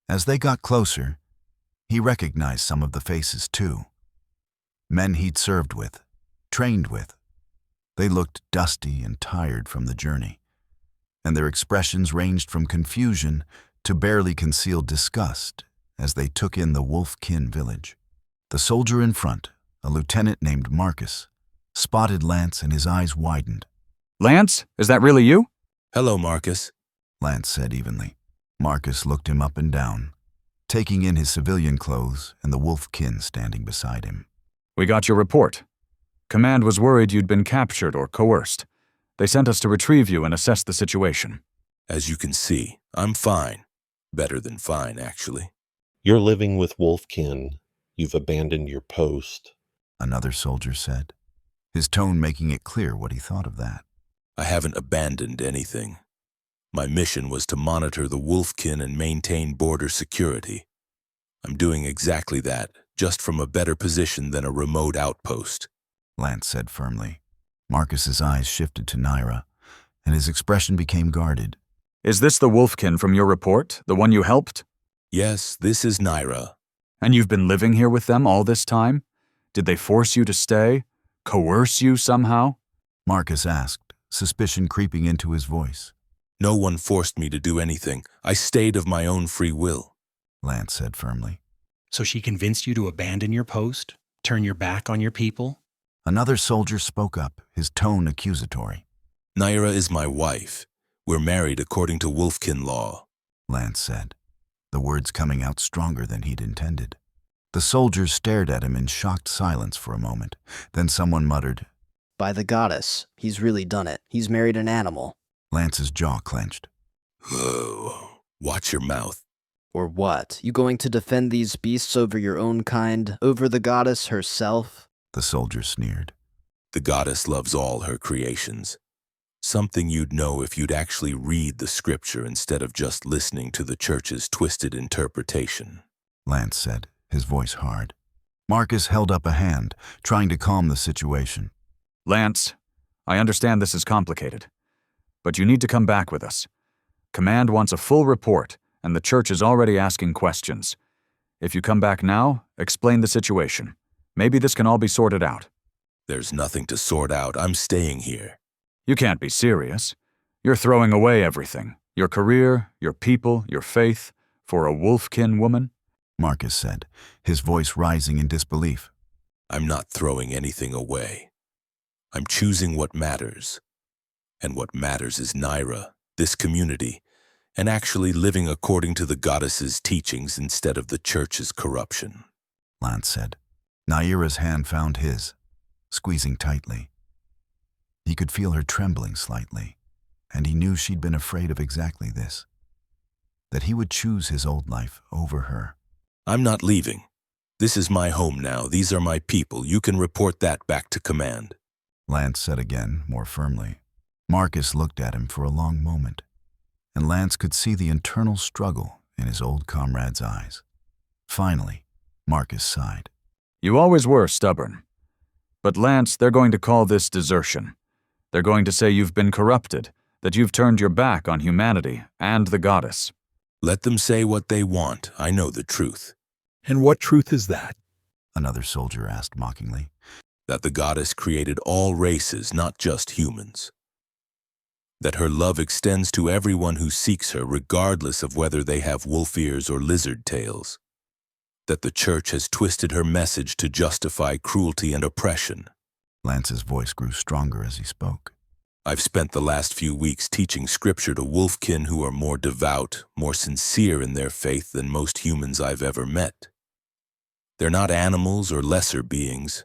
As they got closer, he recognized some of the faces too. Men he'd served with, trained with. They looked dusty and tired from the journey, and their expressions ranged from confusion to barely concealed disgust as they took in the wolf-kin village. The soldier in front, a lieutenant named Marcus, spotted Lance and his eyes widened. Lance, is that really you? Hello, Marcus. Lance said evenly. Marcus looked him up and down, taking in his civilian clothes and the wolf-kin standing beside him. We got your report. Command was worried you'd been captured or coerced. They sent us to retrieve you and assess the situation. As you can see, I'm fine. Better than fine, actually. You're living with wolfkin. You've abandoned your post. Another soldier said, his tone making it clear what he thought of that. I haven't abandoned anything. My mission was to monitor the wolfkin and maintain border security. I'm doing exactly that, just from a better position than a remote outpost, Lance said firmly. Marcus's eyes shifted to Naira, and his expression became guarded. Is this the Wolfkin from your report, the one you helped? Yes, this is Naira. And you've been living here with them all this time? Did they force you to stay? Coerce you somehow? Marcus asked, suspicion creeping into his voice. No one forced me to do anything. I stayed of my own free will, Lance said firmly. So she convinced you to abandon your post? Turn your back on your people? Another soldier spoke up, his tone accusatory. Naira is my wife. We're married according to Wolfkin law, Lance said, the words coming out stronger than he'd intended. The soldiers stared at him in shocked silence for a moment. Then someone muttered, By the goddess, he's really done it. He's married an animal. Lance's jaw clenched. Oh, watch your mouth. Or what? You going to defend these beasts over your own kind, over the goddess herself? The soldier sneered. The goddess loves all her creations. Something you'd know if you'd actually read the scripture instead of just listening to the church's twisted interpretation, Lance said, his voice hard. Marcus held up a hand, trying to calm the situation. Lance, I understand this is complicated, but you need to come back with us. Command wants a full report, and the church is already asking questions. If you come back now, explain the situation. Maybe this can all be sorted out. There's nothing to sort out. I'm staying here. You can't be serious. You're throwing away everything. Your career, your people, your faith, for a Wolfkin woman? Marcus said, his voice rising in disbelief. I'm not throwing anything away. I'm choosing what matters. And what matters is Naira, this community, and actually living according to the goddess's teachings instead of the church's corruption, Lance said. Naira's hand found his, squeezing tightly. He could feel her trembling slightly, and he knew she'd been afraid of exactly this, that he would choose his old life over her. I'm not leaving. This is my home now. These are my people. You can report that back to command, Lance said again, more firmly. Marcus looked at him for a long moment, and Lance could see the internal struggle in his old comrade's eyes. Finally, Marcus sighed. You always were stubborn. But Lance, they're going to call this desertion. They're going to say you've been corrupted, that you've turned your back on humanity and the goddess. Let them say what they want. I know the truth. And what truth is that? Another soldier asked mockingly. That the goddess created all races, not just humans. That her love extends to everyone who seeks her, regardless of whether they have wolf ears or lizard tails. That the church has twisted her message to justify cruelty and oppression. Lance's voice grew stronger as he spoke. I've spent the last few weeks teaching scripture to Wolfkin who are more devout, more sincere in their faith than most humans I've ever met. They're not animals or lesser beings.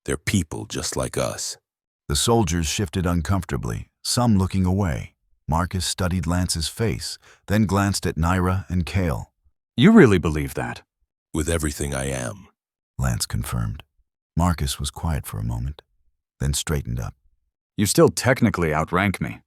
They're people just like us. The soldiers shifted uncomfortably, some looking away. Marcus studied Lance's face, then glanced at Naira and Kale. You really believe that? With everything I am, Lance confirmed. Marcus was quiet for a moment, then straightened up. You still technically outrank me.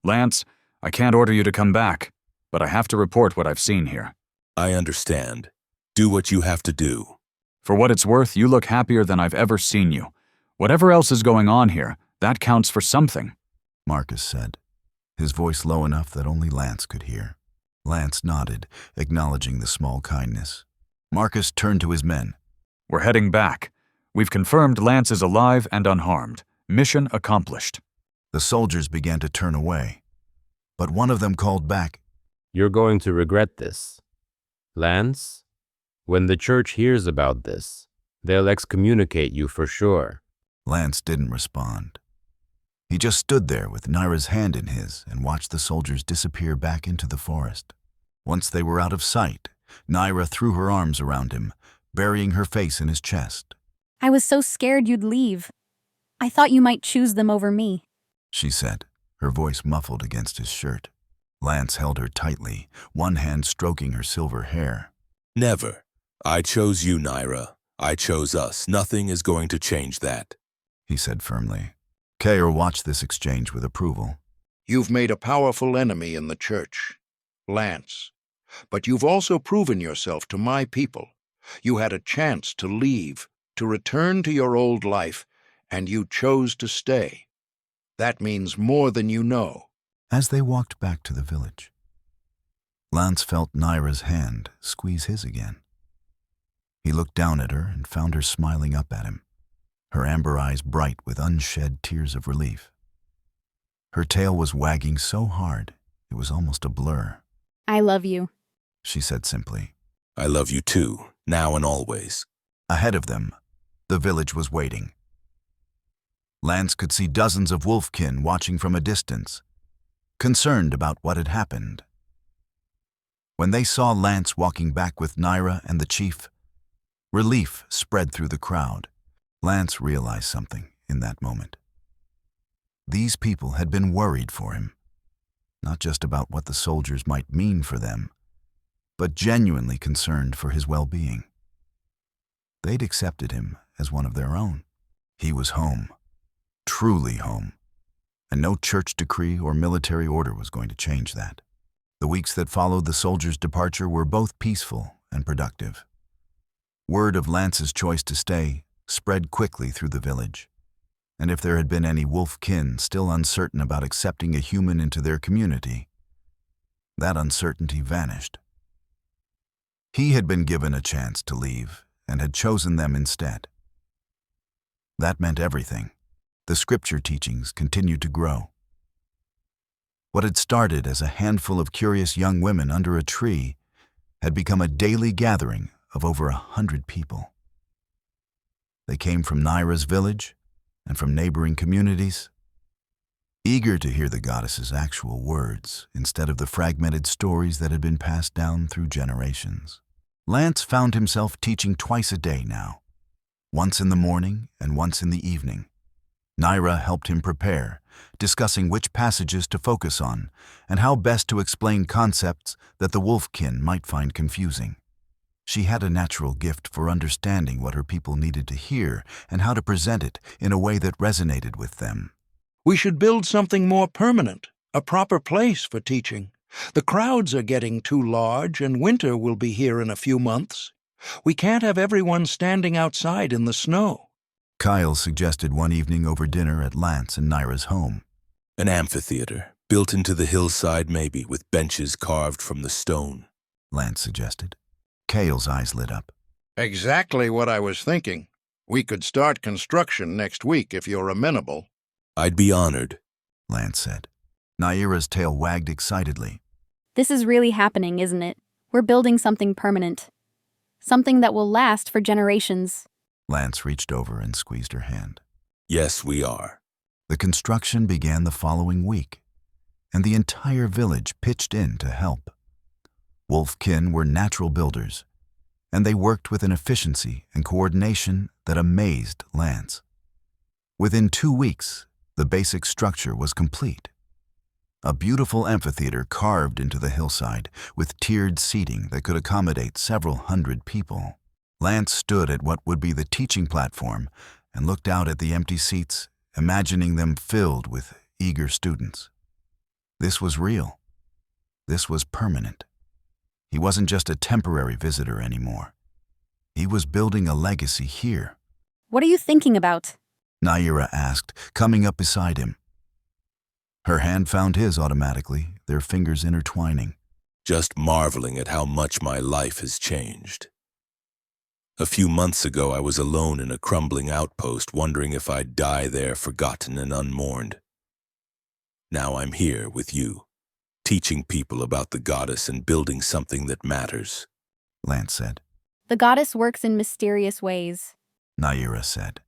Lance, I can't order you to come back, but I have to report what I've seen here. I understand. Do what you have to do. For what it's worth, you look happier than I've ever seen you. Whatever else is going on here, that counts for something, Marcus said, his voice low enough that only Lance could hear. Lance nodded, acknowledging the small kindness. Marcus turned to his men. We're heading back. We've confirmed Lance is alive and unharmed. Mission accomplished. The soldiers began to turn away, but one of them called back. You're going to regret this. Lance, when the church hears about this, they'll excommunicate you for sure. Lance didn't respond. He just stood there with Naira's hand in his and watched the soldiers disappear back into the forest. Once they were out of sight, Naira threw her arms around him, burying her face in his chest. I was so scared you'd leave. I thought you might choose them over me, she said, her voice muffled against his shirt. Lance held her tightly, one hand stroking her silver hair. Never. I chose you, Naira. I chose us. Nothing is going to change that, he said firmly. Kair watched this exchange with approval. You've made a powerful enemy in the church, Lance. But you've also proven yourself to my people. You had a chance to leave, to return to your old life, and you chose to stay. That means more than you know. As they walked back to the village, Lance felt Naira's hand squeeze his again. He looked down at her and found her smiling up at him, her amber eyes bright with unshed tears of relief. Her tail was wagging so hard it was almost a blur. I love you. She said simply. I love you too, now and always. Ahead of them, the village was waiting. Lance could see dozens of wolfkin watching from a distance, concerned about what had happened. When they saw Lance walking back with Naira and the chief, relief spread through the crowd. Lance realized something in that moment. These people had been worried for him, not just about what the soldiers might mean for them, but genuinely concerned for his well-being. They'd accepted him as one of their own. He was home, truly home, and no church decree or military order was going to change that. The weeks that followed the soldiers' departure were both peaceful and productive. Word of Lance's choice to stay spread quickly through the village, and if there had been any wolf kin still uncertain about accepting a human into their community, that uncertainty vanished. He had been given a chance to leave and had chosen them instead. That meant everything. The scripture teachings continued to grow. What had started as a handful of curious young women under a tree had become a daily gathering of over 100 people. They came from Naira's village and from neighboring communities, eager to hear the goddess's actual words instead of the fragmented stories that had been passed down through generations. Lance found himself teaching twice a day now, once in the morning and once in the evening. Naira helped him prepare, discussing which passages to focus on and how best to explain concepts that the wolfkin might find confusing. She had a natural gift for understanding what her people needed to hear and how to present it in a way that resonated with them. We should build something more permanent, a proper place for teaching. The crowds are getting too large, and winter will be here in a few months. We can't have everyone standing outside in the snow. Kyle suggested one evening over dinner at Lance and Naira's home. An amphitheater, built into the hillside maybe, with benches carved from the stone. Lance suggested. Cale's eyes lit up. Exactly what I was thinking. We could start construction next week if you're amenable. I'd be honored, Lance said. Naira's tail wagged excitedly. This is really happening, isn't it? We're building something permanent. Something that will last for generations. Lance reached over and squeezed her hand. Yes, we are. The construction began the following week, and the entire village pitched in to help. Wolfkin were natural builders, and they worked with an efficiency and coordination that amazed Lance. Within 2 weeks, the basic structure was complete. A beautiful amphitheater carved into the hillside with tiered seating that could accommodate several hundred people. Lance stood at what would be the teaching platform and looked out at the empty seats, imagining them filled with eager students. This was real. This was permanent. He wasn't just a temporary visitor anymore. He was building a legacy here. What are you thinking about? Naira asked, coming up beside him. Her hand found his automatically, their fingers intertwining. Just marveling at how much my life has changed. A few months ago, I was alone in a crumbling outpost, wondering if I'd die there forgotten and unmourned. Now I'm here with you, teaching people about the goddess and building something that matters, Lance said. The goddess works in mysterious ways, Naira said,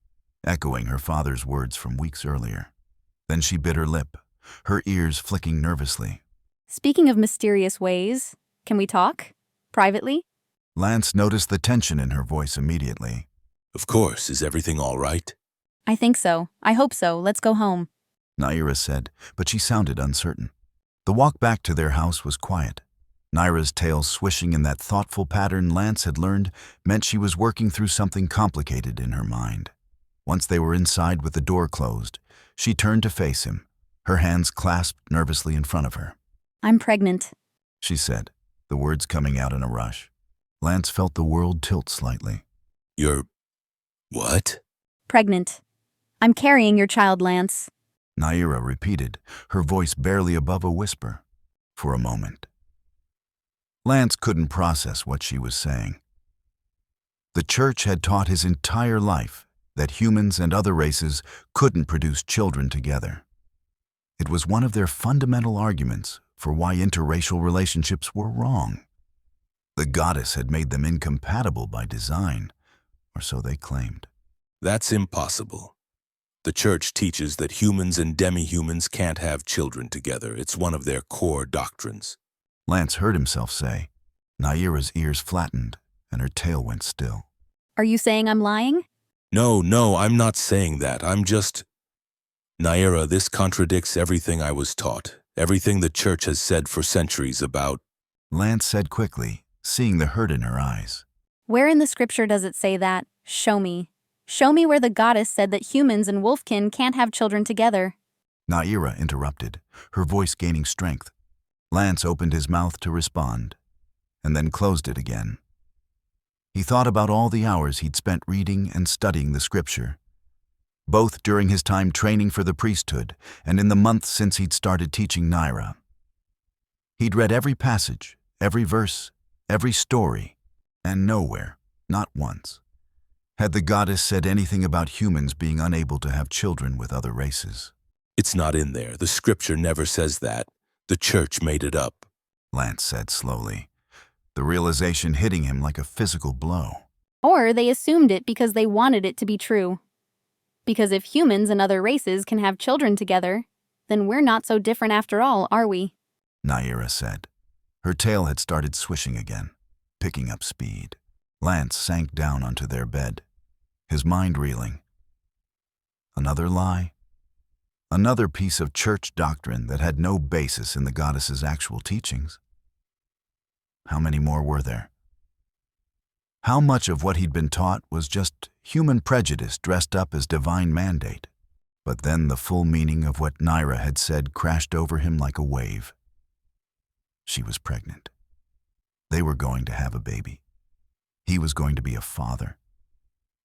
echoing her father's words from weeks earlier. Then she bit her lip, her ears flicking nervously. Speaking of mysterious ways, can we talk? Privately? Lance noticed the tension in her voice immediately. Of course, is everything all right? I think so. I hope so. Let's go home, Naira said, but she sounded uncertain. The walk back to their house was quiet. Naira's tail swishing in that thoughtful pattern Lance had learned meant she was working through something complicated in her mind. Once they were inside with the door closed, she turned to face him, her hands clasped nervously in front of her. I'm pregnant, she said, the words coming out in a rush. Lance felt the world tilt slightly. You're... what? Pregnant. I'm carrying your child, Lance. Naira repeated, her voice barely above a whisper, for a moment. Lance couldn't process what she was saying. The church had taught his entire life that humans and other races couldn't produce children together. It was one of their fundamental arguments for why interracial relationships were wrong. The goddess had made them incompatible by design, or so they claimed. That's impossible. The church teaches that humans and demi-humans can't have children together. It's one of their core doctrines. Lance heard himself say. Naira's ears flattened, and her tail went still. Are you saying I'm lying? No, I'm not saying that. I'm just... Naira, this contradicts everything I was taught, everything the church has said for centuries about... Lance said quickly, seeing the hurt in her eyes. Where in the scripture does it say that? Show me. Show me where the goddess said that humans and wolfkin can't have children together. Naira interrupted, her voice gaining strength. Lance opened his mouth to respond, and then closed it again. He thought about all the hours he'd spent reading and studying the scripture, both during his time training for the priesthood and in the months since he'd started teaching Naira. He'd read every passage, every verse, every story, and nowhere, not once, had the goddess said anything about humans being unable to have children with other races. It's not in there. The scripture never says that. The church made it up, Lance said slowly, the realization hitting him like a physical blow. Or they assumed it because they wanted it to be true. Because if humans and other races can have children together, then we're not so different after all, are we? Naira said. Her tail had started swishing again, picking up speed. Lance sank down onto their bed, his mind reeling. Another lie? Another piece of church doctrine that had no basis in the goddess's actual teachings. How many more were there? How much of what he'd been taught was just human prejudice dressed up as divine mandate? But then the full meaning of what Naira had said crashed over him like a wave. She was pregnant. They were going to have a baby. He was going to be a father.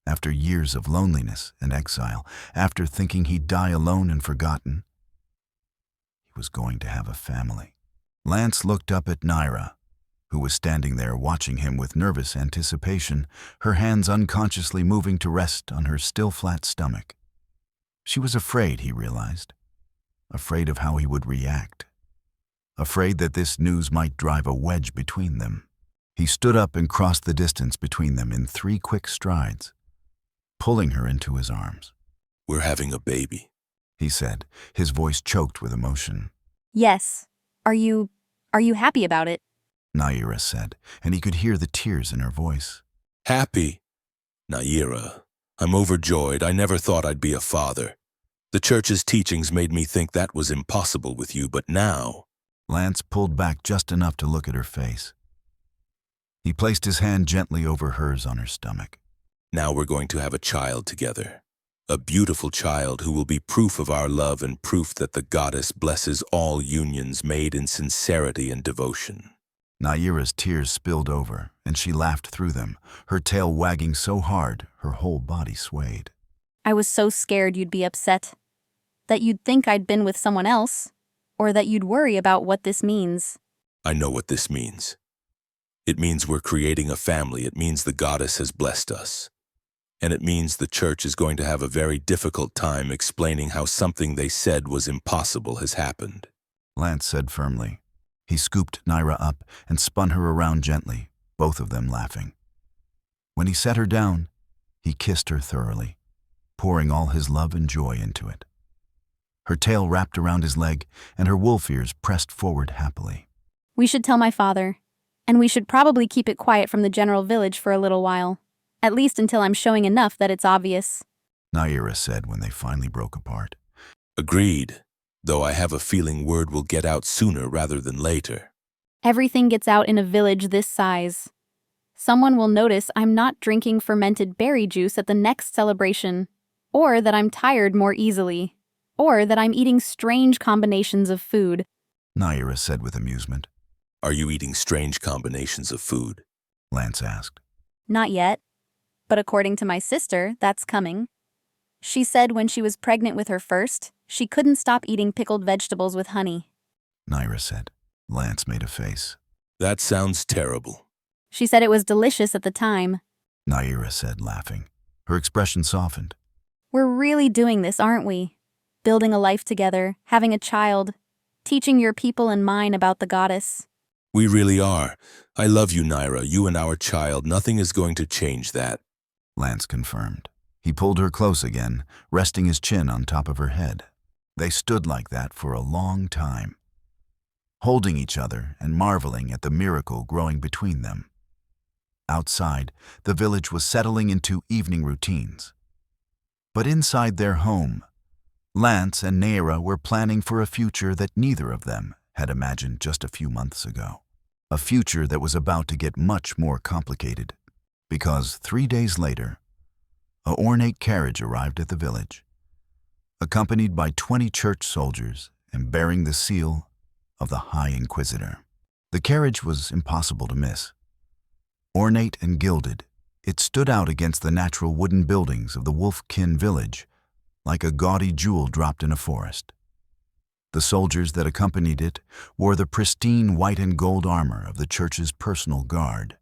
After years of loneliness and exile, after thinking he'd die alone and forgotten, he was going to have a family. Lance looked up at Naira, who was standing there watching him with nervous anticipation, her hands unconsciously moving to rest on her still flat stomach. She was afraid, he realized, afraid of how he would react, afraid that this news might drive a wedge between them. He stood up and crossed the distance between them in 3 quick strides, pulling her into his arms. We're having a baby, he said, his voice choked with emotion. Yes. Are you happy about it? Naira said, and he could hear the tears in her voice. Happy? Naira, I'm overjoyed. I never thought I'd be a father. The church's teachings made me think that was impossible with you, but now... Lance pulled back just enough to look at her face. He placed his hand gently over hers on her stomach. Now we're going to have a child together. A beautiful child who will be proof of our love and proof that the goddess blesses all unions made in sincerity and devotion. Naira's tears spilled over, and she laughed through them, her tail wagging so hard her whole body swayed. I was so scared you'd be upset. That you'd think I'd been with someone else. Or that you'd worry about what this means. I know what this means. It means we're creating a family. It means the goddess has blessed us. And it means the church is going to have a very difficult time explaining how something they said was impossible has happened. Lance said firmly. He scooped Naira up and spun her around gently, both of them laughing. When he set her down, he kissed her thoroughly, pouring all his love and joy into it. Her tail wrapped around his leg, and her wolf ears pressed forward happily. We should tell my father, and we should probably keep it quiet from the general village for a little while, at least until I'm showing enough that it's obvious, Naira said when they finally broke apart. Agreed, though I have a feeling word will get out sooner rather than later. Everything gets out in a village this size. Someone will notice I'm not drinking fermented berry juice at the next celebration, or that I'm tired more easily, or that I'm eating strange combinations of food, Naira said with amusement. Are you eating strange combinations of food? Lance asked. Not yet, but according to my sister, that's coming. She said when she was pregnant with her first, She couldn't stop eating pickled vegetables with honey. Naira said. Lance made a face. That sounds terrible. She said it was delicious at the time. Naira said, laughing. Her expression softened. We're really doing this, aren't we? Building a life together, having a child, teaching your people and mine about the goddess. We really are. I love you, Naira, you and our child. Nothing is going to change that. Lance confirmed. He pulled her close again, resting his chin on top of her head. They stood like that for a long time, holding each other and marveling at the miracle growing between them. Outside, the village was settling into evening routines. But inside their home, Lance and Naira were planning for a future that neither of them had imagined just a few months ago. A future that was about to get much more complicated, because 3 days later, an ornate carriage arrived at the village, accompanied by 20 church soldiers and bearing the seal of the High Inquisitor. The carriage was impossible to miss. Ornate and gilded, it stood out against the natural wooden buildings of the Wolfkin village, like a gaudy jewel dropped in a forest. The soldiers that accompanied it wore the pristine white and gold armor of the church's personal guard,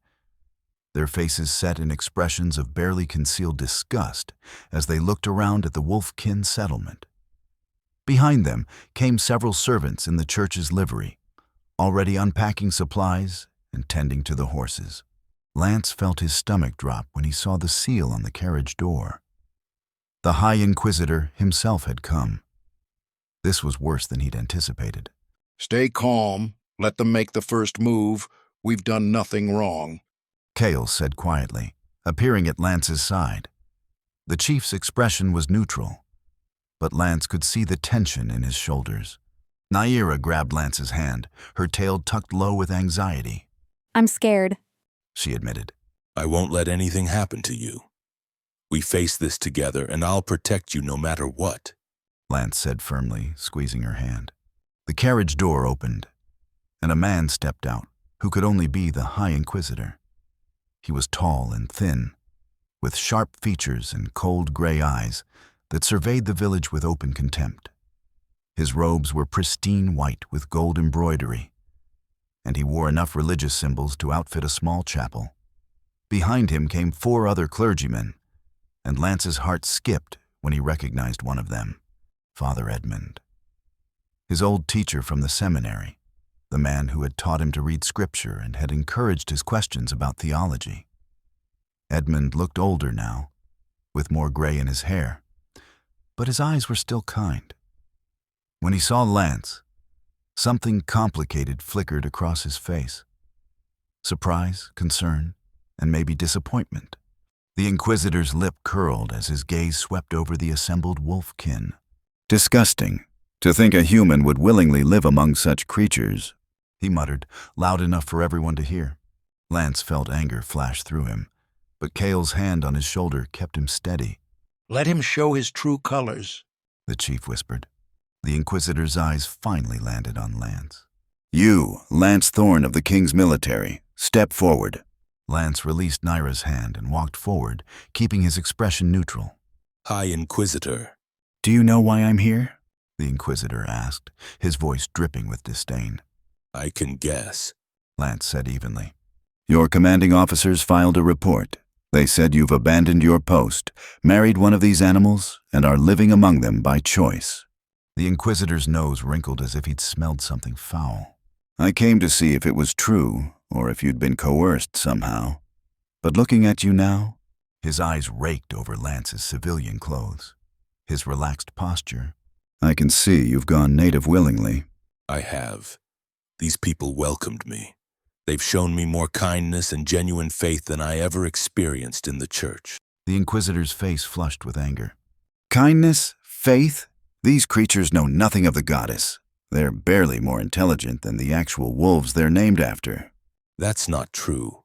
their faces set in expressions of barely concealed disgust as they looked around at the Wolfkin settlement. Behind them came several servants in the church's livery, already unpacking supplies and tending to the horses. Lance felt his stomach drop when he saw the seal on the carriage door. The High Inquisitor himself had come. This was worse than he'd anticipated. Stay calm. Let them make the first move. We've done nothing wrong. Kale said quietly, appearing at Lance's side. The chief's expression was neutral, but Lance could see the tension in his shoulders. Naira grabbed Lance's hand, her tail tucked low with anxiety. I'm scared, she admitted. I won't let anything happen to you. We face this together, and I'll protect you no matter what, Lance said firmly, squeezing her hand. The carriage door opened, and a man stepped out, who could only be the High Inquisitor. He was tall and thin, with sharp features and cold gray eyes that surveyed the village with open contempt. His robes were pristine white with gold embroidery, and he wore enough religious symbols to outfit a small chapel. Behind him came 4 other clergymen, and Lance's heart skipped when he recognized one of them, Father Edmund. His old teacher from the seminary, the man who had taught him to read scripture and had encouraged his questions about theology. Edmund looked older now, with more gray in his hair, but his eyes were still kind. When he saw Lance, something complicated flickered across his face. Surprise, concern, and maybe disappointment. The Inquisitor's lip curled as his gaze swept over the assembled wolfkin. Disgusting. To think a human would willingly live among such creatures, he muttered, loud enough for everyone to hear. Lance felt anger flash through him, but Kale's hand on his shoulder kept him steady. Let him show his true colors, the chief whispered. The Inquisitor's eyes finally landed on Lance. You, Lance Thorne of the King's military, step forward. Lance released Naira's hand and walked forward, keeping his expression neutral. High Inquisitor. Do you know why I'm here? The Inquisitor asked, his voice dripping with disdain. I can guess, Lance said evenly. Your commanding officers filed a report. They said you've abandoned your post, married one of these animals, and are living among them by choice. The Inquisitor's nose wrinkled as if he'd smelled something foul. I came to see if it was true, or if you'd been coerced somehow. But looking at you now, his eyes raked over Lance's civilian clothes, his relaxed posture. I can see you've gone native willingly. I have. These people welcomed me. They've shown me more kindness and genuine faith than I ever experienced in the church. The Inquisitor's face flushed with anger. Kindness? Faith? These creatures know nothing of the goddess. They're barely more intelligent than the actual wolves they're named after. That's not true.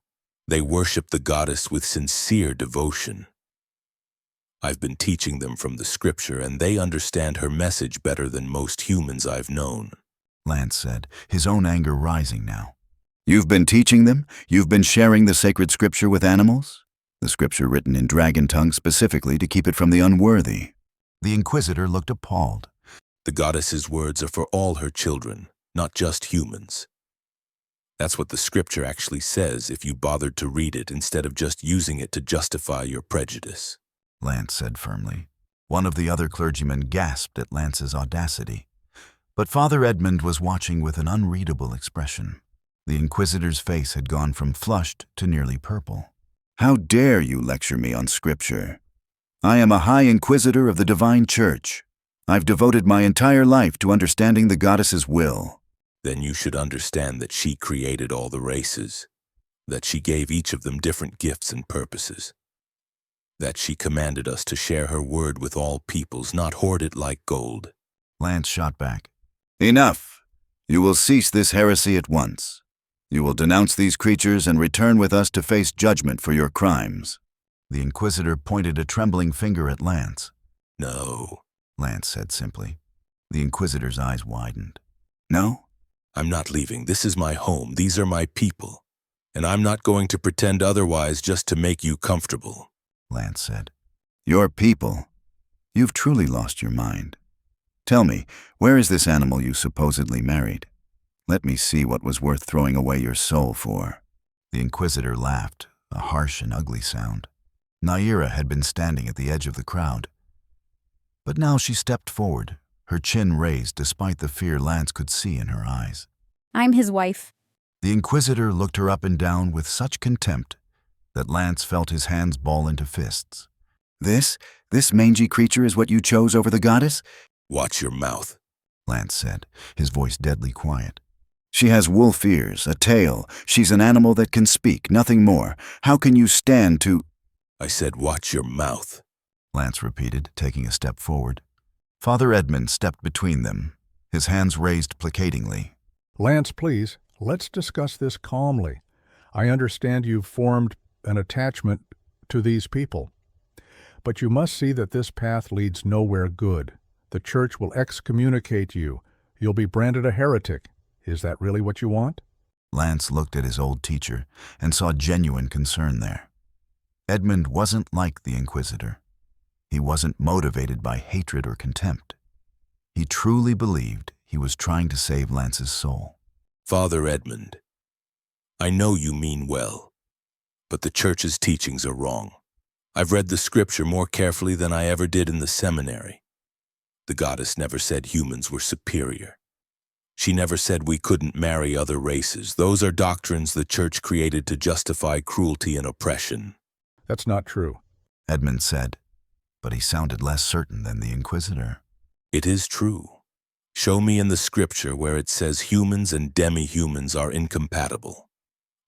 They worship the goddess with sincere devotion. I've been teaching them from the scripture, and they understand her message better than most humans I've known, Lance said, his own anger rising now. You've been teaching them? You've been sharing the sacred scripture with animals? The scripture written in dragon tongue specifically to keep it from the unworthy. The Inquisitor looked appalled. The goddess's words are for all her children, not just humans. That's what the scripture actually says if you bothered to read it instead of just using it to justify your prejudice. Lance said firmly. One of the other clergymen gasped at Lance's audacity. But Father Edmund was watching with an unreadable expression. The Inquisitor's face had gone from flushed to nearly purple. "How dare you lecture me on Scripture? I am a High Inquisitor of the Divine Church. I've devoted my entire life to understanding the goddess's will." Then you should understand that she created all the races, that she gave each of them different gifts and purposes, that she commanded us to share her word with all peoples, not hoard it like gold. Lance shot back. "Enough! You will cease this heresy at once. You will denounce these creatures and return with us to face judgment for your crimes." The Inquisitor pointed a trembling finger at Lance. "No," Lance said simply. The Inquisitor's eyes widened. "No?" "I'm not leaving. This is my home. These are my people. And I'm not going to pretend otherwise just to make you comfortable," Lance said. "Your people? You've truly lost your mind. Tell me, where is this animal you supposedly married? Let me see what was worth throwing away your soul for." The Inquisitor laughed, a harsh and ugly sound. Naira had been standing at the edge of the crowd. But now she stepped forward, her chin raised despite the fear Lance could see in her eyes. I'm his wife. The Inquisitor looked her up and down with such contempt that Lance felt his hands ball into fists. This mangy creature is what you chose over the goddess?" "Watch your mouth," Lance said, his voice deadly quiet. "She has wolf ears, a tail. She's an animal that can speak, nothing more. How can you stand to—" "I said watch your mouth," Lance repeated, taking a step forward. Father Edmund stepped between them, his hands raised placatingly. "Lance, please, let's discuss this calmly. I understand you've formed an attachment to these people. But you must see that this path leads nowhere good. The church will excommunicate you. You'll be branded a heretic. Is that really what you want?" Lance looked at his old teacher and saw genuine concern there. Edmund wasn't like the Inquisitor. He wasn't motivated by hatred or contempt. He truly believed he was trying to save Lance's soul. "Father Edmund, I know you mean well, but the church's teachings are wrong. I've read the scripture more carefully than I ever did in the seminary. The goddess never said humans were superior. She never said we couldn't marry other races. Those are doctrines the church created to justify cruelty and oppression." "That's not true," Edmund said, but he sounded less certain than the Inquisitor. "It is true. Show me in the scripture where it says humans and demi-humans are incompatible.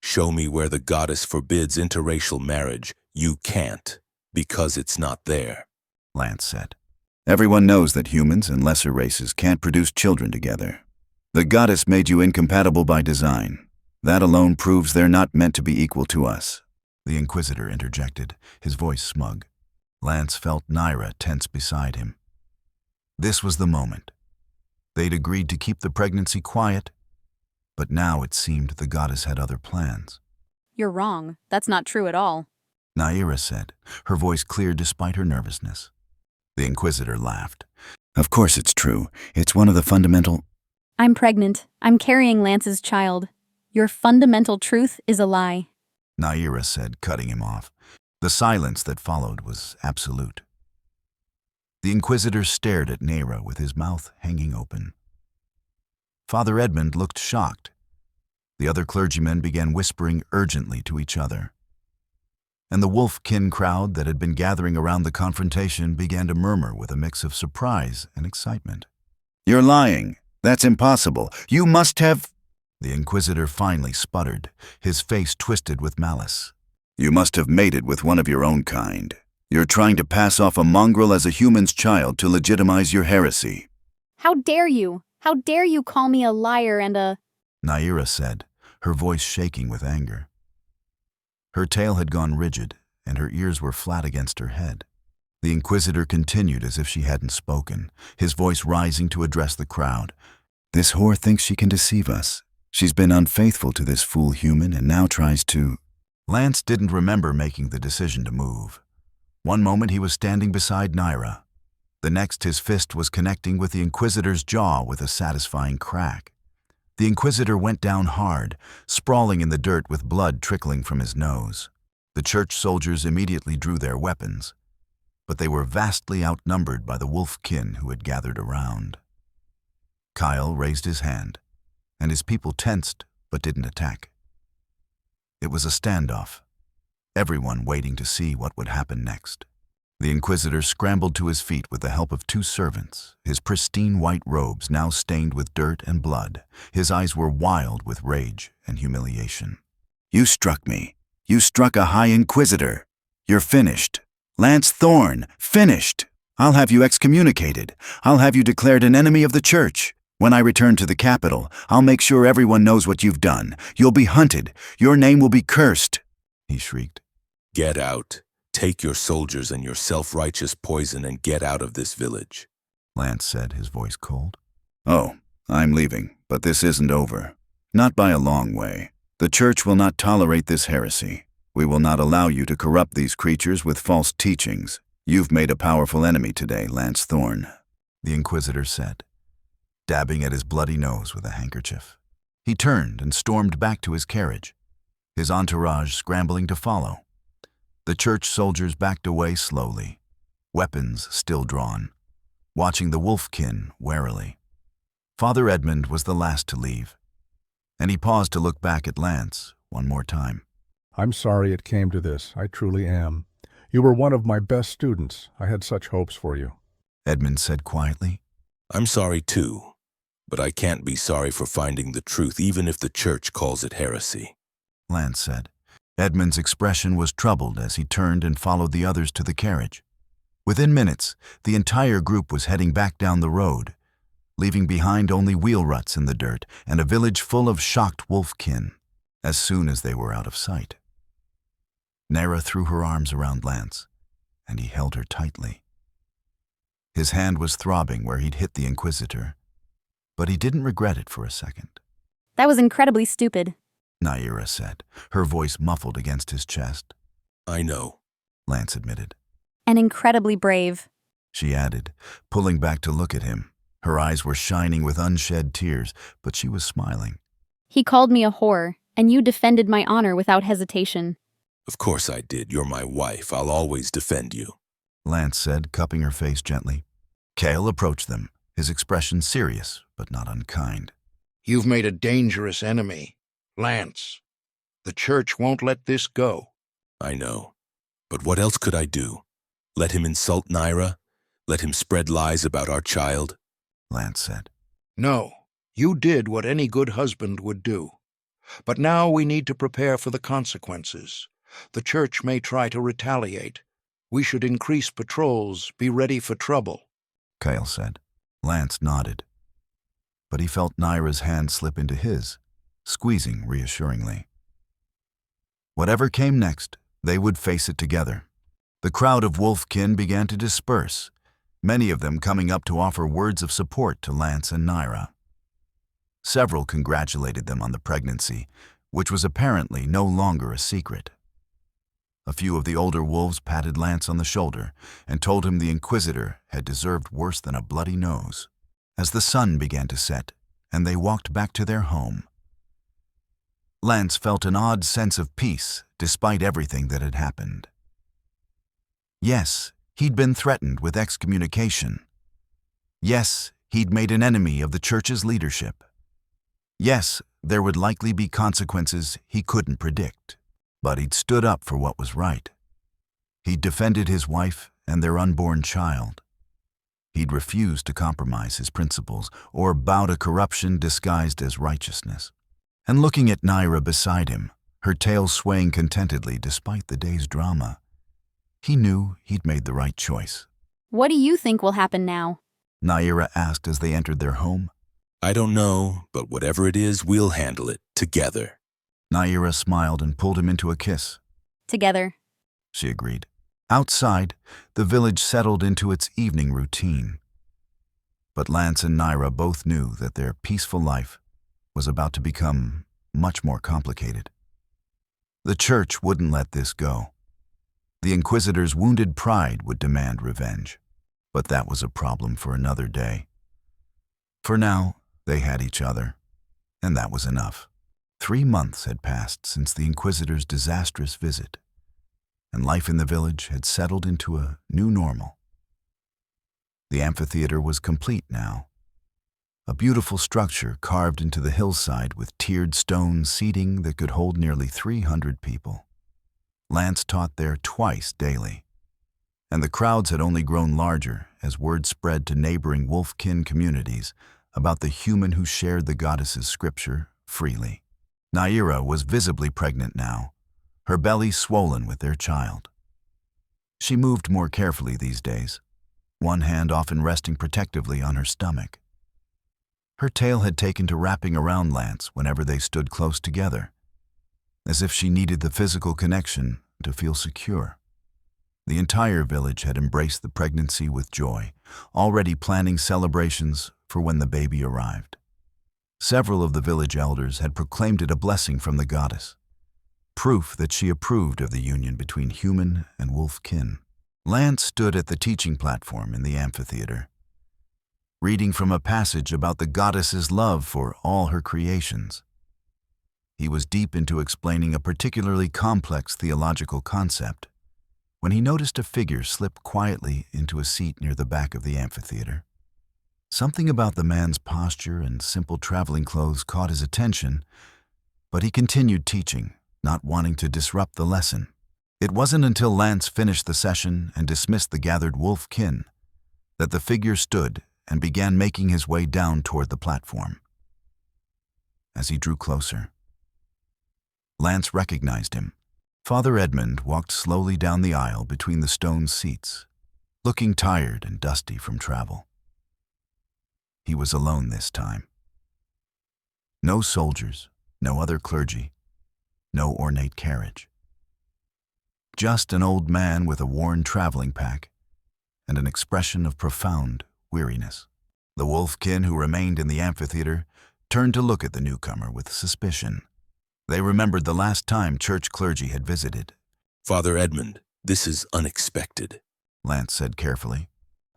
Show me where the goddess forbids interracial marriage. You can't, because it's not there," Lance said. "Everyone knows that humans and lesser races can't produce children together. The goddess made you incompatible by design. That alone proves they're not meant to be equal to us." The Inquisitor interjected, his voice smug. Lance felt Naira tense beside him. This was the moment. They'd agreed to keep the pregnancy quiet, but now it seemed the goddess had other plans. You're wrong. That's not true at all. Naira said, her voice clear despite her nervousness. The Inquisitor laughed. "Of course it's true. It's one of the fundamental—" I'm pregnant. I'm carrying Lance's child. Your fundamental truth is a lie. Naira said, cutting him off. The silence that followed was absolute. The Inquisitor stared at Naira with his mouth hanging open. Father Edmund looked shocked. The other clergymen began whispering urgently to each other. And the wolf-kin crowd that had been gathering around the confrontation began to murmur with a mix of surprise and excitement. "You're lying. That's impossible. You must have—" The Inquisitor finally sputtered, his face twisted with malice. "You must have mated with one of your own kind. You're trying to pass off a mongrel as a human's child to legitimize your heresy." How dare you? How dare you call me a liar and a— Naira said, her voice shaking with anger. Her tail had gone rigid, and her ears were flat against her head. The Inquisitor continued as if she hadn't spoken, his voice rising to address the crowd. "This whore thinks she can deceive us. She's been unfaithful to this fool human and now tries to—" Lance didn't remember making the decision to move. One moment he was standing beside Naira. The next, his fist was connecting with the Inquisitor's jaw with a satisfying crack. The Inquisitor went down hard, sprawling in the dirt with blood trickling from his nose. The church soldiers immediately drew their weapons, but they were vastly outnumbered by the wolf-kin who had gathered around. Kyle raised his hand, and his people tensed but didn't attack. It was a standoff, everyone waiting to see what would happen next. The Inquisitor scrambled to his feet with the help of 2 servants, his pristine white robes now stained with dirt and blood. His eyes were wild with rage and humiliation. You struck me. You struck a High Inquisitor. You're finished. Lance Thorn, finished. I'll have you excommunicated. I'll have you declared an enemy of the church. When I return to the capital, I'll make sure everyone knows what you've done. You'll be hunted. Your name will be cursed, he shrieked. Get out. Take your soldiers and your self-righteous poison and get out of this village, Lance said, his voice cold. Oh, I'm leaving, but this isn't over. Not by a long way. The church will not tolerate this heresy. We will not allow you to corrupt these creatures with false teachings. You've made a powerful enemy today, Lance Thorn, the Inquisitor said, dabbing at his bloody nose with a handkerchief. He turned and stormed back to his carriage, his entourage scrambling to follow. The church soldiers backed away slowly, weapons still drawn, watching the wolf-kin warily. Father Edmund was the last to leave, and he paused to look back at Lance one more time. I'm sorry it came to this. I truly am. You were one of my best students. I had such hopes for you, Edmund said quietly. I'm sorry too, but I can't be sorry for finding the truth even if the church calls it heresy, Lance said. Edmund's expression was troubled as he turned and followed the others to the carriage. Within minutes, the entire group was heading back down the road, leaving behind only wheel ruts in the dirt and a village full of shocked wolf-kin as soon as they were out of sight. Naira threw her arms around Lance, and he held her tightly. His hand was throbbing where he'd hit the Inquisitor, but he didn't regret it for a second. That was incredibly stupid, Naira said, her voice muffled against his chest. I know, Lance admitted. and incredibly brave. She added, pulling back to look at him. Her eyes were shining with unshed tears, but she was smiling. He called me a whore, and you defended my honor without hesitation. Of course I did. You're my wife. I'll always defend you, Lance said, cupping her face gently. Cale approached them, his expression serious but not unkind. You've made a dangerous enemy, Lance. The church won't let this go. I know. But what else could I do? Let him insult Naira? Let him spread lies about our child? Lance said. No, you did what any good husband would do. But now we need to prepare for the consequences. The church may try to retaliate. We should increase patrols, be ready for trouble, Kyle said. Lance nodded. But he felt Naira's hand slip into his, squeezing reassuringly. Whatever came next, they would face it together. The crowd of wolf-kin began to disperse, many of them coming up to offer words of support to Lance and Naira. Several congratulated them on the pregnancy, which was apparently no longer a secret. A few of the older wolves patted Lance on the shoulder and told him the Inquisitor had deserved worse than a bloody nose. As the sun began to set and they walked back to their home, Lance felt an odd sense of peace despite everything that had happened. Yes, he'd been threatened with excommunication. Yes, he'd made an enemy of the church's leadership. Yes, there would likely be consequences he couldn't predict. But he'd stood up for what was right. He'd defended his wife and their unborn child. He'd refused to compromise his principles or bow to corruption disguised as righteousness. And looking at Naira beside him, her tail swaying contentedly despite the day's drama, he knew he'd made the right choice. What do you think will happen now? Naira asked as they entered their home. I don't know, but whatever it is, we'll handle it together. Naira smiled and pulled him into a kiss. Together, she agreed. Outside, the village settled into its evening routine. But Lance and Naira both knew that their peaceful life was about to become much more complicated. The church wouldn't let this go. The Inquisitor's wounded pride would demand revenge. But that was a problem for another day. For now, they had each other, and that was enough. 3 months had passed since the Inquisitor's disastrous visit, and life in the village had settled into a new normal. The amphitheater was complete now. A beautiful structure carved into the hillside with tiered stone seating that could hold nearly 300 people. Lance taught there twice daily, and the crowds had only grown larger as word spread to neighboring wolfkin communities about the human who shared the goddess's scripture freely. Naira was visibly pregnant now, her belly swollen with their child. She moved more carefully these days, one hand often resting protectively on her stomach. Her tail had taken to wrapping around Lance whenever they stood close together, as if she needed the physical connection to feel secure. The entire village had embraced the pregnancy with joy, already planning celebrations for when the baby arrived. Several of the village elders had proclaimed it a blessing from the goddess, proof that she approved of the union between human and wolf kin. Lance stood at the teaching platform in the amphitheater, reading from a passage about the goddess's love for all her creations. He was deep into explaining a particularly complex theological concept when he noticed a figure slip quietly into a seat near the back of the amphitheater. Something about the man's posture and simple traveling clothes caught his attention, but he continued teaching, not wanting to disrupt the lesson. It wasn't until Lance finished the session and dismissed the gathered wolf kin that the figure stood and began making his way down toward the platform. As he drew closer, Lance recognized him. Father Edmund walked slowly down the aisle between the stone seats, looking tired and dusty from travel. He was alone this time. No soldiers, no other clergy, no ornate carriage. Just an old man with a worn traveling pack and an expression of profound weariness. The wolfkin who remained in the amphitheater turned to look at the newcomer with suspicion. They remembered the last time church clergy had visited. Father Edmund, this is unexpected, Lance said carefully.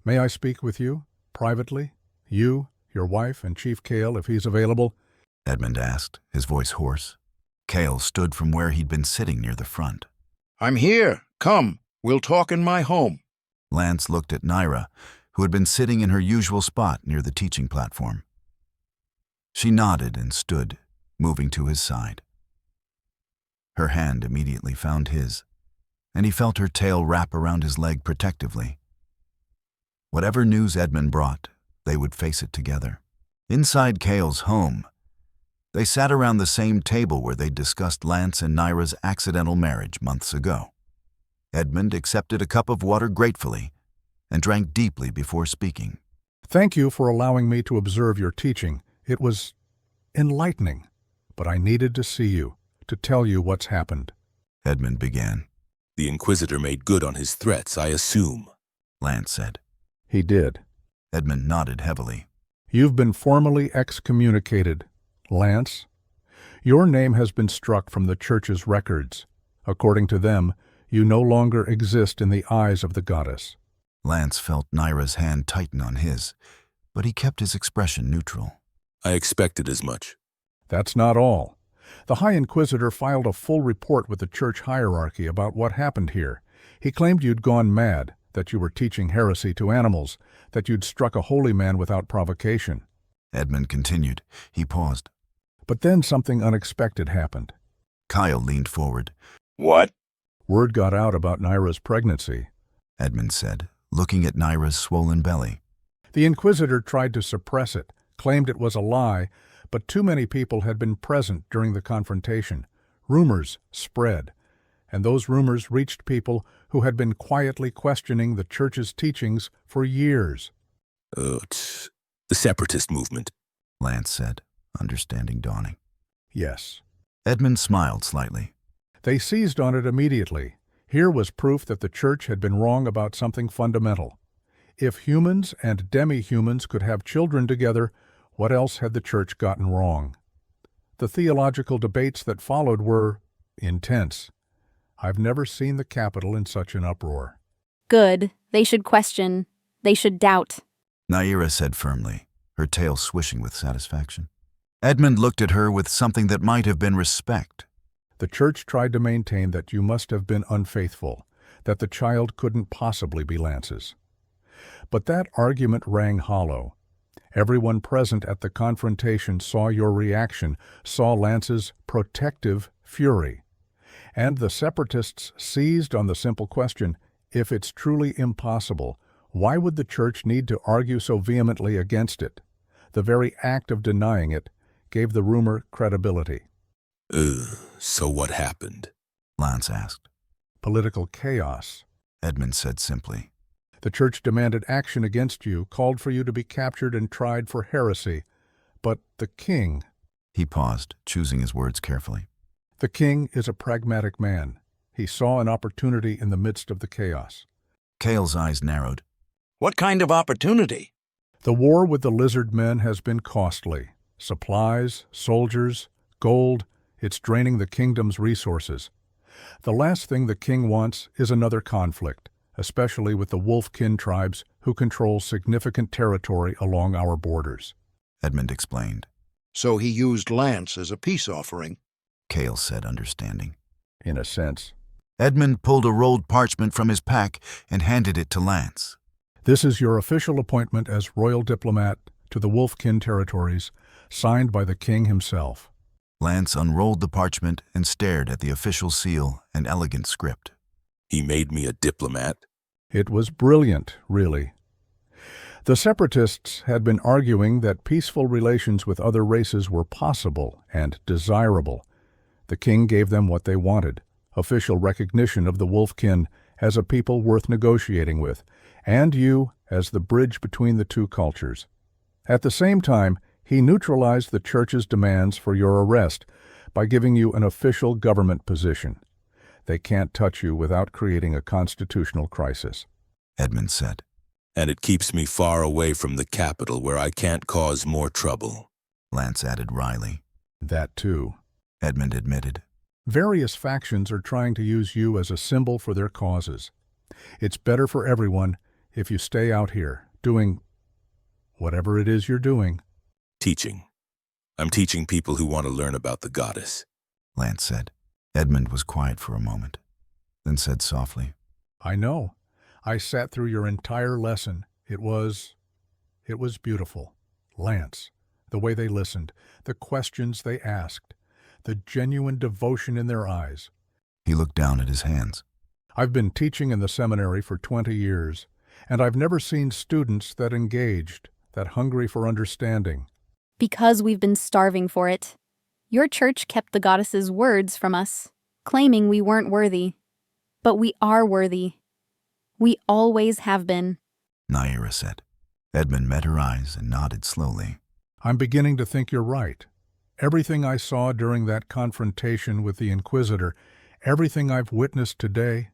May I speak with you, privately? You, your wife, and Chief Kale, if he's available? Edmund asked, his voice hoarse. Kale stood from where he'd been sitting near the front. I'm here. Come, we'll talk in my home. Lance looked at Naira, who had been sitting in her usual spot near the teaching platform. She nodded and stood, moving to his side. Her hand immediately found his, and he felt her tail wrap around his leg protectively. Whatever news Edmund brought, they would face it together. Inside Kale's home, they sat around the same table where they'd discussed Lance and Naira's accidental marriage months ago. Edmund accepted a cup of water gratefully and drank deeply before speaking. Thank you for allowing me to observe your teaching. It was enlightening, but I needed to see you, to tell you what's happened. Edmund began. The Inquisitor made good on his threats, I assume, Lance said. He did. Edmund nodded heavily. You've been formally excommunicated, Lance. Your name has been struck from the Church's records. According to them, you no longer exist in the eyes of the goddess. Lance felt Naira's hand tighten on his, but he kept his expression neutral. I expected as much. That's not all. The High Inquisitor filed a full report with the Church hierarchy about what happened here. He claimed you'd gone mad, that you were teaching heresy to animals, that you'd struck a holy man without provocation. Edmund continued. He paused. But then something unexpected happened. Kyle leaned forward. What? Word got out about Naira's pregnancy, Edmund said, looking at Naira's swollen belly. The Inquisitor tried to suppress it, claimed it was a lie, but too many people had been present during the confrontation. Rumors spread, and those rumors reached people who had been quietly questioning the Church's teachings for years. The separatist movement, Lance said, understanding dawning. Yes. Edmund smiled slightly. They seized on it immediately. Here was proof that the Church had been wrong about something fundamental. If humans and demi-humans could have children together, what else had the Church gotten wrong? The theological debates that followed were intense. I've never seen the Capitol in such an uproar. Good. They should question. They should doubt. Naira said firmly, her tail swishing with satisfaction. Edmund looked at her with something that might have been respect. The church tried to maintain that you must have been unfaithful, that the child couldn't possibly be Lance's. But that argument rang hollow. Everyone present at the confrontation saw your reaction, saw Lance's protective fury. And the separatists seized on the simple question, if it's truly impossible, why would the church need to argue so vehemently against it? The very act of denying it gave the rumor credibility. So what happened? Lance asked. Political chaos, Edmund said simply. The church demanded action against you, called for you to be captured and tried for heresy. But the king... He paused, choosing his words carefully. The king is a pragmatic man. He saw an opportunity in the midst of the chaos. Kale's eyes narrowed. What kind of opportunity? The war with the lizard men has been costly. Supplies, soldiers, gold, it's draining the kingdom's resources. The last thing the king wants is another conflict, especially with the Wolfkin tribes who control significant territory along our borders. Edmund explained. So he used Lance as a peace offering? Kale said, understanding. In a sense. Edmund pulled a rolled parchment from his pack and handed it to Lance. This is your official appointment as royal diplomat to the Wolfkin territories, signed by the king himself. Lance unrolled the parchment and stared at the official seal and elegant script. He made me a diplomat? It was brilliant, really. The separatists had been arguing that peaceful relations with other races were possible and desirable. The king gave them what they wanted, official recognition of the Wolfkin as a people worth negotiating with, and you as the bridge between the two cultures. At the same time, he neutralized the church's demands for your arrest by giving you an official government position. They can't touch you without creating a constitutional crisis. Edmund said. And it keeps me far away from the capital where I can't cause more trouble. Lance added wryly. That too, Edmund admitted. Various factions are trying to use you as a symbol for their causes. It's better for everyone if you stay out here, doing whatever it is you're doing. Teaching. I'm teaching people who want to learn about the goddess, Lance said. Edmund was quiet for a moment, then said softly, I know. I sat through your entire lesson. It was beautiful. Lance, the way they listened, the questions they asked, the genuine devotion in their eyes. He looked down at his hands. I've been teaching in the seminary for 20 years, and I've never seen students that engaged, that hungry for understanding. Because we've been starving for it. Your church kept the goddess's words from us, claiming we weren't worthy. But we are worthy. We always have been, Naira said. Edmund met her eyes and nodded slowly. I'm beginning to think you're right. Everything I saw during that confrontation with the Inquisitor, everything I've witnessed today,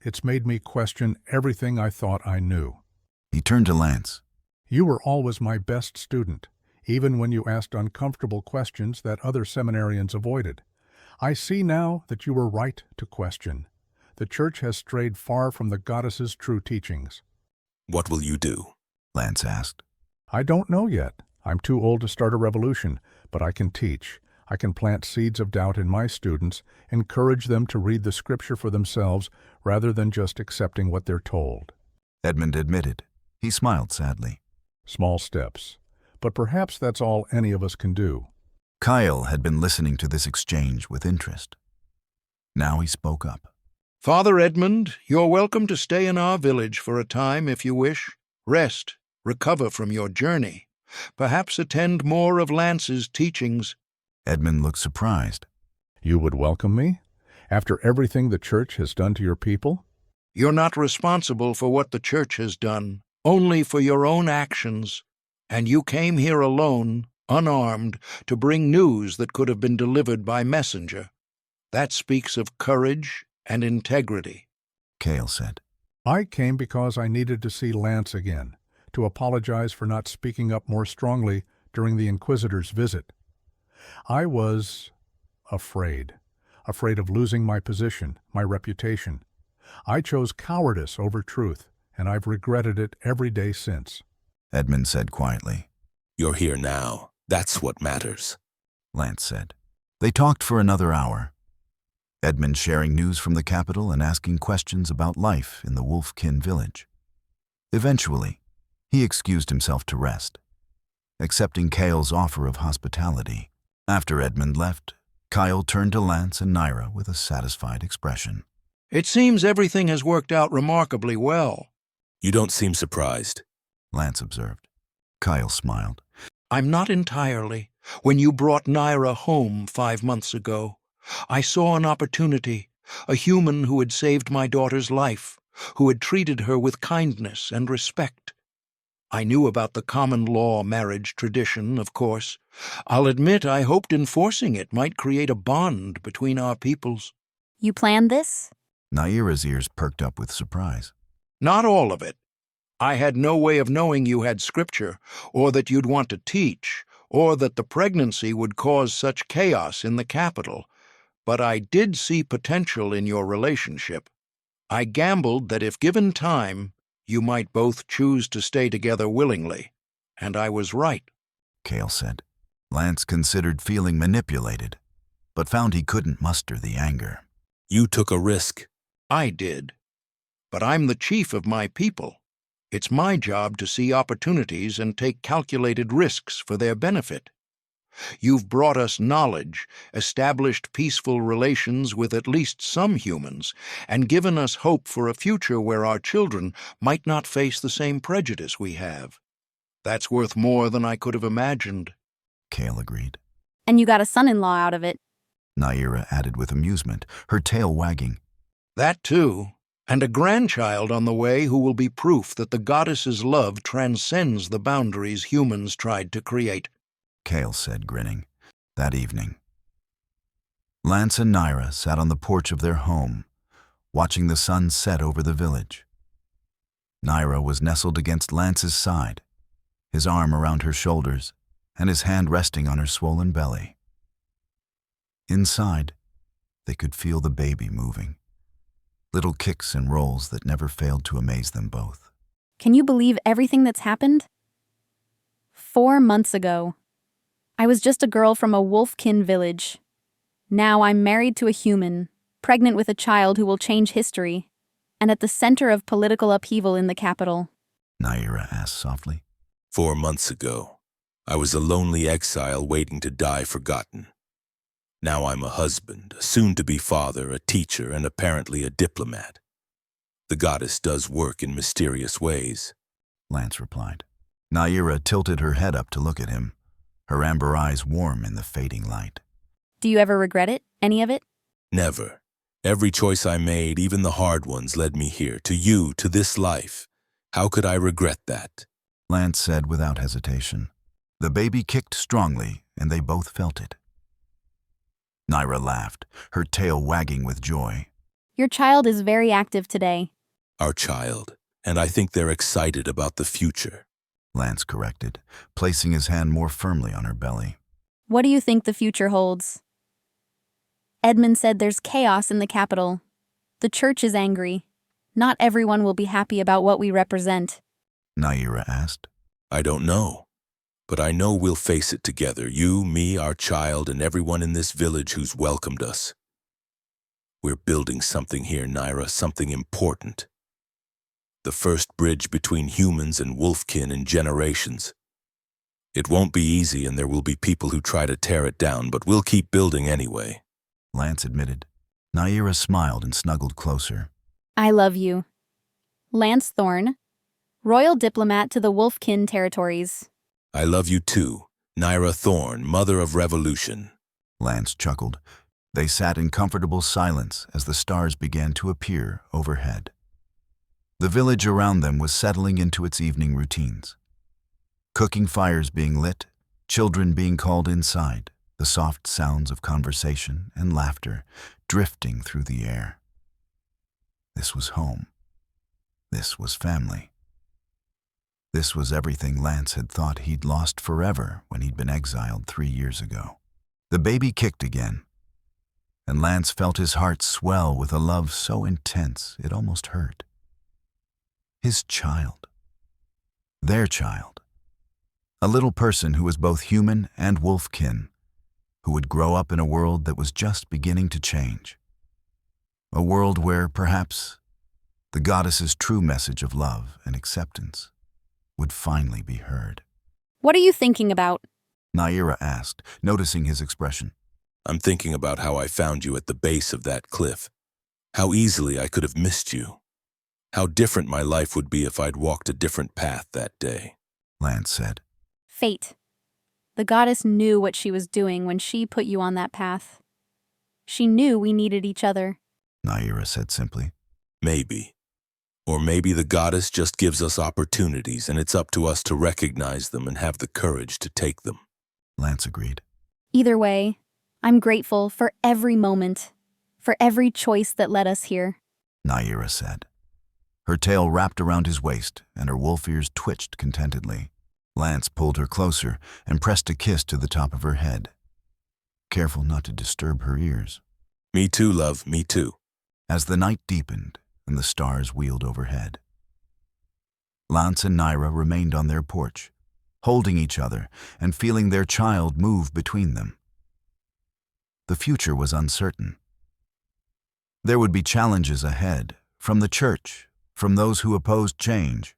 it's made me question everything I thought I knew. He turned to Lance. You were always my best student, even when you asked uncomfortable questions that other seminarians avoided. I see now that you were right to question. The church has strayed far from the goddess's true teachings. What will you do? Lance asked. I don't know yet. I'm too old to start a revolution, but I can teach. I can plant seeds of doubt in my students, encourage them to read the scripture for themselves rather than just accepting what they're told. Edmund admitted. He smiled sadly. Small steps. But perhaps that's all any of us can do. Kyle had been listening to this exchange with interest. Now he spoke up. Father Edmund, you're welcome to stay in our village for a time if you wish. Rest, recover from your journey. Perhaps attend more of Lance's teachings. Edmund looked surprised. You would welcome me? After everything the church has done to your people? You're not responsible for what the church has done, only for your own actions. And you came here alone, unarmed, to bring news that could have been delivered by messenger. That speaks of courage and integrity. Kale said. I came because I needed to see Lance again, to apologize for not speaking up more strongly during the Inquisitor's visit. I was afraid of losing my position, my reputation. I chose cowardice over truth, and I've regretted it every day since. Edmund said quietly. You're here now. That's what matters, Lance said. They talked for another hour, Edmund sharing news from the capital and asking questions about life in the Wolfkin village. Eventually, he excused himself to rest, accepting Kale's offer of hospitality. After Edmund left, Kyle turned to Lance and Naira with a satisfied expression. It seems everything has worked out remarkably well. You don't seem surprised, Lance observed. Kyle smiled. I'm not entirely. When you brought Naira home 5 months ago, I saw an opportunity, a human who had saved my daughter's life, who had treated her with kindness and respect. I knew about the common law marriage tradition, of course. I'll admit I hoped enforcing it might create a bond between our peoples. You planned this? Naira's ears perked up with surprise. Not all of it. I had no way of knowing you had scripture, or that you'd want to teach, or that the pregnancy would cause such chaos in the capital. But I did see potential in your relationship. I gambled that if given time, you might both choose to stay together willingly. And I was right, Kale said. Lance considered feeling manipulated, but found he couldn't muster the anger. You took a risk. I did. But I'm the chief of my people. It's my job to see opportunities and take calculated risks for their benefit. You've brought us knowledge, established peaceful relations with at least some humans, and given us hope for a future where our children might not face the same prejudice we have. That's worth more than I could have imagined, Kale agreed. And you got a son-in-law out of it. Naira added with amusement, her tail wagging. That too, and a grandchild on the way who will be proof that the goddess's love transcends the boundaries humans tried to create, Kale said, grinning. That evening, Lance and Naira sat on the porch of their home, watching the sun set over the village. Naira was nestled against Lance's side, his arm around her shoulders, and his hand resting on her swollen belly. Inside, they could feel the baby moving, little kicks and rolls that never failed to amaze them both. Can you believe everything that's happened? 4 months ago, I was just a girl from a Wolfkin village. Now I'm married to a human, pregnant with a child who will change history, and at the center of political upheaval in the capital. Naira asked softly. 4 months ago, I was a lonely exile waiting to die forgotten. Now I'm a husband, a soon-to-be father, a teacher, and apparently a diplomat. The goddess does work in mysterious ways, Lance replied. Naira tilted her head up to look at him, her amber eyes warm in the fading light. Do you ever regret it? Any of it? Never. Every choice I made, even the hard ones, led me here, to you, to this life. How could I regret that? Lance said without hesitation. The baby kicked strongly, and they both felt it. Naira laughed, her tail wagging with joy. Your child is very active today. Our child, and I think they're excited about the future, Lance corrected, placing his hand more firmly on her belly. What do you think the future holds? Edmund said there's chaos in the capital. The church is angry. Not everyone will be happy about what we represent. Naira asked. I don't know, but I know we'll face it together, you, me, our child, and everyone in this village who's welcomed us. We're building something here, Naira, something important. The first bridge between humans and wolfkin in generations. It won't be easy, and there will be people who try to tear it down, but we'll keep building anyway, Lance admitted. Naira smiled and snuggled closer. I love you. Lance Thorne, royal diplomat to the Wolfkin territories. I love you too, Naira Thorne, mother of revolution. Lance chuckled. They sat in comfortable silence as the stars began to appear overhead. The village around them was settling into its evening routines. Cooking fires being lit, children being called inside, the soft sounds of conversation and laughter drifting through the air. This was home. This was family. This was everything Lance had thought he'd lost forever when he'd been exiled 3 years ago. The baby kicked again, and Lance felt his heart swell with a love so intense it almost hurt. His child. Their child. A little person who was both human and wolf-kin, who would grow up in a world that was just beginning to change. A world where, perhaps, the goddess's true message of love and acceptance would finally be heard. What are you thinking about? Naira asked, noticing his expression. I'm thinking about how I found you at the base of that cliff. How easily I could have missed you. How different my life would be if I'd walked a different path that day. Lance said. Fate. The goddess knew what she was doing when she put you on that path. She knew we needed each other. Naira said simply. Maybe. Or maybe the goddess just gives us opportunities and it's up to us to recognize them and have the courage to take them. Lance agreed. Either way, I'm grateful for every moment, for every choice that led us here. Naira said. Her tail wrapped around his waist and her wolf ears twitched contentedly. Lance pulled her closer and pressed a kiss to the top of her head, careful not to disturb her ears. Me too, love, me too. As the night deepened and the stars wheeled overhead, Lance and Naira remained on their porch, holding each other and feeling their child move between them. The future was uncertain. There would be challenges ahead, from the church, from those who opposed change,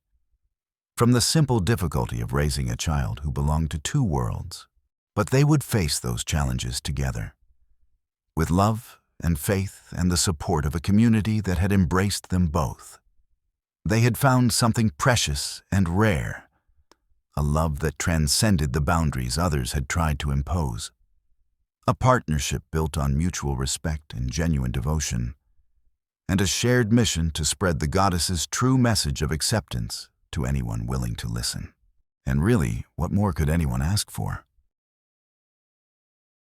from the simple difficulty of raising a child who belonged to two worlds. But they would face those challenges together, with love and faith and the support of a community that had embraced them both. They had found something precious and rare, a love that transcended the boundaries others had tried to impose, a partnership built on mutual respect and genuine devotion, and a shared mission to spread the goddess's true message of acceptance to anyone willing to listen. And really, what more could anyone ask for?